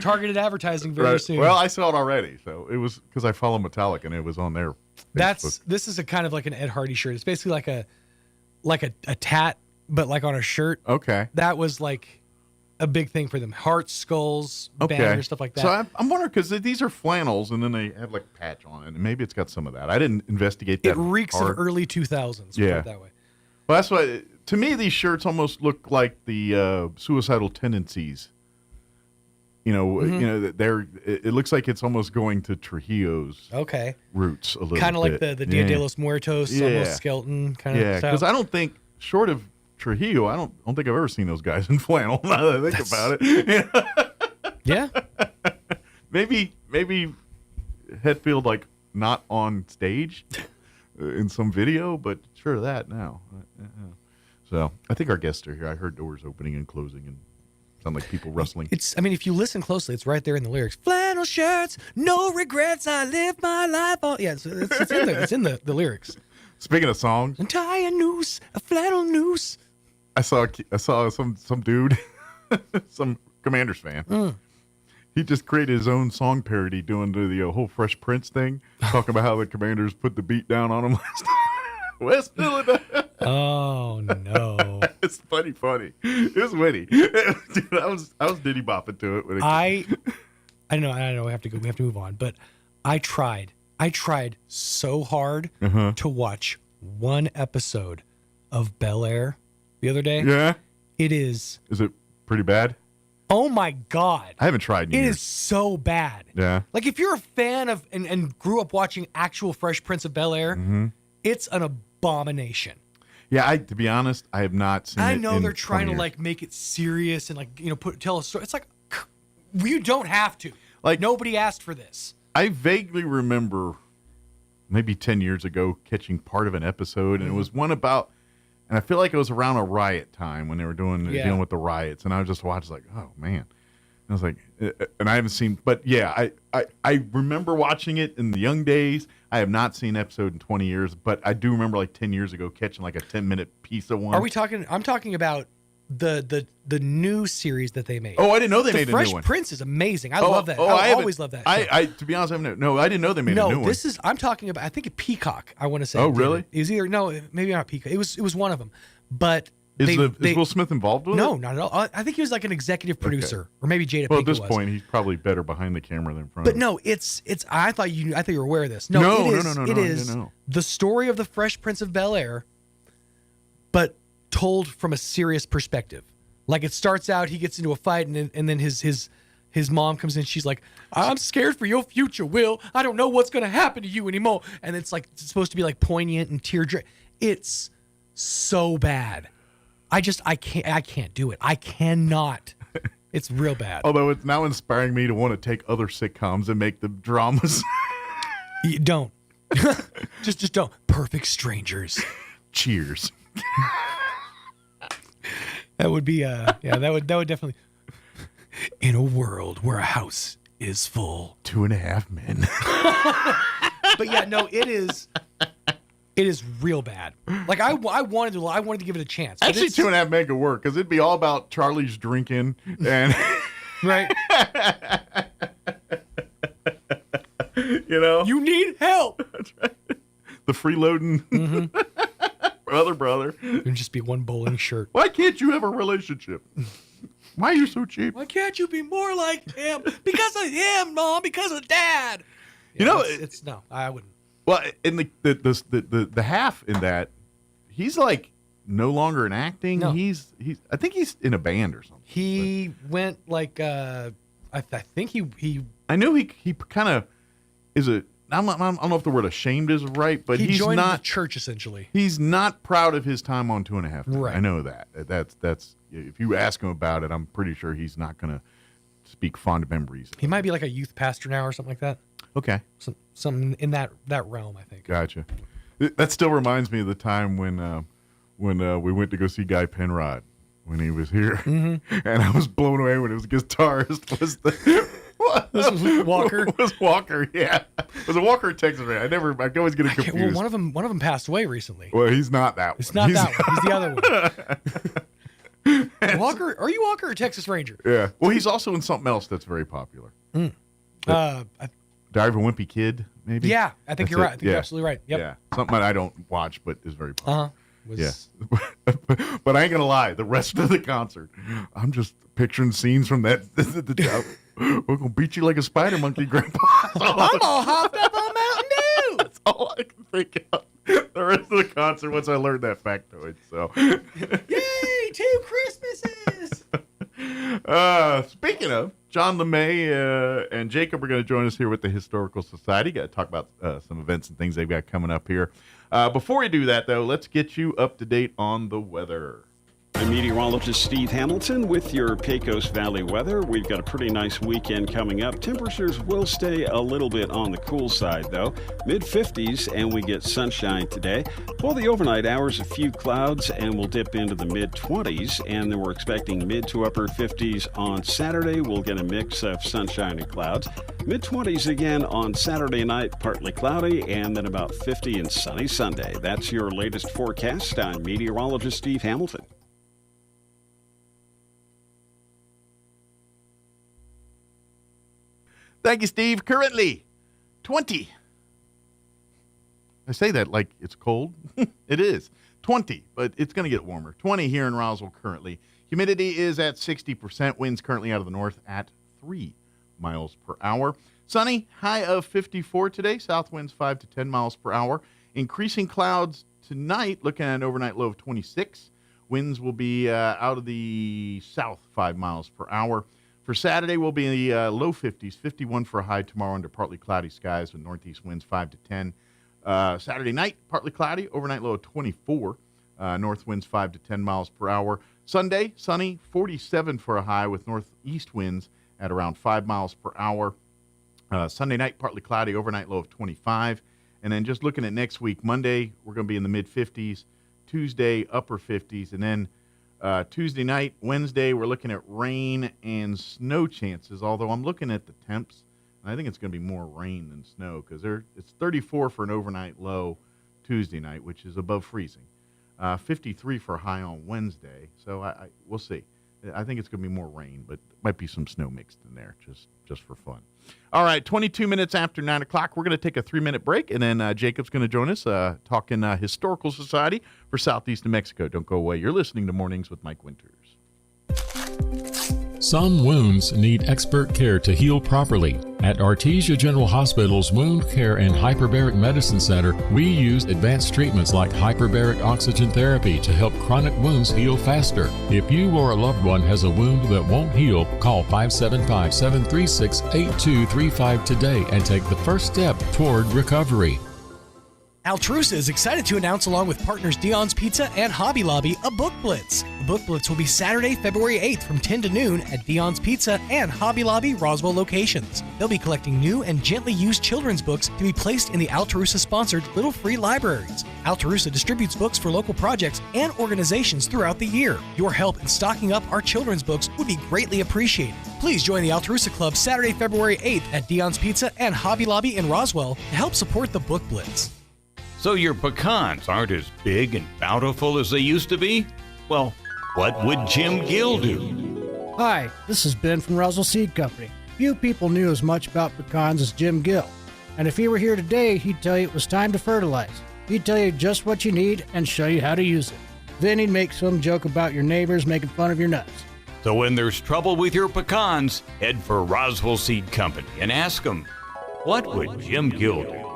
targeted advertising very Right. soon. Well, I saw it already, so it was because I follow Metallica and it was on their. This is a kind of like an Ed Hardy shirt. It's basically like a tat, but like on a shirt. Okay. That was like a big thing for them. Hearts, skulls, Okay. banners, stuff like that. So I'm wondering because these are flannels and then they have like a patch on it, and maybe it's got some of that. I didn't investigate that. it reeks hard. of early 2000s. Yeah. Put it that way. Well, that's why to me these shirts almost look like the suicidal tendencies. You know, it looks like it's almost going to Trujillo's Okay. roots a little bit. Kind of like the Dia de los Muertos, almost skeleton kind of style. because I don't think, short of Trujillo, I don't think I've ever seen those guys in flannel. Now that I think about it, Yeah. maybe Hetfield like not on stage in some video, but sure that now. So I think our guests are here. I heard doors opening and closing and sound like people rustling. I mean, if you listen closely, it's right there in the lyrics. Flannel shirts, no regrets, I live my life on. Yeah, it's in there. It's in the lyrics. Speaking of songs, Untie a noose, a flannel noose. I saw some dude, some Commanders fan. He just created his own song parody doing the whole Fresh Prince thing, talking about how the Commanders put the beat down on him last time. West Philadelphia. Oh no! It's funny. It was witty. Dude, I was diddy bopping to it. When I know. We have to move on. But I tried so hard to watch one episode of Bel Air the other day. Yeah. It is. Is it pretty bad? Oh my God! I haven't tried in It years. is so bad. Yeah. Like if you're a fan of and grew up watching actual Fresh Prince of Bel Air, it's an abomination. Yeah, to be honest, I have not seen it. I know in they're trying 20 to years. like make it serious and like tell a story. It's like you don't have to. Like nobody asked for this. I vaguely remember maybe 10 years ago catching part of an episode, and it was one about, and I feel like it was around a riot time when they were dealing with the riots, and I was just watching like, oh man. And I was like, and I haven't seen, but yeah, I remember watching it in the young days. I have not seen an episode in 20 years, but I do remember like 10 years ago catching like a 10-minute piece of one. Are we talking? I'm talking about the new series that they made. Oh, I didn't know they made a new Fresh one. Prince is amazing. I love that. I I haven't- always love that. show. I to be honest, I haven't. No, I didn't know they made a new one. This is. I'm talking about. I think a Peacock. I want to say. Oh, really? It was either maybe not Peacock. It was one of them. But Is Will Smith involved with it? No, not at all. I think he was like an executive producer, or maybe Jada Pinkett was. Well, at this point, he's probably better behind the camera than in front of But it. no, it's. I thought you were aware of this. No, it is the story of the Fresh Prince of Bel-Air, but told from a serious perspective. Like, it starts out, he gets into a fight, and then his mom comes in. She's like, "I'm scared for your future, Will. I don't know what's going to happen to you anymore." And it's like, it's supposed to be like poignant and tear-jerking. It's so bad. I can't do it. I cannot. It's real bad. Although it's now inspiring me to want to take other sitcoms and make them dramas. You don't. just don't. Perfect Strangers. Cheers. That would be that would definitely. In a world where a house is full. 2.5 men. But yeah, no, it is real bad. Like, I wanted to give it a chance. Actually, 2.5 Men could work, because it'd be all about Charlie's drinking and right. You know, you need help. That's right. The freeloading brother. It'd just be one bowling shirt. Why can't you have a relationship? Why are you so cheap? Why can't you be more like him? Because of him, Mom. Because of Dad. You know, it's no. I wouldn't. Well, in the half in that, he's like no longer in acting. No. He's I think he's in a band or something. He went like I think he. I know he kind of is a. I don't know if the word ashamed is right, but he's joined not the church essentially. He's not proud of his time on 2.5 Men. Right. I know that. That's if you ask him about it, I'm pretty sure he's not going to speak fond memories. He might be like a youth pastor now or something like that. Okay. Something in that realm, I think. Gotcha. That still reminds me of the time when we went to go see Guy Penrod when he was here, and I was blown away when his guitarist was the. This was Walker. Was Walker? Yeah. Was it Walker or Texas Ray? I always get it confused. Well, one of them passed away recently. Well, he's not that one. It's not that one. He's the other one. Walker? Are you Walker or Texas Ranger? Yeah. Well, he's also in something else that's very popular. Diary of a Wimpy Kid, maybe? Yeah, I think you're right. I think you're absolutely right. Yep. Yeah. Something that I don't watch, but is very popular. Yeah. But I ain't going to lie. The rest of the concert, I'm just picturing scenes from that. We're going to beat you like a spider monkey, Grandpa. I'm all hopped up on Mountain Dew. That's all I can think of. The rest of the concert once I learned that factoid. So, yay, 2 Christmases. Speaking of, John LeMay and Jacob are going to join us here with the Historical Society. Got to talk about some events and things they've got coming up here. Before we do that, though, let's get you up to date on the weather. I'm meteorologist Steve Hamilton with your Pecos Valley weather. We've got a pretty nice weekend coming up. Temperatures will stay a little bit on the cool side, though. Mid-50s, and we get sunshine today. For the overnight hours, a few clouds, and we'll dip into the mid-20s. And then we're expecting mid to upper 50s on Saturday. We'll get a mix of sunshine and clouds. Mid-20s again on Saturday night, partly cloudy, and then about 50 and sunny Sunday. That's your latest forecast. I'm meteorologist Steve Hamilton. Thank you, Steve. Currently, 20. I say that like it's cold. It is. 20, but it's going to get warmer. 20 here in Roswell currently. Humidity is at 60%. Winds currently out of the north at 3 miles per hour. Sunny, high of 54 today. South winds 5 to 10 miles per hour. Increasing clouds tonight, looking at an overnight low of 26. Winds will be out of the south 5 miles per hour. For Saturday, we'll be in the low 50s, 51 for a high tomorrow under partly cloudy skies with northeast winds 5 to 10. Saturday night, partly cloudy, overnight low of 24. North winds 5 to 10 miles per hour. Sunday, sunny, 47 for a high with northeast winds at around 5 miles per hour. Sunday night, partly cloudy, overnight low of 25. And then just looking at next week, Monday, we're going to be in the mid-50s. Tuesday, upper 50s. And then Tuesday night, Wednesday, we're looking at rain and snow chances, although I'm looking at the temps, and I think it's going to be more rain than snow because it's 34 for an overnight low Tuesday night, which is above freezing. 53 for a high on Wednesday, so we'll see. I think it's going to be more rain, but might be some snow mixed in there just for fun. All right, 22 minutes after 9 o'clock. We're going to take a 3-minute break, and then Jacob's going to join us talking Historical Society for Southeast New Mexico. Don't go away. You're listening to Mornings with Mike Winters. Some wounds need expert care to heal properly. At Artesia General Hospital's Wound Care and Hyperbaric Medicine Center, we use advanced treatments like hyperbaric oxygen therapy to help chronic wounds heal faster. If you or a loved one has a wound that won't heal, call 575-736-8235 today and take the first step toward recovery. Altrusa is excited to announce, along with partners Dion's Pizza and Hobby Lobby, a Book Blitz. The Book Blitz will be Saturday, February 8th from 10 to noon at Dion's Pizza and Hobby Lobby Roswell locations. They'll be collecting new and gently used children's books to be placed in the Altrusa-sponsored Little Free Libraries. Altrusa distributes books for local projects and organizations throughout the year. Your help in stocking up our children's books would be greatly appreciated. Please join the Altrusa Club Saturday, February 8th at Dion's Pizza and Hobby Lobby in Roswell to help support the Book Blitz. So your pecans aren't as big and bountiful as they used to be? Well, what would Jim Gill do? Hi, this is Ben from Roswell Seed Company. Few people knew as much about pecans as Jim Gill. And if he were here today, he'd tell you it was time to fertilize. He'd tell you just what you need and show you how to use it. Then he'd make some joke about your neighbors making fun of your nuts. So when there's trouble with your pecans, head for Roswell Seed Company and ask them, what would Jim Gill do?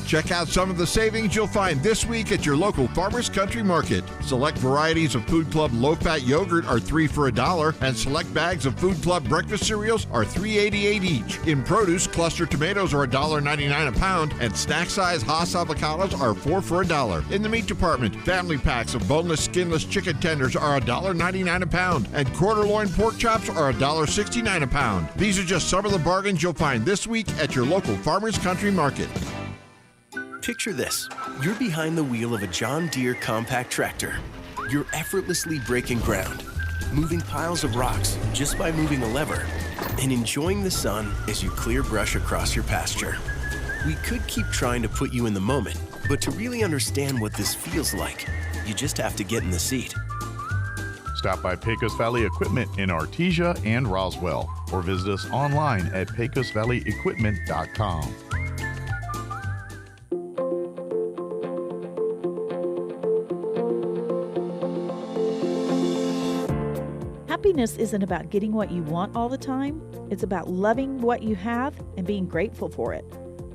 Check out some of the savings you'll find this week at your local Farmers Country Market. Select varieties of Food Club low-fat yogurt are 3 for $1, and select bags of Food Club breakfast cereals are $3.88 each. In produce, cluster tomatoes are $1.99 a pound, and snack-size Hass avocados are 4 for $1. In the meat department, family packs of boneless, skinless chicken tenders are $1.99 a pound, and quarter loin pork chops are $1.69 a pound. These are just some of the bargains you'll find this week at your local Farmers Country Market. Picture this. You're behind the wheel of a John Deere compact tractor. You're effortlessly breaking ground, moving piles of rocks just by moving a lever, and enjoying the sun as you clear brush across your pasture. We could keep trying to put you in the moment, but to really understand what this feels like, you just have to get in the seat. Stop by Pecos Valley Equipment in Artesia and Roswell, or visit us online at pecosvalleyequipment.com. Happiness isn't about getting what you want all the time. It's about loving what you have and being grateful for it.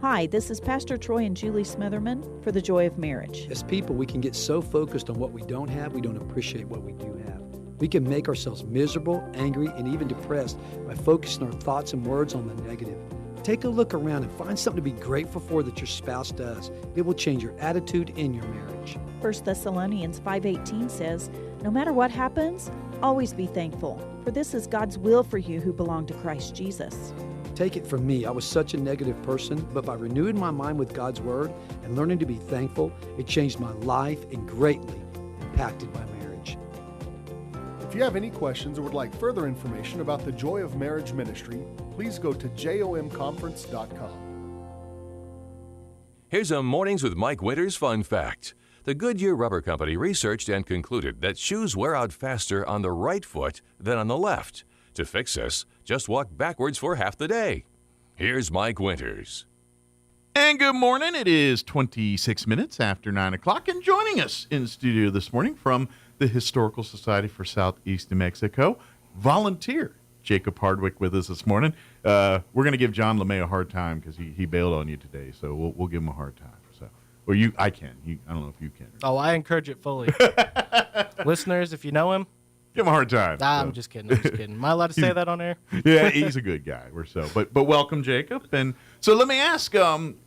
Hi, this is Pastor Troy and Julie Smitherman for The Joy of Marriage. As people, we can get so focused on what we don't have, we don't appreciate what we do have. We can make ourselves miserable, angry, and even depressed by focusing our thoughts and words on the negative. Take a look around and find something to be grateful for that your spouse does. It will change your attitude in your marriage. 1 Thessalonians 5:18 says, "No matter what happens, always be thankful, for this is God's will for you who belong to Christ Jesus." Take it from me, I was such a negative person, but by renewing my mind with God's Word and learning to be thankful, it changed my life and greatly impacted my marriage. If you have any questions or would like further information about the Joy of Marriage Ministry, please go to jomconference.com. Here's a Mornings with Mike Winters fun fact. The Goodyear Rubber Company researched and concluded that shoes wear out faster on the right foot than on the left. To fix this, just walk backwards for half the day. Here's Mike Winters. And good morning. It is 26 minutes after 9 o'clock, and joining us in the studio this morning from the Historical Society for Southeast New Mexico, volunteer Jacob Hardwick with us this morning. We're going to give John LeMay a hard time because he bailed on you today, so we'll give him a hard time. Or I can. I don't know if you can. Oh, I encourage it fully. Listeners, if you know him, give him a hard time. I'm just kidding. Am I allowed to say that on air? Yeah, he's a good guy. But welcome, Jacob. And so let me ask,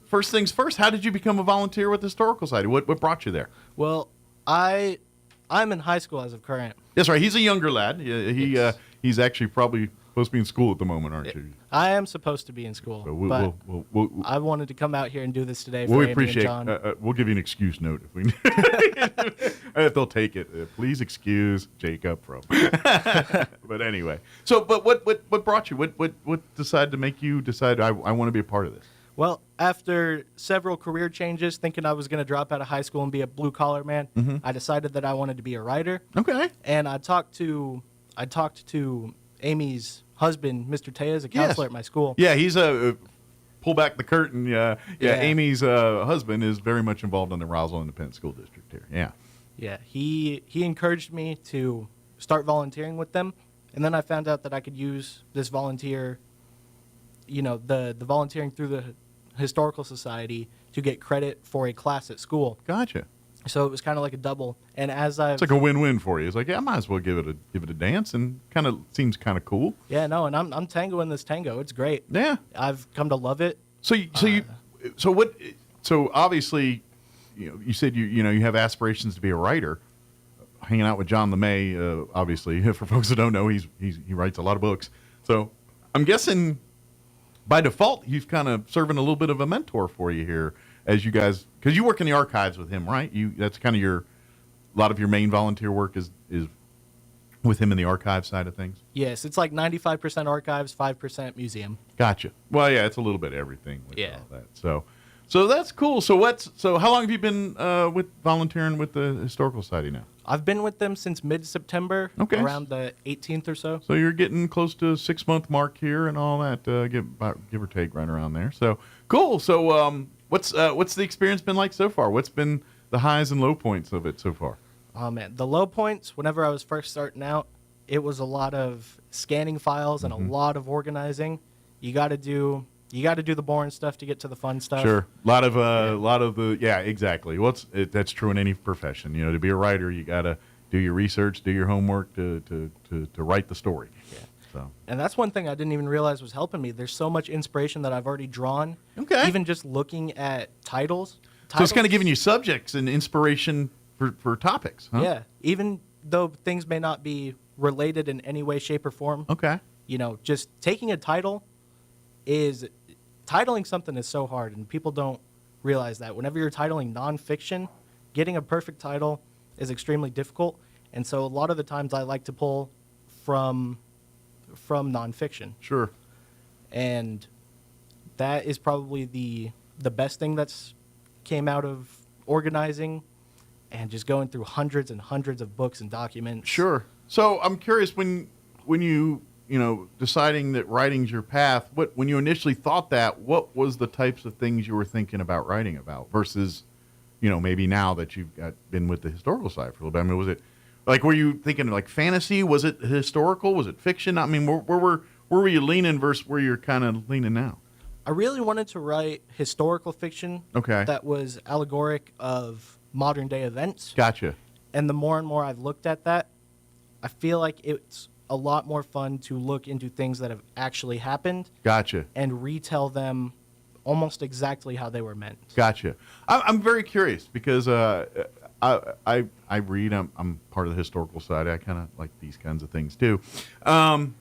first things first, how did you become a volunteer with the Historical Society? What brought you there? Well, I'm in high school as of current. That's right. He's a younger lad. He's actually probably supposed to be in school at the moment, aren't you? I am supposed to be in school, but I wanted to come out here and do this today for Andy and John. We'll give you an excuse note if we if they'll take it. Please excuse Jacob from. But anyway, but what brought you? What decided to make you decide I want to be a part of this? Well, after several career changes, thinking I was going to drop out of high school and be a blue collar man, I decided that I wanted to be a writer. Okay. And I talked to I talked to Amy's husband, Mr. Taya, is a counselor at my school. Yeah, he's pull back the curtain. Yeah. Amy's husband is very much involved in the Roswell Independent School District here. Yeah. Yeah, he encouraged me to start volunteering with them, and then I found out that I could use this volunteer, the volunteering through the Historical Society to get credit for a class at school. Gotcha. So it was kind of like a double. And it's like a win-win for you. It's like, I might as well give it a dance, and kind of seems kind of cool. Yeah, no, and I'm tangoing this tango. It's great. Yeah, I've come to love it. So obviously, you said you have aspirations to be a writer. Hanging out with John LeMay, obviously, for folks that don't know, he writes a lot of books. So I'm guessing by default, he's kind of serving a little bit of a mentor for you here as you guys, because you work in the archives with him, right? That's kind of a lot of your main volunteer work is with him in the archive side of things. Yes, it's like 95% archives, 5% museum. Gotcha. Well, yeah, it's a little bit of everything with all that. So that's cool. So how long have you been with volunteering with the Historical Society now? I've been with them since mid-September, around the 18th or so. So you're getting close to 6-month mark here and all that, give or take, right around there. So cool. So what's the experience been like so far? What's been the highs and low points of it so far? Oh man, the low points. Whenever I was first starting out, it was a lot of scanning files and a lot of organizing. You got to do the boring stuff to get to the fun stuff. Sure. A lot of the exactly. That's true in any profession. To be a writer, you got to do your research, do your homework to write the story. Yeah. So. And that's one thing I didn't even realize was helping me. There's so much inspiration that I've already drawn. Okay. Even just looking at titles. So it's kind of giving you subjects and inspiration for topics, huh? Yeah. Even though things may not be related in any way, shape, or form. Okay. Just taking a title titling something is so hard, and people don't realize that. Whenever you're titling nonfiction, getting a perfect title is extremely difficult, and so a lot of the times I like to pull from nonfiction. Sure. And that is probably the best thing that's came out of organizing and just going through hundreds and hundreds of books and documents. Sure. So I'm curious, when you deciding that writing's your path, when you initially thought that, what was the types of things you were thinking about writing about versus, maybe now that you've been with the historical side for a little bit? I mean, was it like, were you thinking like fantasy? Was it historical? Was it fiction? I mean, where were you leaning versus where you're kind of leaning now? I really wanted to write historical fiction that was allegoric of modern day events. Gotcha. And the more and more I've looked at that, I feel like it's a lot more fun to look into things that have actually happened. Gotcha. And retell them almost exactly how they were meant. Gotcha. I'm very curious because I read. I'm part of the historical side. I kind of like these kinds of things too. I'm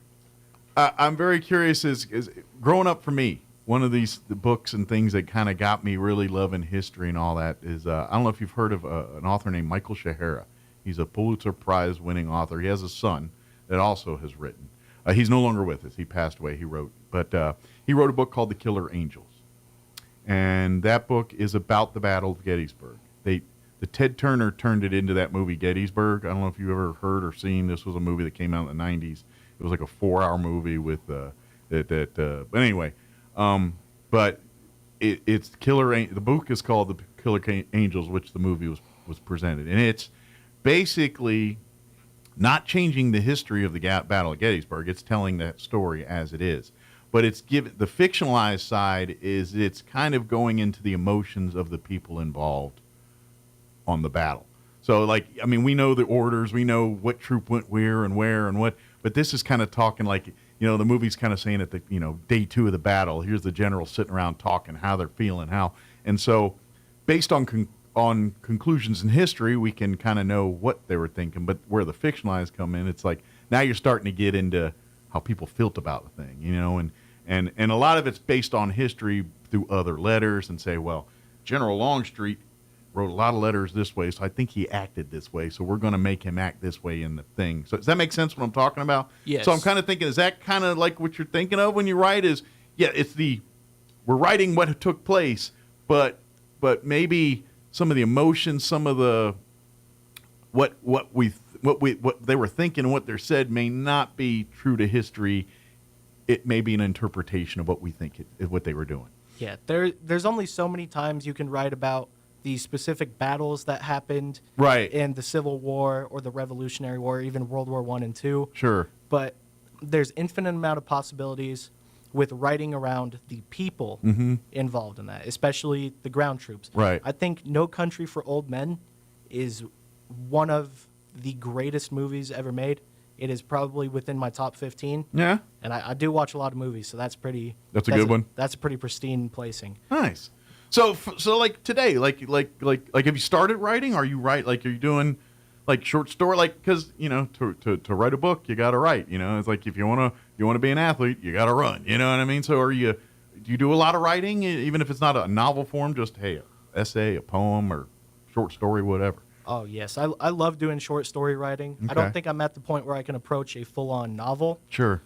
very curious. Is growing up for me, one of the books and things that kind of got me really loving history and all that is I don't know if you've heard of an author named Michael Shahara. He's a Pulitzer Prize winning author. He has a son that also has written. He's no longer with us. He passed away. He wrote a book called The Killer Angels. And that book is about the Battle of Gettysburg. The Ted Turner turned it into that movie Gettysburg. I don't know if you ever heard or seen. This was a movie that came out in the 90s. It was like a 4-hour movie with but anyway, but it's Killer. The book is called The Killer Angels, which the movie was presented, and it's basically not changing the history of the Battle of Gettysburg. It's telling that story as it is. But the fictionalized side is it's kind of going into the emotions of the people involved on the battle. So, we know the orders. We know what troop went where and what. But this is kind of talking like, the movie's kind of saying at the, day 2 of the battle, here's the general sitting around talking how they're feeling, And so based on conclusions in history, we can kind of know what they were thinking, but where the fictionalized come in, it's like now you're starting to get into how people felt about the thing, and a lot of it's based on history through other letters and say, well, General Longstreet wrote a lot of letters this way, so I think he acted this way, so we're going to make him act this way in the thing. So does that make sense what I'm talking about? Yes. So I'm kind of thinking, is that kind of like what you're thinking of when you write we're writing what took place, but maybe some of the emotions, some of the what we what they were thinking and what they're said may not be true to history. It may be an interpretation of what we think what they were doing. Yeah, there's only so many times you can write about the specific battles that happened in the Civil War or the Revolutionary War, even World War I and II. Sure. But there's infinite amount of possibilities with writing around the people involved in that, especially the ground troops. Right. I think No Country for Old Men is one of the greatest movies ever made. It is probably within my top 15. Yeah. And I do watch a lot of movies, so that's a good one. That's a pretty pristine placing. Nice. So like today, like have you started writing? Are you doing like short story? Like, because to write a book, you got to write. It's like if you want to be an athlete, you got to run. You know what I mean? So do you do a lot of writing, even if it's not a novel form? Just an essay, a poem, or short story, whatever. Oh, yes. I love doing short story writing. Okay. I don't think I'm at the point where I can approach a full-on novel. Sure.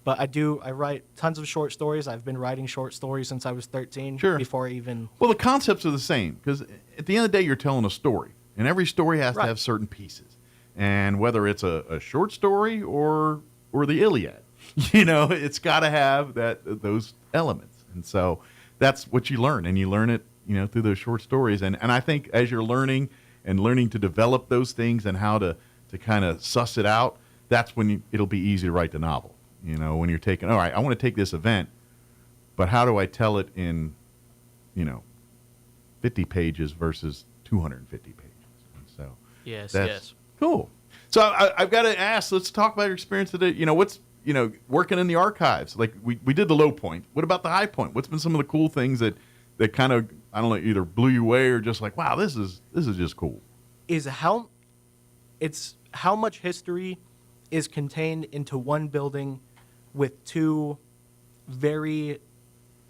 But I write tons of short stories. I've been writing short stories since I was 13. Sure. Before I even... Well, the concepts are the same, because at the end of the day, you're telling a story. And every story has to have certain pieces. And whether it's a short story or the Iliad, it's got to have those elements. And so that's what you learn. And you learn it, through those short stories. And I think as you're learning to develop those things and how to kind of suss it out, that's when it'll be easy to write the novel. When you're taking, all right, I want to take this event, but how do I tell it in, 50 pages versus 250 pages? And so yes. Cool. So I've got to ask, let's talk about your experience today. What's, working in the archives. Like we did the low point. What about the high point? What's been some of the cool things that kind of, I don't know, either blew you away or just like, wow, this is just cool? Is how much history is contained into one building with two very,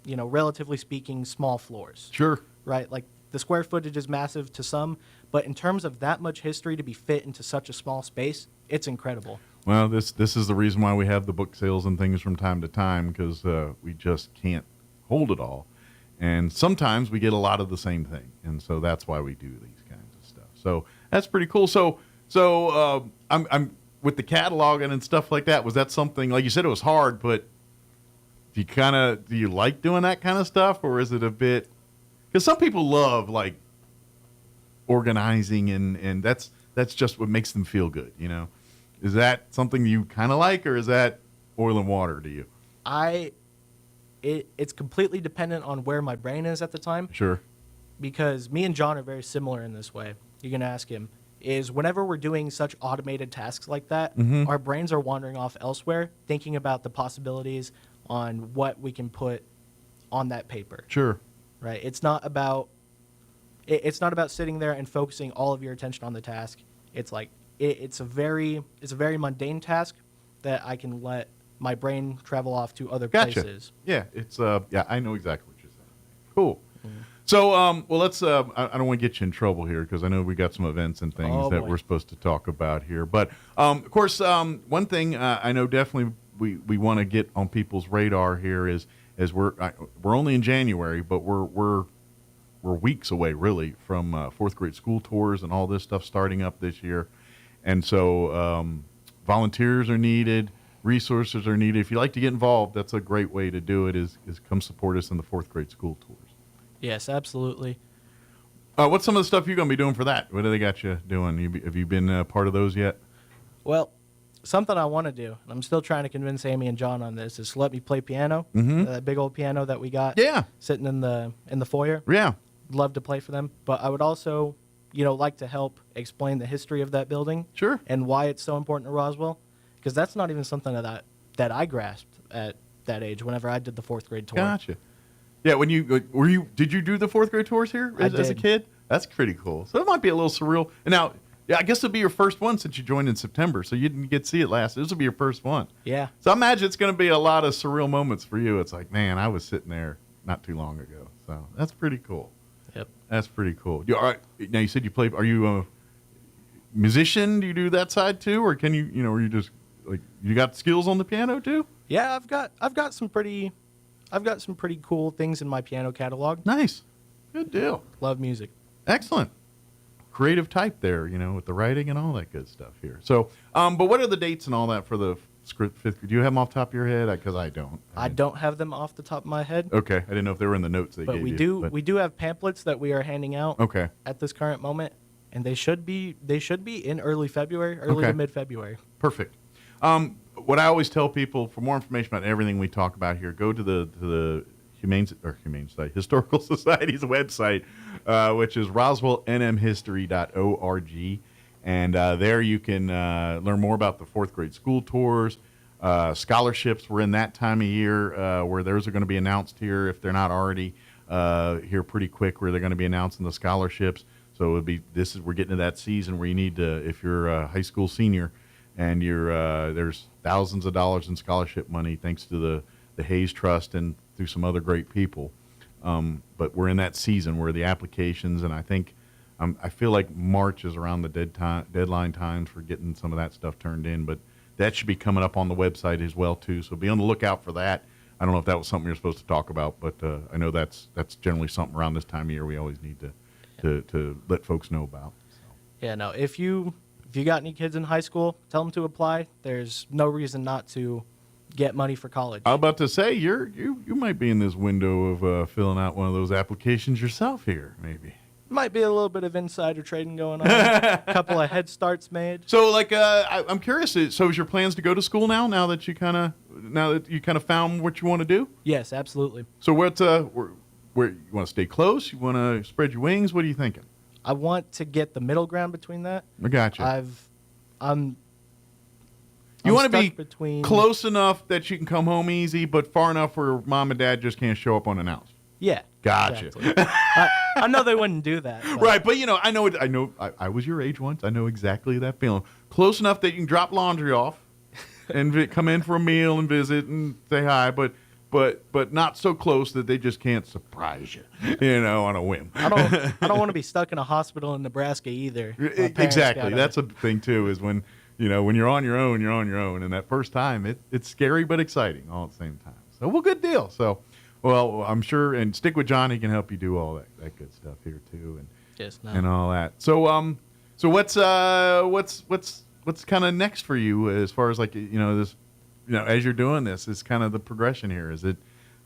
relatively speaking, small floors. Sure. Right? Like the square footage is massive to some, but in terms of that much history to be fit into such a small space, it's incredible. Well, this is the reason why we have the book sales and things from time to time, because we just can't hold it all. And sometimes we get a lot of the same thing. And so that's why we do these kinds of stuff. So that's pretty cool. So I'm with the cataloging and stuff like that. Was that something, like you said, it was hard, but do you like doing that kind of stuff? Or is it a bit, because some people love like organizing and that's just what makes them feel good. Is that something you kind of like, or is that oil and water to you? It's completely dependent on where my brain is at the time. Sure. Because me and John are very similar in this way. You can ask him. Is whenever we're doing such automated tasks like that, our brains are wandering off elsewhere, thinking about the possibilities on what we can put on that paper. Sure. Right? It's not about sitting there and focusing all of your attention on the task. It's like it's a very mundane task that I can let my brain travel off to other places. Yeah, it's I know exactly what you're saying. Cool. So, well, let's. I don't want to get you in trouble here because I know we got some events and things that we're supposed to talk about here. But of course, one thing I know definitely we want to get on people's radar here is we're only in January, but we're weeks away really from fourth grade school tours and all this stuff starting up this year, and so volunteers are needed. Resources are needed. If you'd like to get involved, that's a great way to do it is come support us in the fourth grade school tours. Yes, absolutely. What's some of the stuff you're going to be doing for that? What do they got you doing? Have you been part of those yet? Well, something I want to do, and I'm still trying to convince Amy and John on this, is to let me play piano. That big old piano that we got sitting in the foyer. Yeah. Love to play for them. But I would also, like to help explain the history of that building. Sure. And why it's so important to Roswell. Because that's not even something that I grasped at that age whenever I did the fourth grade tour. Gotcha. Yeah, when did you do the fourth grade tours here as a kid? That's pretty cool. So it might be a little surreal. And now, I guess it'll be your first one since you joined in September, so you didn't get to see it last. This will be your first one. Yeah. So I imagine it's going to be a lot of surreal moments for you. It's like, man, I was sitting there not too long ago. So that's pretty cool. Yep. That's pretty cool. All right. Now you said you play. Are you a musician? Do you do that side too, or can you? Are you just like you got skills on the piano too? Yeah, I've got some pretty cool things in my piano catalog. Nice. Good deal. Love music. Excellent. creative type there, with the writing and all that good stuff here. So, but what are the dates and all that for the fifth grade? Do you have them off the top of your head? Because I don't. I don't have them off the top of my head. Okay, I didn't know if they were in the notes they but gave we you. do. But We do have pamphlets that we are handing out. Okay. At this current moment, and they should be in early February, to mid February. Perfect. What I always tell people, for more information about everything we talk about here, go to the Historical Society's website, which is roswellnmhistory.org. And there you can learn more about the fourth grade school tours. Scholarships, we're in that time of year where those are going to be announced here, if they're not already here pretty quick, where they're going to be announcing the scholarships. So it would be we're getting to that season where you need to, if you're a high school senior and there's thousands of dollars in scholarship money thanks to the Hayes Trust and through some other great people. But we're in that season where the applications, and I think I feel like March is around the deadline times for getting some of that stuff turned in. But that should be coming up on the website as well too. So be on the lookout for that. I don't know if that was something you're supposed to talk about, but I know that's generally something around this time of year we always need to let folks know about. So. Yeah, no. If you got any kids in high school, tell them to apply. There's no reason not to get money for college. I was about to say you might be in this window of filling out one of those applications yourself here, maybe. Might be a little bit of insider trading going on. A couple of head starts made. So, I'm curious. So, is your plans to go to school now that you kind of found what you want to do? Yes, absolutely. So, where you want to stay close? You want to spread your wings? What are you thinking? I want to get the middle ground between that. I gotcha. You want to be close enough that you can come home easy, but far enough where mom and dad just can't show up unannounced. Yeah. Gotcha. Exactly. I know they wouldn't do that. But. Right, but I know I was your age once. I know exactly that feeling. Close enough that you can drop laundry off and come in for a meal and visit and say hi, but not so close that they just can't surprise you, on a whim. I don't want to be stuck in a hospital in Nebraska either. Exactly. That's a thing too, is when when you're on your own, and that first time it's scary but exciting all at the same time. So, well, good deal. So, well, I'm sure, and stick with John. He can help you do all that good stuff here too, and all that. So, what's kind of next for you as far as this, as you're doing this, is kind of the progression here? Is it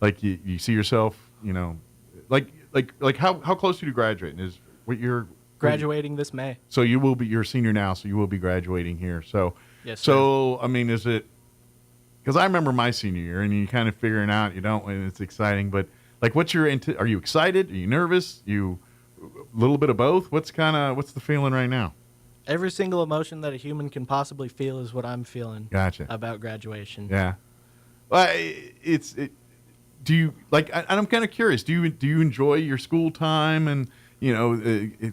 like you see yourself, like how close are you to graduating? Is what you're graduating this May? So you're a senior now, so you will be graduating here. So yes. So I mean, is it? Because I remember my senior year, and you kind of figuring out and it's exciting. But what's are you excited? Are you nervous? You a little bit of both? What's the feeling right now? Every single emotion that a human can possibly feel is what I'm feeling. Gotcha. About graduation. Yeah. Well, do you I'm kind of curious. Do you enjoy your school time and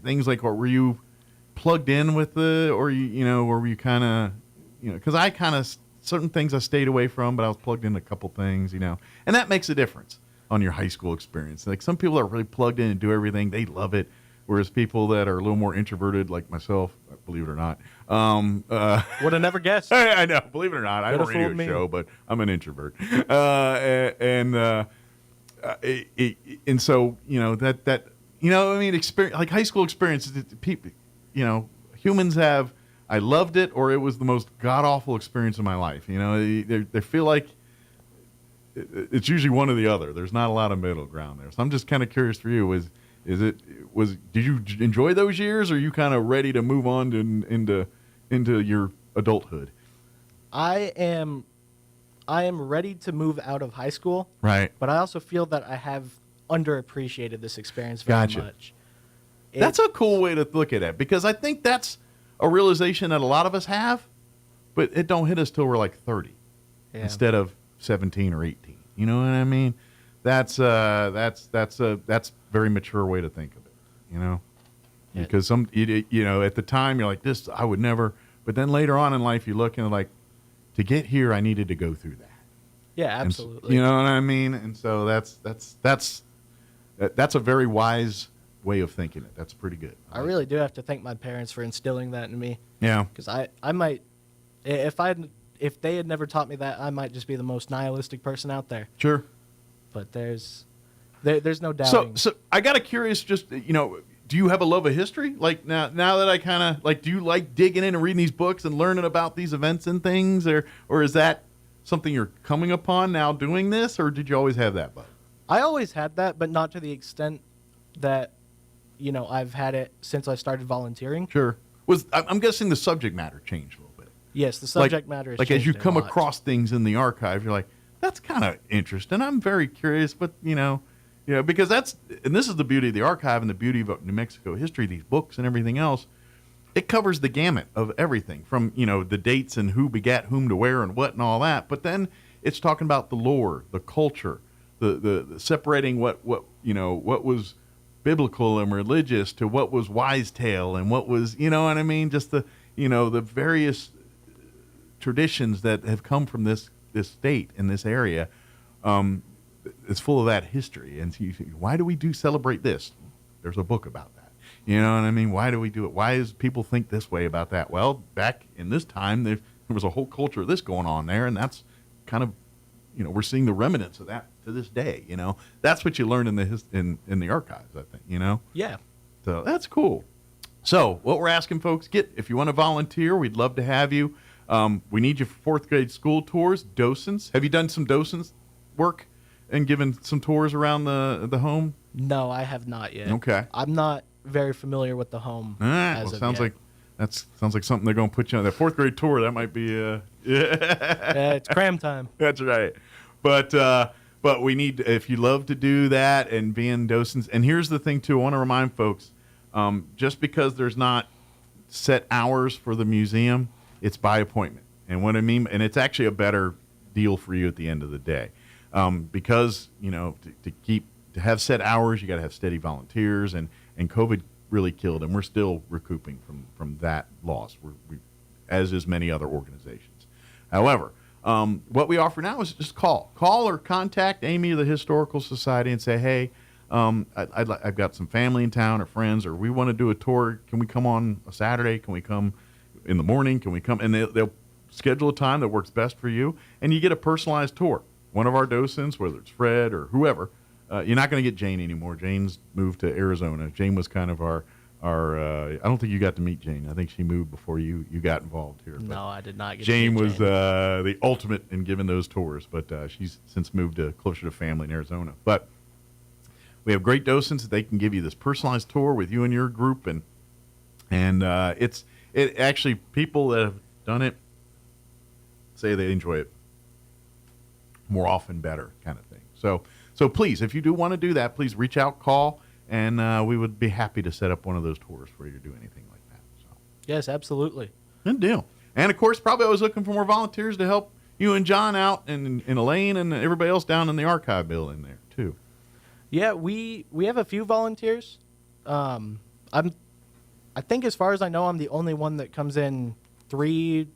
things like, or were you plugged in with or were you kind of because I kind of certain things I stayed away from, but I was plugged in a couple things, and that makes a difference on your high school experience. Like some people are really plugged in and do everything, they love it. Whereas people that are a little more introverted, like myself, believe it or not, would have never guessed. I know, believe it or not, I have a radio show, but I'm an introvert, and so experience, like high school experiences, people, humans have. I loved it, or it was the most god awful experience of my life. They feel like it's usually one or the other. There's not a lot of middle ground there. So I'm just kind of curious for you. Did you enjoy those years, or are you kind of ready to move on into your adulthood? I am ready to move out of high school. Right. But I also feel that I have underappreciated this experience very much. That's a cool way to look at it, because I think that's a realization that a lot of us have, but it don't hit us till we're like 30 instead of 17 or 18. You know what I mean? That's a very mature way to think of it, because at the time you're like, this I would never, but then later on in life you look and like, to get here I needed to go through that. Yeah, absolutely. And, you know what I mean? And so that's a very wise way of thinking it. That's pretty good. I really do have to thank my parents for instilling that in me. Yeah. Because I might, if they had never taught me that, I might just be the most nihilistic person out there. Sure. But there's no doubting. So I got a curious, just do you have a love of history? Like now that I kind of like, do you like digging in and reading these books and learning about these events and things, or is that something you're coming upon now doing this, or did you always have that bug? I always had that, but not to the extent that, I've had it since I started volunteering. Sure. I'm guessing the subject matter changed a little bit. Yes, the subject matter has like changed as you come a lot. across things in the archive, you're like, that's kind of interesting. I'm very curious, but because and this is the beauty of the archive and the beauty of New Mexico history, these books and everything else. It covers the gamut of everything from, the dates and who begat whom to where and what and all that. But then it's talking about the lore, the culture, the separating what was biblical and religious to what was wise tale and what was, what I mean? Just the various traditions that have come from this state in this area. It's full of that history. And so you think, why do we celebrate this? There's a book about that. You know what I mean? Why do we do it? Why does people think this way about that? Well, back in this time, there was a whole culture of this going on there, and that's kind of, we're seeing the remnants of that to this day. That's what you learn in the archives, I think. Yeah. So that's cool. So what we're asking folks, if you want to volunteer, we'd love to have you. We need you for fourth grade school tours, docents. Have you done some docents work and given some tours around the home? No, I have not yet. Okay. I'm not very familiar with the home. Sounds like something they're going to put you on. That fourth grade tour, that might be it's cram time. That's right. But we need, if you love to do that and be in docents. And here's the thing too, I want to remind folks, just because there's not set hours for the museum, it's by appointment. And what I mean, and it's actually a better deal for you at the end of the day, because to have set hours, you got to have steady volunteers, and COVID really killed, and we're still recouping from that loss. We as is many other organizations. However, what we offer now is just call or contact Amy of the Historical Society and say, hey, I've got some family in town or friends, or we want to do a tour. Can we come on a Saturday? Can we come in the morning? Can we come? And they'll schedule a time that works best for you, and you get a personalized tour. One of our docents, whether it's Fred or whoever, you're not going to get Jane anymore. Jane's moved to Arizona. Jane was kind of our I don't think you got to meet Jane. I think she moved before you got involved here. No, I did not get Jane to meet was the ultimate in giving those tours, but she's since moved closer to family in Arizona. But we have great docents that they can give you this personalized tour with you and your group, and it actually, people that have done it say they enjoy it more often, better kind of thing. So please, if you do want to do that, please reach out, call, and we would be happy to set up one of those tours for you to do anything like that. So. Yes, absolutely. Good deal. And, of course, probably always looking for more volunteers to help you and John out, and Elaine and everybody else down in the archive building there, too. Yeah, we have a few volunteers. I think as far as I know, I'm the only one that comes in three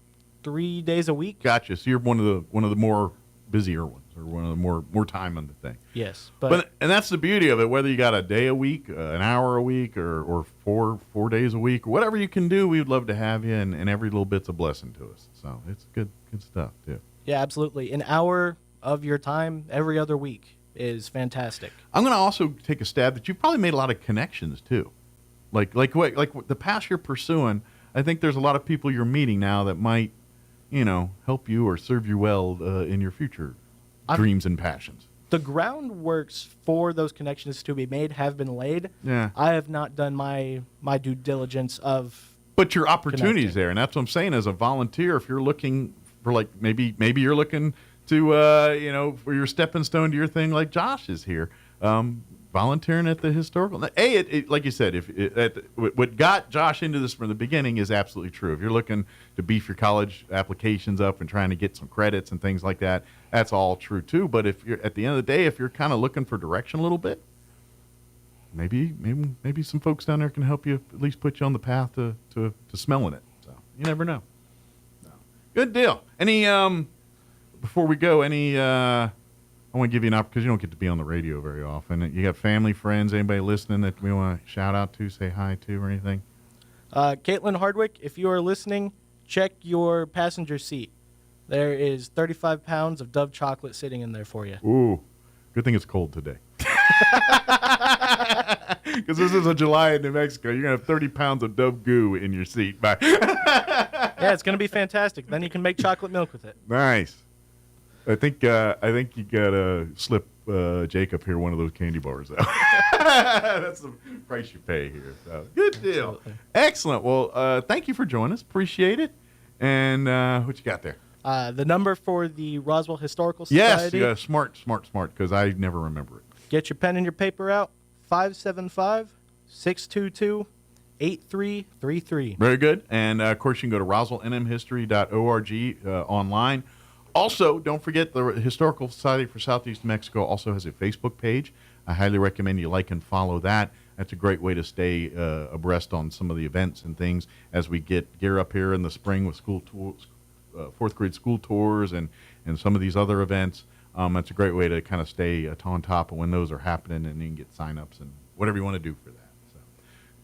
days a week. Gotcha. So you're one of the more busier ones, or one of the more time on the thing. Yes, and that's the beauty of it. Whether you got a day a week, an hour a week, or four days a week, or whatever you can do, we would love to have you. And every little bit's a blessing to us. So it's good stuff too. Yeah, absolutely. An hour of your time every other week is fantastic. I'm going to also take a stab that you've probably made a lot of connections too, like the path you're pursuing. I think there's a lot of people you're meeting now that might, help you or serve you well in your future dreams and passions. The groundworks for those connections to be made have been laid. Yeah. I have not done my due diligence of. But your opportunity's there, and that's what I'm saying. As a volunteer, if you're looking for maybe you're looking to for your stepping stone to your thing, like Josh is here. Volunteering at the historical. Like you said, what got Josh into this from the beginning is absolutely true. If you're looking to beef your college applications up and trying to get some credits and things like that, that's all true too. But if you're at the end of the day, if you're kind of looking for direction a little bit, maybe some folks down there can help you, at least put you on the path to smelling it. So you never know. So, good deal. Any before we go, I want to give you an opportunity, because you don't get to be on the radio very often. You got family, friends, anybody listening that we want to shout out to, say hi to, or anything? Caitlin Hardwick, if you are listening, check your passenger seat. There is 35 pounds of Dove chocolate sitting in there for you. Ooh, good thing it's cold today. Because this is a July in New Mexico. You're going to have 30 pounds of Dove goo in your seat. Bye. Yeah, it's going to be fantastic. Then you can make chocolate milk with it. Nice. I think you got to slip Jacob here one of those candy bars, though. That's the price you pay here. So, good deal. Absolutely. Excellent. Well, thank you for joining us. Appreciate it. And what you got there? The number for the Roswell Historical Society. Yes, smart, because I never remember it. Get your pen and your paper out. 575-622-8333. Very good. And, of course, you can go to roswellnmhistory.org online. Also, don't forget the Historical Society for Southeast Mexico also has a Facebook page. I highly recommend you like and follow that. That's a great way to stay abreast on some of the events and things as we gear up here in the spring with school tours, fourth grade school tours and some of these other events. It's a great way to kind of stay on top of when those are happening, and you can get sign-ups and whatever you want to do for that. So.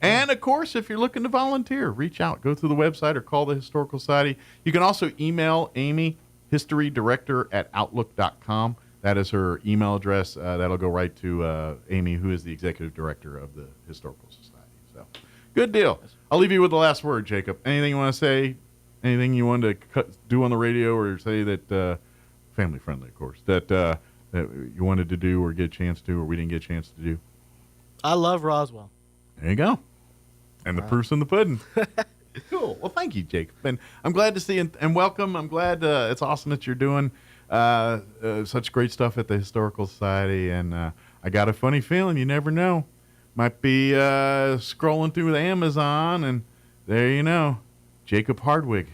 And, of course, if you're looking to volunteer, reach out. Go through the website or call the Historical Society. You can also email Amy, historydirector@outlook.com. That is her email address. That'll go right to Amy, who is the executive director of the Historical Society. So, good deal. I'll leave you with the last word, Jacob. Anything you want to say? Anything you wanted to do on the radio or say that, family friendly, of course, that you wanted to do or get a chance to or we didn't get a chance to do? I love Roswell. There you go. And the proof's in the pudding. Cool. Well, thank you, Jacob. And I'm glad to see you and welcome. I'm glad it's awesome that you're doing such great stuff at the Historical Society. And I got a funny feeling, you never know. Might be scrolling through the Amazon, and there you know. Jacob Hardwig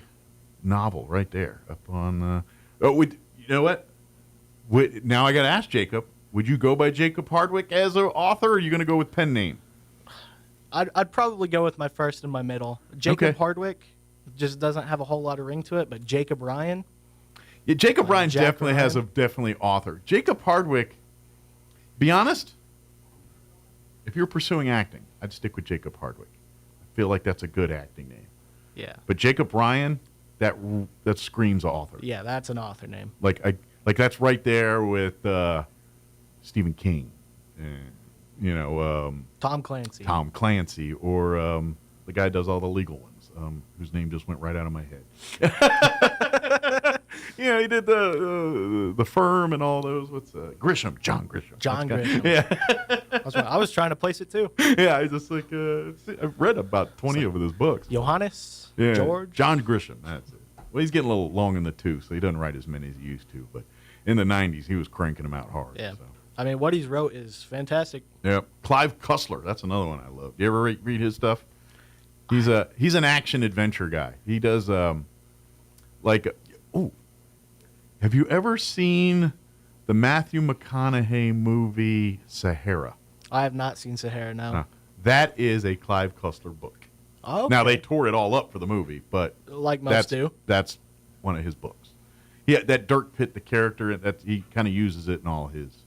novel right there up on. You know what? Now I got to ask Jacob. Would you go by Jacob Hardwig as an author, or are you going to go with pen name? I'd probably go with my first and my middle. Jacob Hardwig just doesn't have a whole lot of ring to it, but Jacob Ryan. Yeah, Jacob Ryan definitely Ryan. has a definitely author. Jacob Hardwig. Be honest. If you're pursuing acting, I'd stick with Jacob Hardwig. I feel like that's a good acting name. Yeah. But Jacob Ryan, that screams author. Yeah, that's an author name. Like that's right there with Stephen King, Tom Clancy. Tom Clancy, or the guy who does all the legal ones, whose name just went right out of my head. He did the Firm and all those. What's Grisham? John Grisham. John Grisham. Yeah. I was trying to place it too. Yeah, I just I've read about 20 of his books. Johannes. Yeah. George. John Grisham. That's it. Well, he's getting a little long in the tooth, so he doesn't write as many as he used to. But in the 90s, he was cranking them out hard. Yeah. So. I mean, what he's wrote is fantastic. Yep. Clive Cussler. That's another one I love. Do you ever read his stuff? He's an action adventure guy. He does have you ever seen the Matthew McConaughey movie Sahara? I have not seen Sahara, no. That is a Clive Cussler book. Oh, okay. Now, they tore it all up for the movie, but like most do. That's one of his books. Yeah, that Dirk Pitt, the character, that he kind of uses it in all his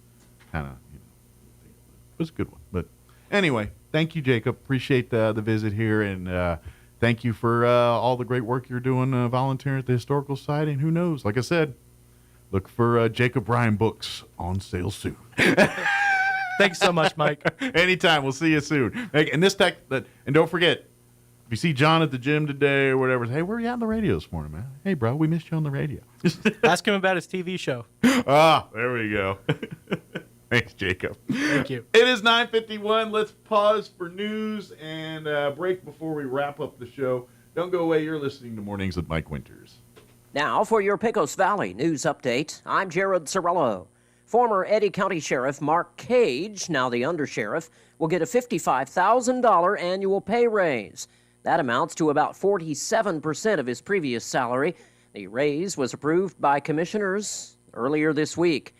kind of, it was a good one. But anyway, thank you, Jacob. Appreciate the visit here, and thank you for all the great work you're doing volunteering at the Historical Society. And who knows, like I said, look for Jacob Ryan books on sale soon. Thanks so much, Mike. Anytime. We'll see you soon. And don't forget, if you see John at the gym today or whatever, hey, where are you at on the radio this morning, man? Hey, bro, we missed you on the radio. Ask him about his TV show. There we go. Thanks, Jacob. Thank you. It is 9:51. Let's pause for news and break before we wrap up the show. Don't go away. You're listening to Mornings with Mike Winters. Now for your Pecos Valley news update, I'm Jared Cirillo. Former Eddy County Sheriff Mark Cage, now the undersheriff, will get a $55,000 annual pay raise. That amounts to about 47% of his previous salary. The raise was approved by commissioners earlier this week.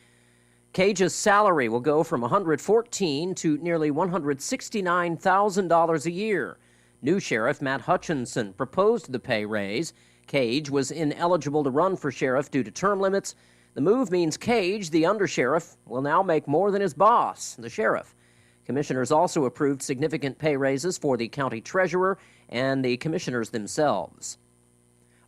Cage's salary will go from $114,000 to nearly $169,000 a year. New Sheriff Matt Hutchinson proposed the pay raise. Cage was ineligible to run for sheriff due to term limits. The move means Cage, the undersheriff, will now make more than his boss, the sheriff. Commissioners also approved significant pay raises for the county treasurer and the commissioners themselves.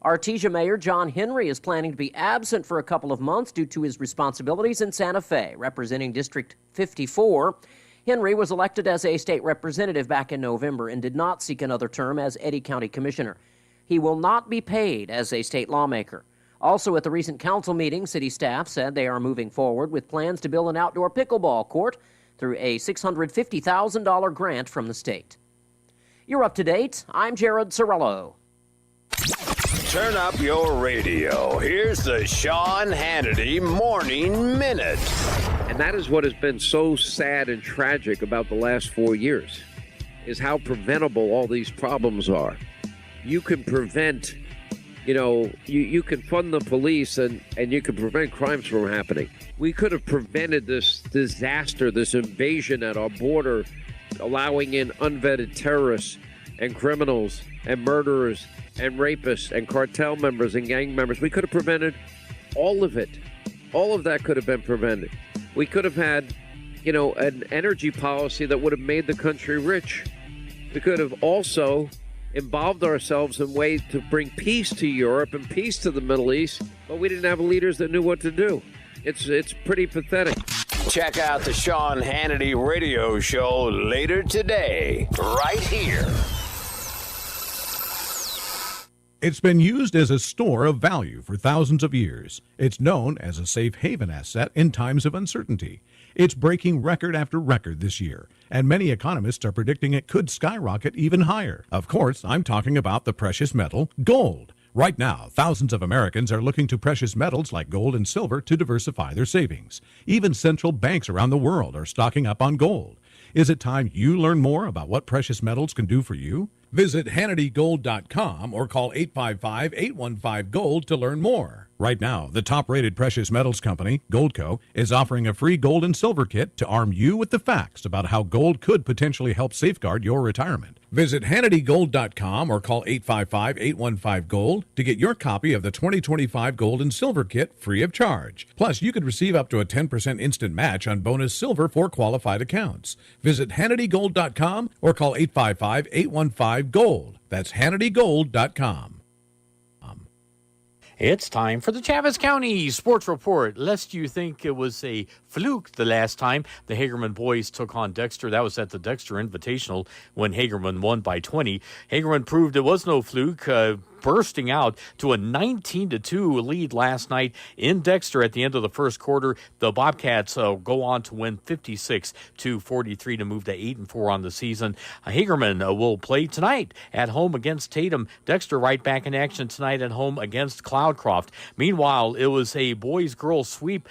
Artesia Mayor John Henry is planning to be absent for a couple of months due to his responsibilities in Santa Fe, representing District 54. Henry was elected as a state representative back in November and did not seek another term as Eddy County Commissioner. He will not be paid as a state lawmaker. Also, at the recent council meeting, city staff said they are moving forward with plans to build an outdoor pickleball court through a $650,000 grant from the state. You're up to date. I'm Jared Sorello. Turn up your radio. Here's the Sean Hannity Morning Minute. And that is what has been so sad and tragic about the last 4 years, is how preventable all these problems are. You can prevent, you can fund the police and you can prevent crimes from happening. We could have prevented this disaster, this invasion at our border, allowing in unvetted terrorists and criminals and murderers and rapists and cartel members and gang members. We could have prevented all of it. All of that could have been prevented. We could have had, an energy policy that would have made the country rich. We could have also involved ourselves in ways to bring peace to Europe and peace to the Middle East, but we didn't have leaders that knew what to do. It's pretty pathetic. Check out the Sean Hannity radio show later today, right here. It's been used as a store of value for thousands of years. It's known as a safe haven asset in times of uncertainty. It's breaking record after record this year, and many economists are predicting it could skyrocket even higher. Of course, I'm talking about the precious metal, gold. Right now, thousands of Americans are looking to precious metals like gold and silver to diversify their savings. Even central banks around the world are stocking up on gold. Is it time you learn more about what precious metals can do for you? Visit HannityGold.com or call 855-815-GOLD to learn more. Right now, the top-rated precious metals company, Goldco, is offering a free gold and silver kit to arm you with the facts about how gold could potentially help safeguard your retirement. Visit HannityGold.com or call 855-815-GOLD to get your copy of the 2025 gold and silver kit free of charge. Plus, you could receive up to a 10% instant match on bonus silver for qualified accounts. Visit HannityGold.com or call 855-815-GOLD. That's HannityGold.com. It's time for the Chaves County Sports Report. Lest you think it was a fluke the last time the Hagerman boys took on Dexter. That was at the Dexter Invitational when Hagerman won by 20. Hagerman proved it was no fluke, bursting out to a 19-2 lead last night in Dexter at the end of the first quarter. The Bobcats go on to win 56-43 to move to 8-4 on the season. Hagerman will play tonight at home against Tatum. Dexter right back in action tonight at home against Cloudcroft. Meanwhile, it was a boys-girls sweep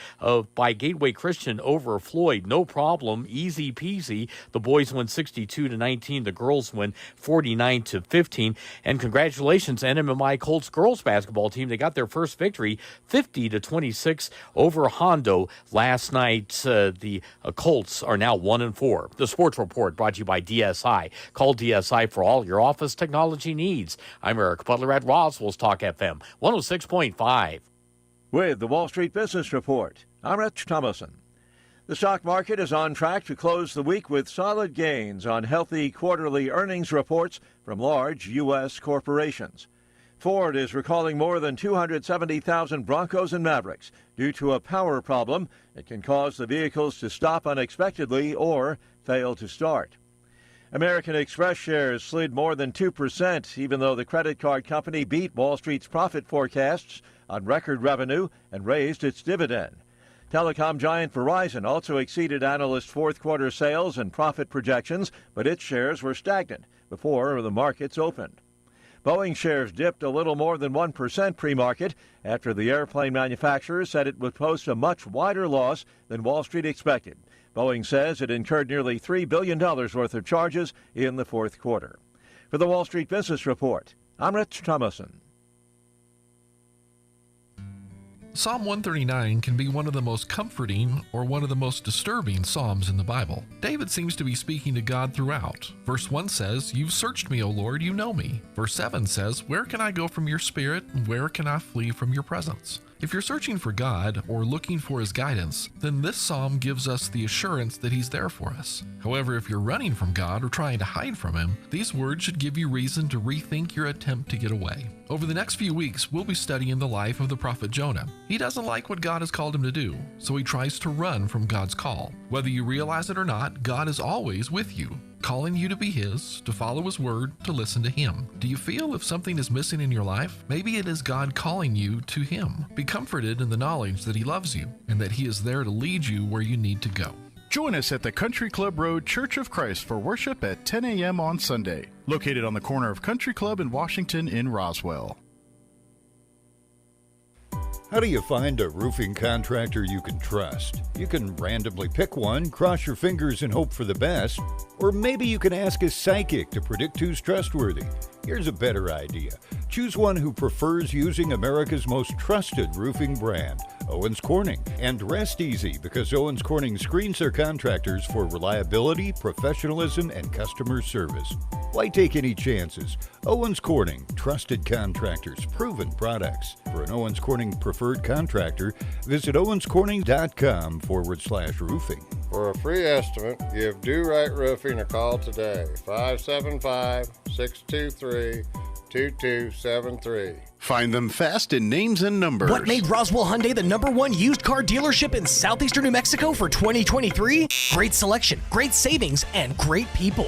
by Gateway Christian over Floyd. No problem, easy peasy. The boys win 62-19. The girls win 49-15. And congratulations, NMMI Colts girls basketball team. They got their first victory, 50-26 over Hondo last night. The Colts are now 1-4. The Sports Report brought to you by DSI. Call DSI for all your office technology needs. I'm Eric Butler at Roswell's Talk FM 106.5. With the Wall Street Business Report, I'm Rich Thomason. The stock market is on track to close the week with solid gains on healthy quarterly earnings reports from large U.S. corporations. Ford is recalling more than 270,000 Broncos and Mavericks due to a power problem that can cause the vehicles to stop unexpectedly or fail to start. American Express shares slid more than 2%, even though the credit card company beat Wall Street's profit forecasts on record revenue and raised its dividend. Telecom giant Verizon also exceeded analyst fourth quarter sales and profit projections, but its shares were stagnant before the markets opened. Boeing shares dipped a little more than 1% pre-market after the airplane manufacturer said it would post a much wider loss than Wall Street expected. Boeing says it incurred nearly $3 billion worth of charges in the fourth quarter. For the Wall Street Business Report, I'm Rich Thomason. Psalm 139 can be one of the most comforting or one of the most disturbing psalms in the Bible. David seems to be speaking to God throughout. Verse 1 says, "You've searched me, O Lord, you know me." Verse 7 says, "Where can I go from your spirit, and where can I flee from your presence?" If you're searching for God or looking for His guidance, then this psalm gives us the assurance that He's there for us. However, if you're running from God or trying to hide from Him, these words should give you reason to rethink your attempt to get away. Over the next few weeks, we'll be studying the life of the prophet Jonah. He doesn't like what God has called him to do, so he tries to run from God's call. Whether you realize it or not, God is always with you, calling you to be His, to follow His word, to listen to Him. Do you feel if something is missing in your life? Maybe it is God calling you to Him. Be comforted in the knowledge that He loves you and that He is there to lead you where you need to go. Join us at the Country Club Road Church of Christ for worship at 10 a.m. on Sunday, located on the corner of Country Club and Washington in Roswell. How do you find a roofing contractor you can trust? You can randomly pick one, cross your fingers and hope for the best, or maybe you can ask a psychic to predict who's trustworthy. Here's a better idea. Choose one who prefers using America's most trusted roofing brand, Owens Corning. And rest easy, because Owens Corning screens their contractors for reliability, professionalism, and customer service. Why take any chances? Owens Corning, trusted contractors, proven products. For an Owens Corning preferred contractor, visit owenscorning.com/roofing. For a free estimate, give Do Right Roofing a call today, 575-623-2273. Find them fast in names and numbers. What made Roswell Hyundai the #1 used car dealership in southeastern New Mexico for 2023? Great selection, great savings, and great people.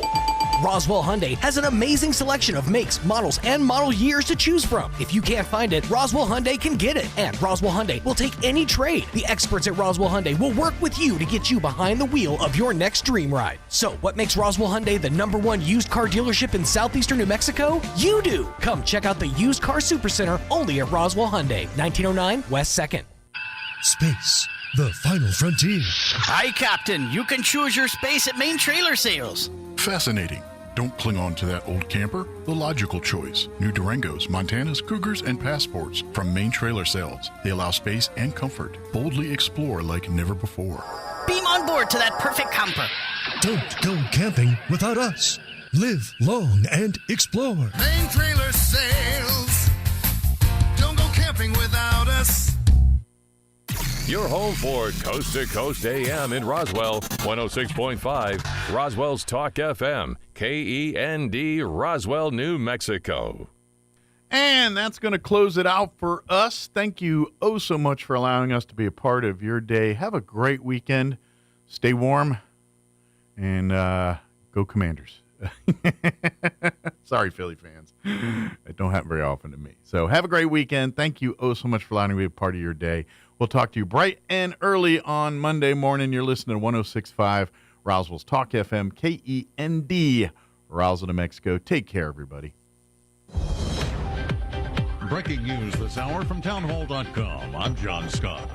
Roswell Hyundai has an amazing selection of makes, models, and model years to choose from. If you can't find it, Roswell Hyundai can get it. And Roswell Hyundai will take any trade. The experts at Roswell Hyundai will work with you to get you behind the wheel of your next dream ride. So, what makes Roswell Hyundai the #1 used car dealership in southeastern New Mexico? You do! Come check out the Used Car Supercenter only at Roswell Hyundai, 1909 West 2nd. Space, the final frontier. Hi, Captain. You can choose your space at Main Trailer Sales. Fascinating. Don't cling on to that old camper. The logical choice. New Durangos, Montanas, Cougars, and Passports from Main Trailer Sales. They allow space and comfort. Boldly explore like never before. Beam on board to that perfect camper. Don't go camping without us. Live long and explore. Main Trailer Sales. Don't go camping without us. Your home for Coast to Coast AM in Roswell, 106.5, Roswell's Talk FM, KEND, Roswell, New Mexico. And that's going to close it out for us. Thank you oh so much for allowing us to be a part of your day. Have a great weekend. Stay warm. And go Commanders. Sorry, Philly fans. It don't happen very often to me. So have a great weekend. Thank you oh so much for allowing me to be a part of your day. We'll talk to you bright and early on Monday morning. You're listening to 106.5 Roswell's Talk FM, KEND, Roswell, New Mexico. Take care, everybody. Breaking news this hour from townhall.com. I'm John Scott.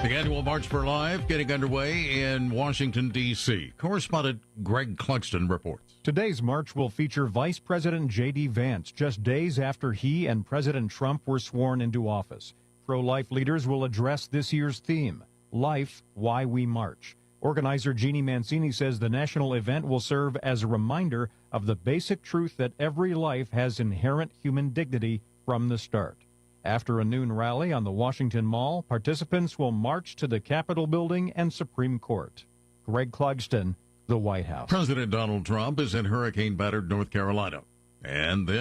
The annual March for Life getting underway in Washington, D.C. Correspondent Greg Clugston reports. Today's march will feature Vice President J.D. Vance just days after he and President Trump were sworn into office. Pro-life leaders will address this year's theme, Life, Why We March. Organizer Jeannie Mancini says the national event will serve as a reminder of the basic truth that every life has inherent human dignity from the start. After a noon rally on the Washington Mall, participants will march to the Capitol Building and Supreme Court. Greg Clugston, the White House. President Donald Trump is in hurricane-battered North Carolina. And then